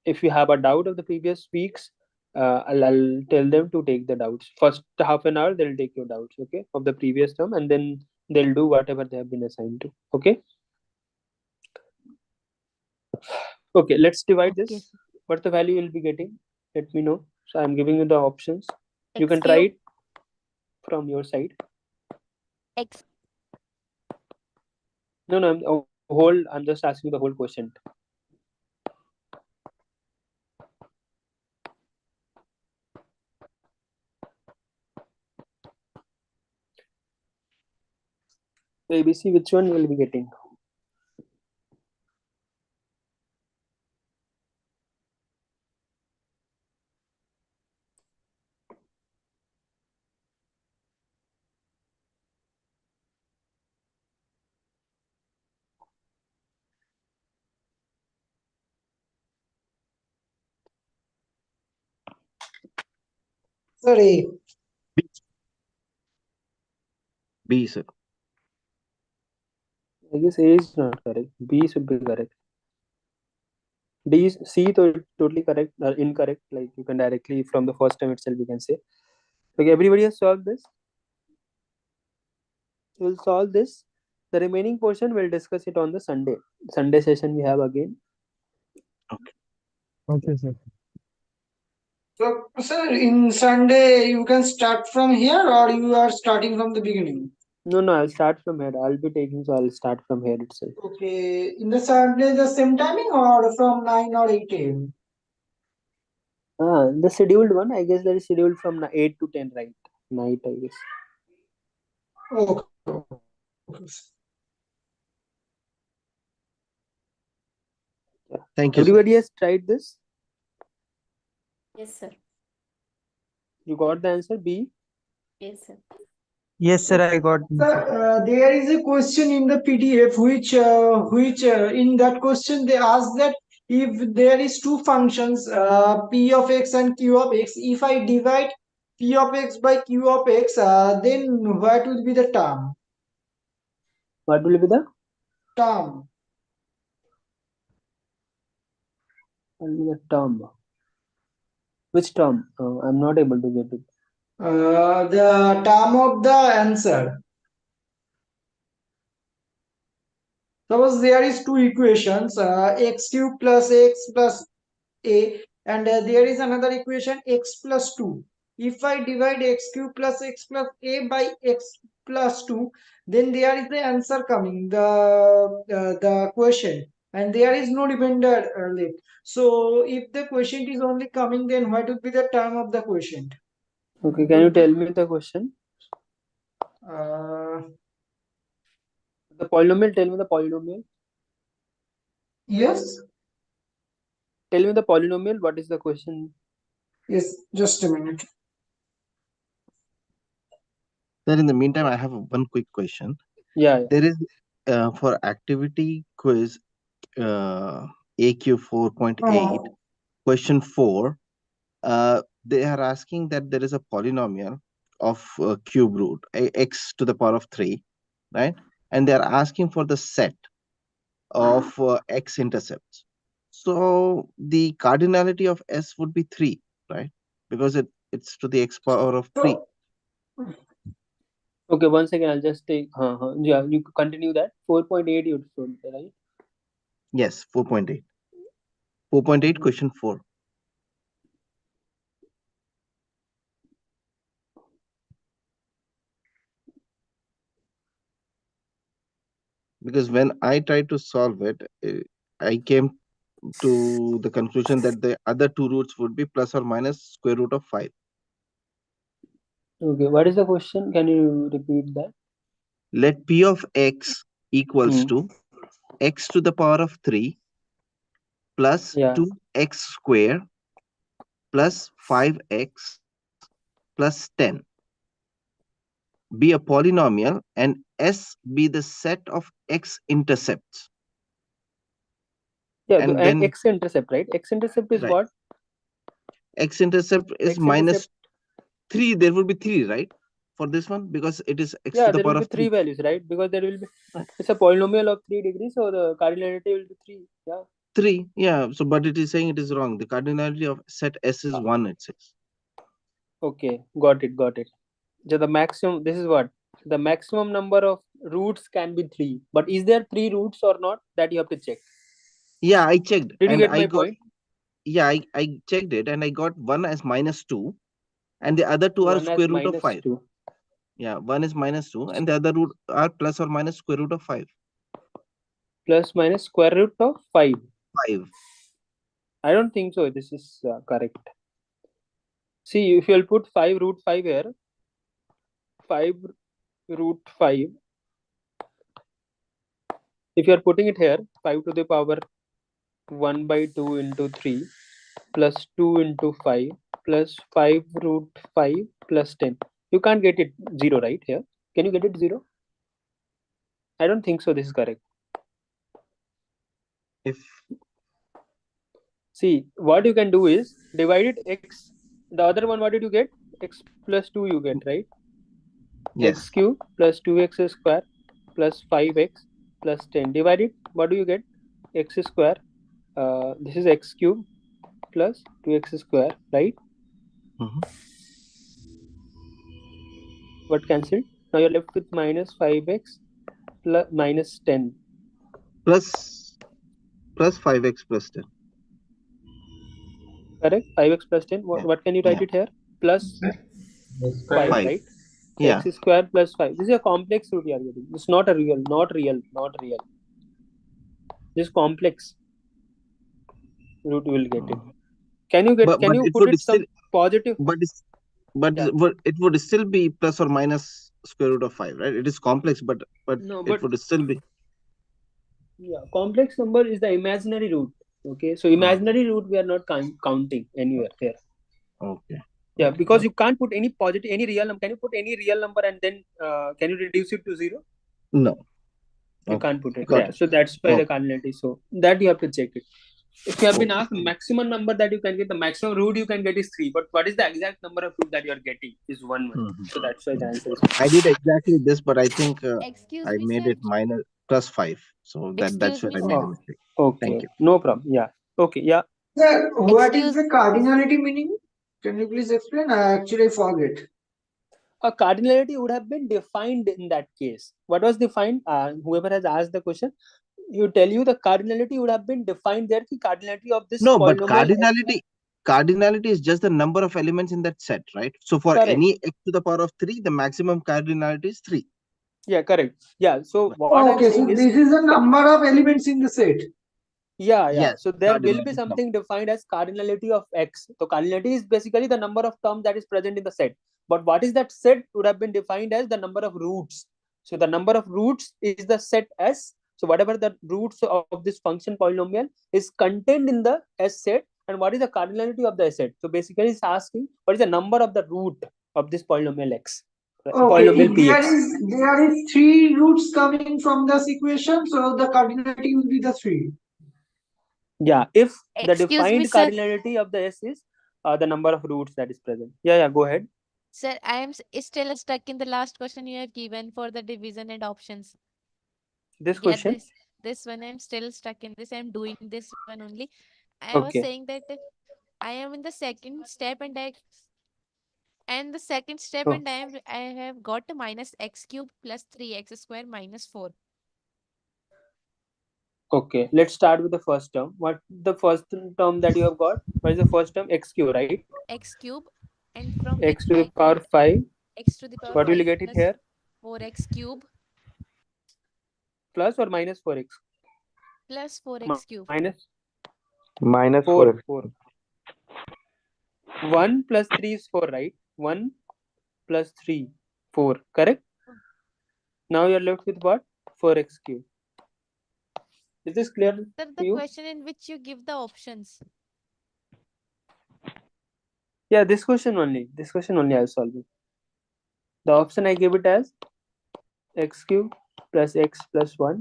if you have a doubt of the previous weeks, I'll tell them to take the doubts. First half an hour they'll take your doubts, okay, of the previous term, and then they'll do whatever they have been assigned to. Okay. Okay, let's divide Okay, this. sir. What the value you'll be getting? Let me know. So I'm giving you the options. You X can try cube. it from your side. X. No, I'm just asking the whole question. ABC, which one you will be getting? Sorry. B, sir. I guess A is not correct. B should be correct. D is C, so it's totally correct or incorrect. Like you can directly from the first time itself you can say. Okay, everybody has solved this. We'll solve this. The remaining portion we'll discuss it on the Sunday. Sunday session we have again. Okay, sir. So, sir, in Sunday you can start from here, or you are starting from the beginning? No, I'll start from here. I'll be taking, so I'll start from here itself. Okay, in the Sunday the same timing, or from 9 or 8 a.m.? The scheduled one, I guess that is scheduled from 8 to 10, right? Night, I guess. Okay. Yeah. Thank you, sir. Everybody has tried this. Yes, sir. You got the answer B? Yes, sir. Yes, sir, I got the answer. Sir, there is a question in the PDF which in that question they ask that if there is two functions p of x and q of x, if I divide p of x by q of x, then what will be the term? What will be the Term. term? Which term? I'm not able to get it. The term of the answer. Suppose there is two equations, x cube plus x plus a, and there is another equation x plus 2. If I divide x cube plus x plus a by x plus 2, then there is the answer coming, the question, and there is no remainder left. So if the quotient is only coming, then what would be the term of the quotient? Okay, can you tell me the question? uh, The polynomial, tell me the polynomial. Yes. Tell me the polynomial. What is the question? Yes. Just a minute. Sir, in the meantime, I have one quick question. Yeah. There is for activity quiz AQ 4.8, question 4. They are asking that there is a polynomial of cube root x to the power of 3, right? And they are asking for the set of x intercepts. So the cardinality of s would be 3, right? Because it's to the x power of 3. Okay, one second. I'll just take. Yeah, you continue that. 4.8 you should, right? Yes, 4.8. 4.8, question 4. Because when I tried to solve it, I came to the conclusion that the other two roots would be plus or minus square root of 5. Okay, what is the question? Can you repeat that? Let p of x equals to x to the power of 3 plus 2x square plus 5x plus 10 be a polynomial and S be the set of x intercepts. Yeah, And and then x-intercept, right? X-intercept is right. what? X-intercept is minus 3. There will be 3, right? For this one, because it is x to the there power will be of 3. three values, right? Because there will be, it's a polynomial of 3 degrees, so the cardinality will be 3. Yeah. 3, yeah. So, but it is saying it is wrong. The cardinality of set S is 1, it says. Okay, got it. So the maximum, this is what? The maximum number of roots can be 3. But is there 3 roots or not? That you have to check. Yeah, I checked. Did you And get I my got, point? yeah, I checked it and I got 1 as minus 2 and the other two are 1 as square root of minus 5. 2. Yeah, 1 is minus 2 and the other root are plus or minus square root of 5. Plus minus square root of 5. 5. I don't think so. This is correct. See, if you'll put 5 root 5 here, 5 root 5. If you are putting it here, 5 to the power 1 by 2 into 3 plus 2 into 5 plus 5 root 5 plus 10. You can't get it 0, right? Here. Can you get it 0? I don't think so. This is correct. If see, what you can do is divide it x. The other one, what did you get? X plus 2 you get, right? Yes. X cube plus 2x square plus 5x plus 10. Divide it. What do you get? X square. This is x cube plus 2x square, right? What cancelled? Now you're left with minus 5x plus minus 10. Plus 5x plus 10. Correct? 5x plus 10. What can you write it here? Plus 5, right? Yeah. X square plus 5. This is a complex root you are getting. It's not a real, not real. This complex root you will get it. Can you get? Can you put it some positive? But it would still be plus or minus square root of 5, right? It is complex, but it would still be. Yeah, complex number is the imaginary root. Okay, so imaginary root we are not counting anywhere here. Okay. Yeah, because you can't put any positive, any real number. Can you put any real number and then can you reduce it to 0? No. You can't put it. Got Yeah, it. so that's why the cardinality. So that you have to check it. If you have been asked maximum number that you can get, the maximum root you can get is 3. But what is the exact number of root that you are getting is 1. So that's why the answer is. I did exactly this, but I think Excuse I me, made sir. it minus plus 5. So that's Excuse where me, I sir. made a mistake. Okay, Thank you. no problem. Yeah. Okay, yeah. Sir, what is Excuse the cardinality meaning? Can you please explain? I actually forget. A cardinality would have been defined in that case. What was defined? Whoever has asked the question, you tell you the cardinality would have been defined there. The cardinality of this No, but polynomial cardinality is just the number of elements in that set, right? So for Correct. any x to the power of 3, the maximum cardinality is 3. Yeah, correct. Yeah. So what I'm Okay, saying so is, this is the number of elements in the set. yeah. Yes, So there will cardinality be is something defined as cardinality of x. So cardinality is basically the number of terms that is present in the set. But what is that set would have been defined as the number of roots. So the number of roots is the set S. So whatever the roots of this function polynomial is contained in the S set, and what is the cardinality of the S set. So basically it's asking what is the number of the root of this polynomial x, Okay, polynomial if px. there is three roots coming from this equation, so the cardinality will be the 3. Yeah, if the Excuse me, defined sir. cardinality of the S is the number of roots that is present. Yeah, go ahead. Sir, I am still stuck in the last question you have given for the division and options. This Yeah, question. this one I'm still stuck in this. I'm doing this one only. I was Okay. saying that I am in the second step and the second step Oh. and I have got minus x cube plus 3x square minus 4. Okay, let's start with the first term. What the first term that you have got? What is the first term? X cube, right? X cube, and from X which to the I power got 5. x to the power What will you 5 get it plus here? 4x cube Plus or minus 4x? plus 4x cube. Minus 4. 4. 1 plus 3 is 4, right? 1 plus 3, 4, correct? Now you're left with what? 4x cube. Is this clear Sir, to the you? question in which you give the options. Yeah, this question only. This question only I'll solve it. The option I gave it as x cube plus x plus 1,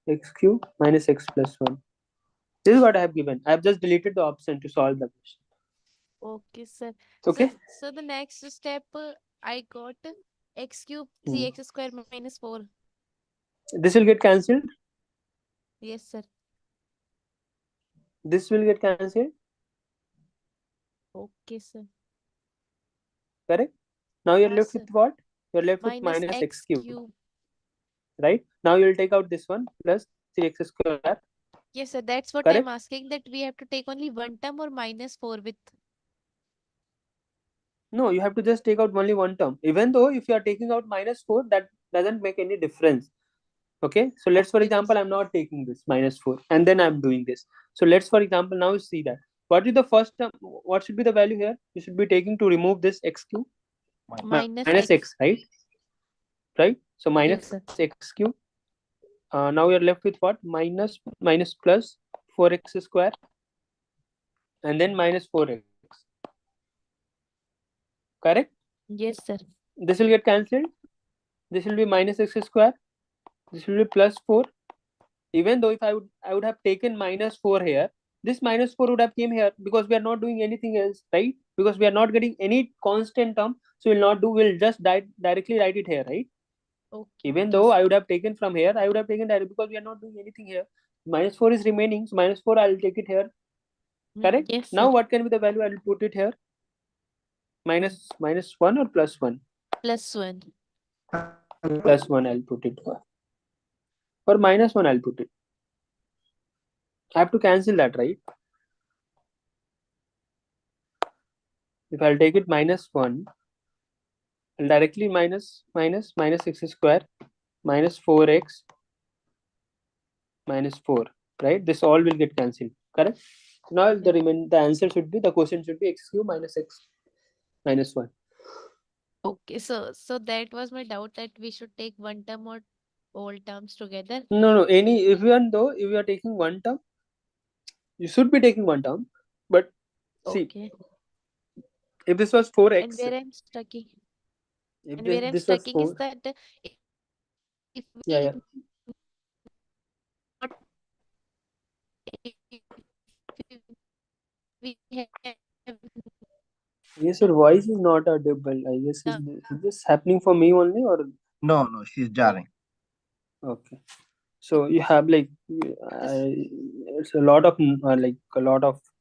x cube minus x plus 1. This is what I have given. I have just deleted the option to solve the question. Okay, sir. Okay. So the next step, I got x cube 3x square minus 4. This will get cancelled. Yes, sir. This will get cancelled. Okay, sir. Correct. Now you're Yeah, left sir. with what? You're left with Minus minus x x cube. cube. Right. Now you'll take out this one plus 3x square. Yes, sir. That's what Correct. I'm asking, that we have to take only one term or minus 4 with. No, you have to just take out only one term. Even though if you are taking out minus 4, that doesn't make any difference. Okay. So let's, for example, I'm not taking this minus 4 and then I'm doing this. So let's, for example, now see that. What is the first term? What should be the value here? You should be taking to remove this x cube. Minus x, right? Right. So minus x cube. Now you're left with what? Minus plus 4x square and then minus 4x. Correct? Yes, sir. This will get cancelled. This will be minus x square. This will be plus 4. Even though if I would have taken minus 4 here, this minus 4 would have came here because we are not doing anything else, right? Because we are not getting any constant term, so we'll just directly write it here, right? Okay. Even though I would have taken from here, I would have taken direct because we are not doing anything here. Minus 4 is remaining, so minus 4 I'll take it here. Correct? Yes, now sir. what can be the value? I'll put it here. Minus 1 or plus 1? Plus 1. Plus 1 I'll put it. Or minus 1 I'll put it. I have to cancel that, right? If I'll take it minus 1, I'll directly minus x square minus 4x minus 4, right? This all will get cancelled, correct? Now the answer should be, the question should be x cube minus x minus 1. Okay, so that was my doubt, that we should take one term or all terms together. No, even though if you are taking one term, you should be taking one term, but see, if this was 4x, and where I'm stuck, if and where I'm this was stuck 4, is that if we yeah. we have Yes, your voice is not audible. I guess is this happening for me only, or No, she's jarring. okay. So you have like it's a lot of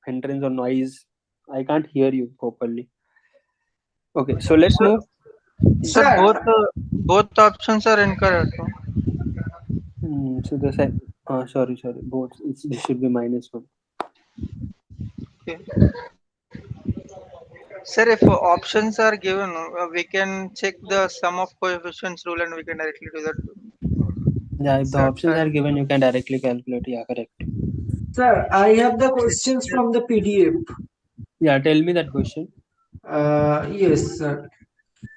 hindrance or noise. I can't hear you properly. Okay, so let's move. Sir, both options are incorrect. So the sorry, both. This should be minus 1. Okay. Sir, if options are given, we can check the sum of coefficients rule and we can directly do that. Yeah, if the options are given, you can directly calculate. Yeah, correct. Sir, I have the questions from the PDF. Yeah, tell me that question. Yes, sir.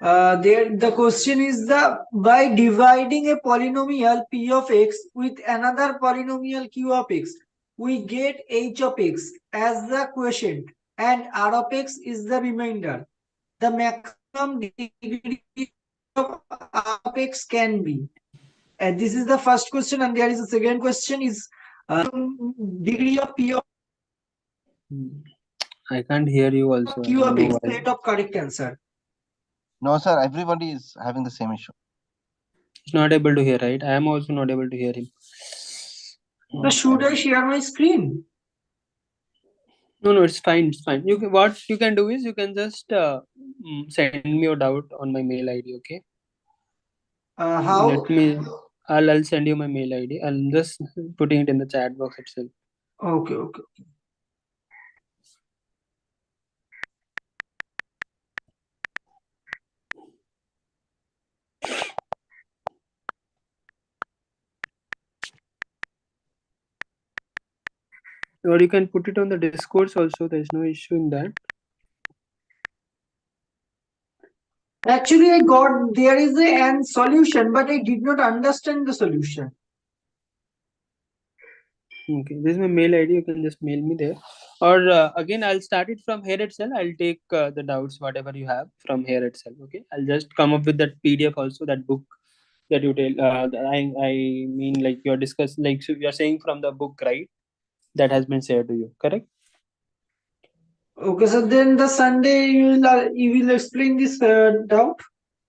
There the question is by dividing a polynomial p of x with another polynomial q of x, we get h of x as the quotient and r of x is the remainder. The maximum degree of r of x can be. And this is the first question, and there is a second question is degree of p of I can't hear you also. I q don't of know x. why. Set of correct answer. No, sir. Everybody is having the same issue. He's not able to hear, right? I am also not able to hear him. So should I share my screen? No, it's fine. It's fine. What you can do is you can just send me your doubt on my mail ID. Okay. How? Let me. I'll send you my mail ID. I'm just putting it in the chat box itself. Okay. Okay. Or you can put it on the discourse also. There's no issue in that. Actually, I got there is an solution, but I did not understand the solution. Okay, this is my mail ID. You can just mail me there. Or again, I'll start it from here itself. I'll take the doubts, whatever you have from here itself. Okay, I'll just come up with that PDF also, that book that you tell. I mean, like you're discussing, like so you're saying from the book, right? That has been shared to you, correct? Okay, so then the Sunday you will explain this doubt.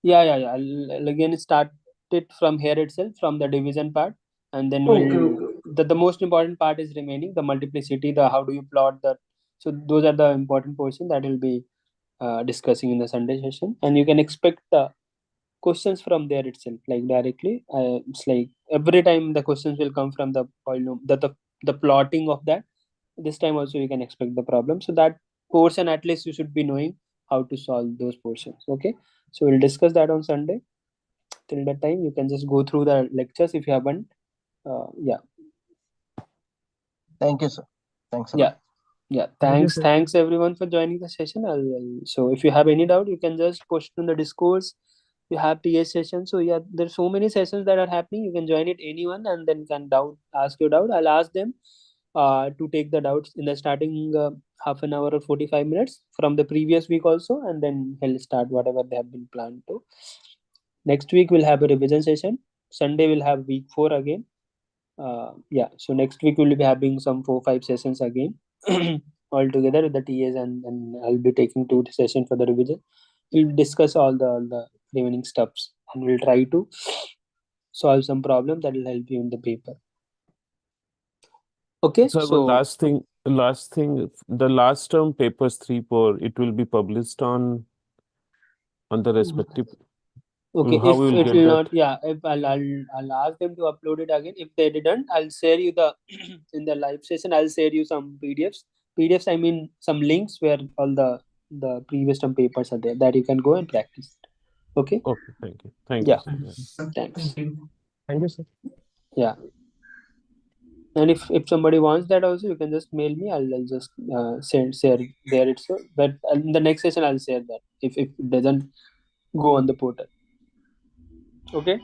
Yeah. I'll again start it from here itself, from the division part, and then Okay. the most important part is remaining, the multiplicity, the how do you plot the. So those are the important portion that will be discussing in the Sunday session, and you can expect the questions from there itself, like directly. It's like every time the questions will come from the polynomial, the plotting of that. This time also you can expect the problem. So that portion at least you should be knowing how to solve those portions. Okay, so we'll discuss that on Sunday. Till that time, you can just go through the lectures if you haven't. Yeah. Thank you, sir. Thanks a Yeah. lot. Yeah. Thank you, Thanks. sir. Thanks everyone for joining the session. So if you have any doubt, you can just post in the discourse. You have TS session. So yeah, there's so many sessions that are happening. You can join it anyone and then can ask your doubt. I'll ask them to take the doubts in the starting half an hour or 45 minutes from the previous week also, and then he'll start whatever they have been planned to. Next week we'll have a revision session. Sunday we'll have week 4 again. Yeah, so next week we'll be having some 4-5 sessions again all together with the TAs, and I'll be taking 2 sessions for the revision. We'll discuss all the remaining stuffs, and we'll try to solve some problem that will help you in the paper. Okay, So so last thing, the last term papers 3, 4, it will be published on the respective. okay, How if we will it get will that? not, yeah, if I'll ask them to upload it again. If they didn't, I'll share you the in the live session. I'll share you some PDFs. I mean some links where all the previous term papers are there that you can go and practice. Okay. Okay, thank you. Thank you, Yeah. sir. Yeah. Thanks. Thank you, sir. Yeah. And if somebody wants that also, you can just mail me. I'll just share there. It's so but in the next session I'll share that if it doesn't go on the portal. Okay.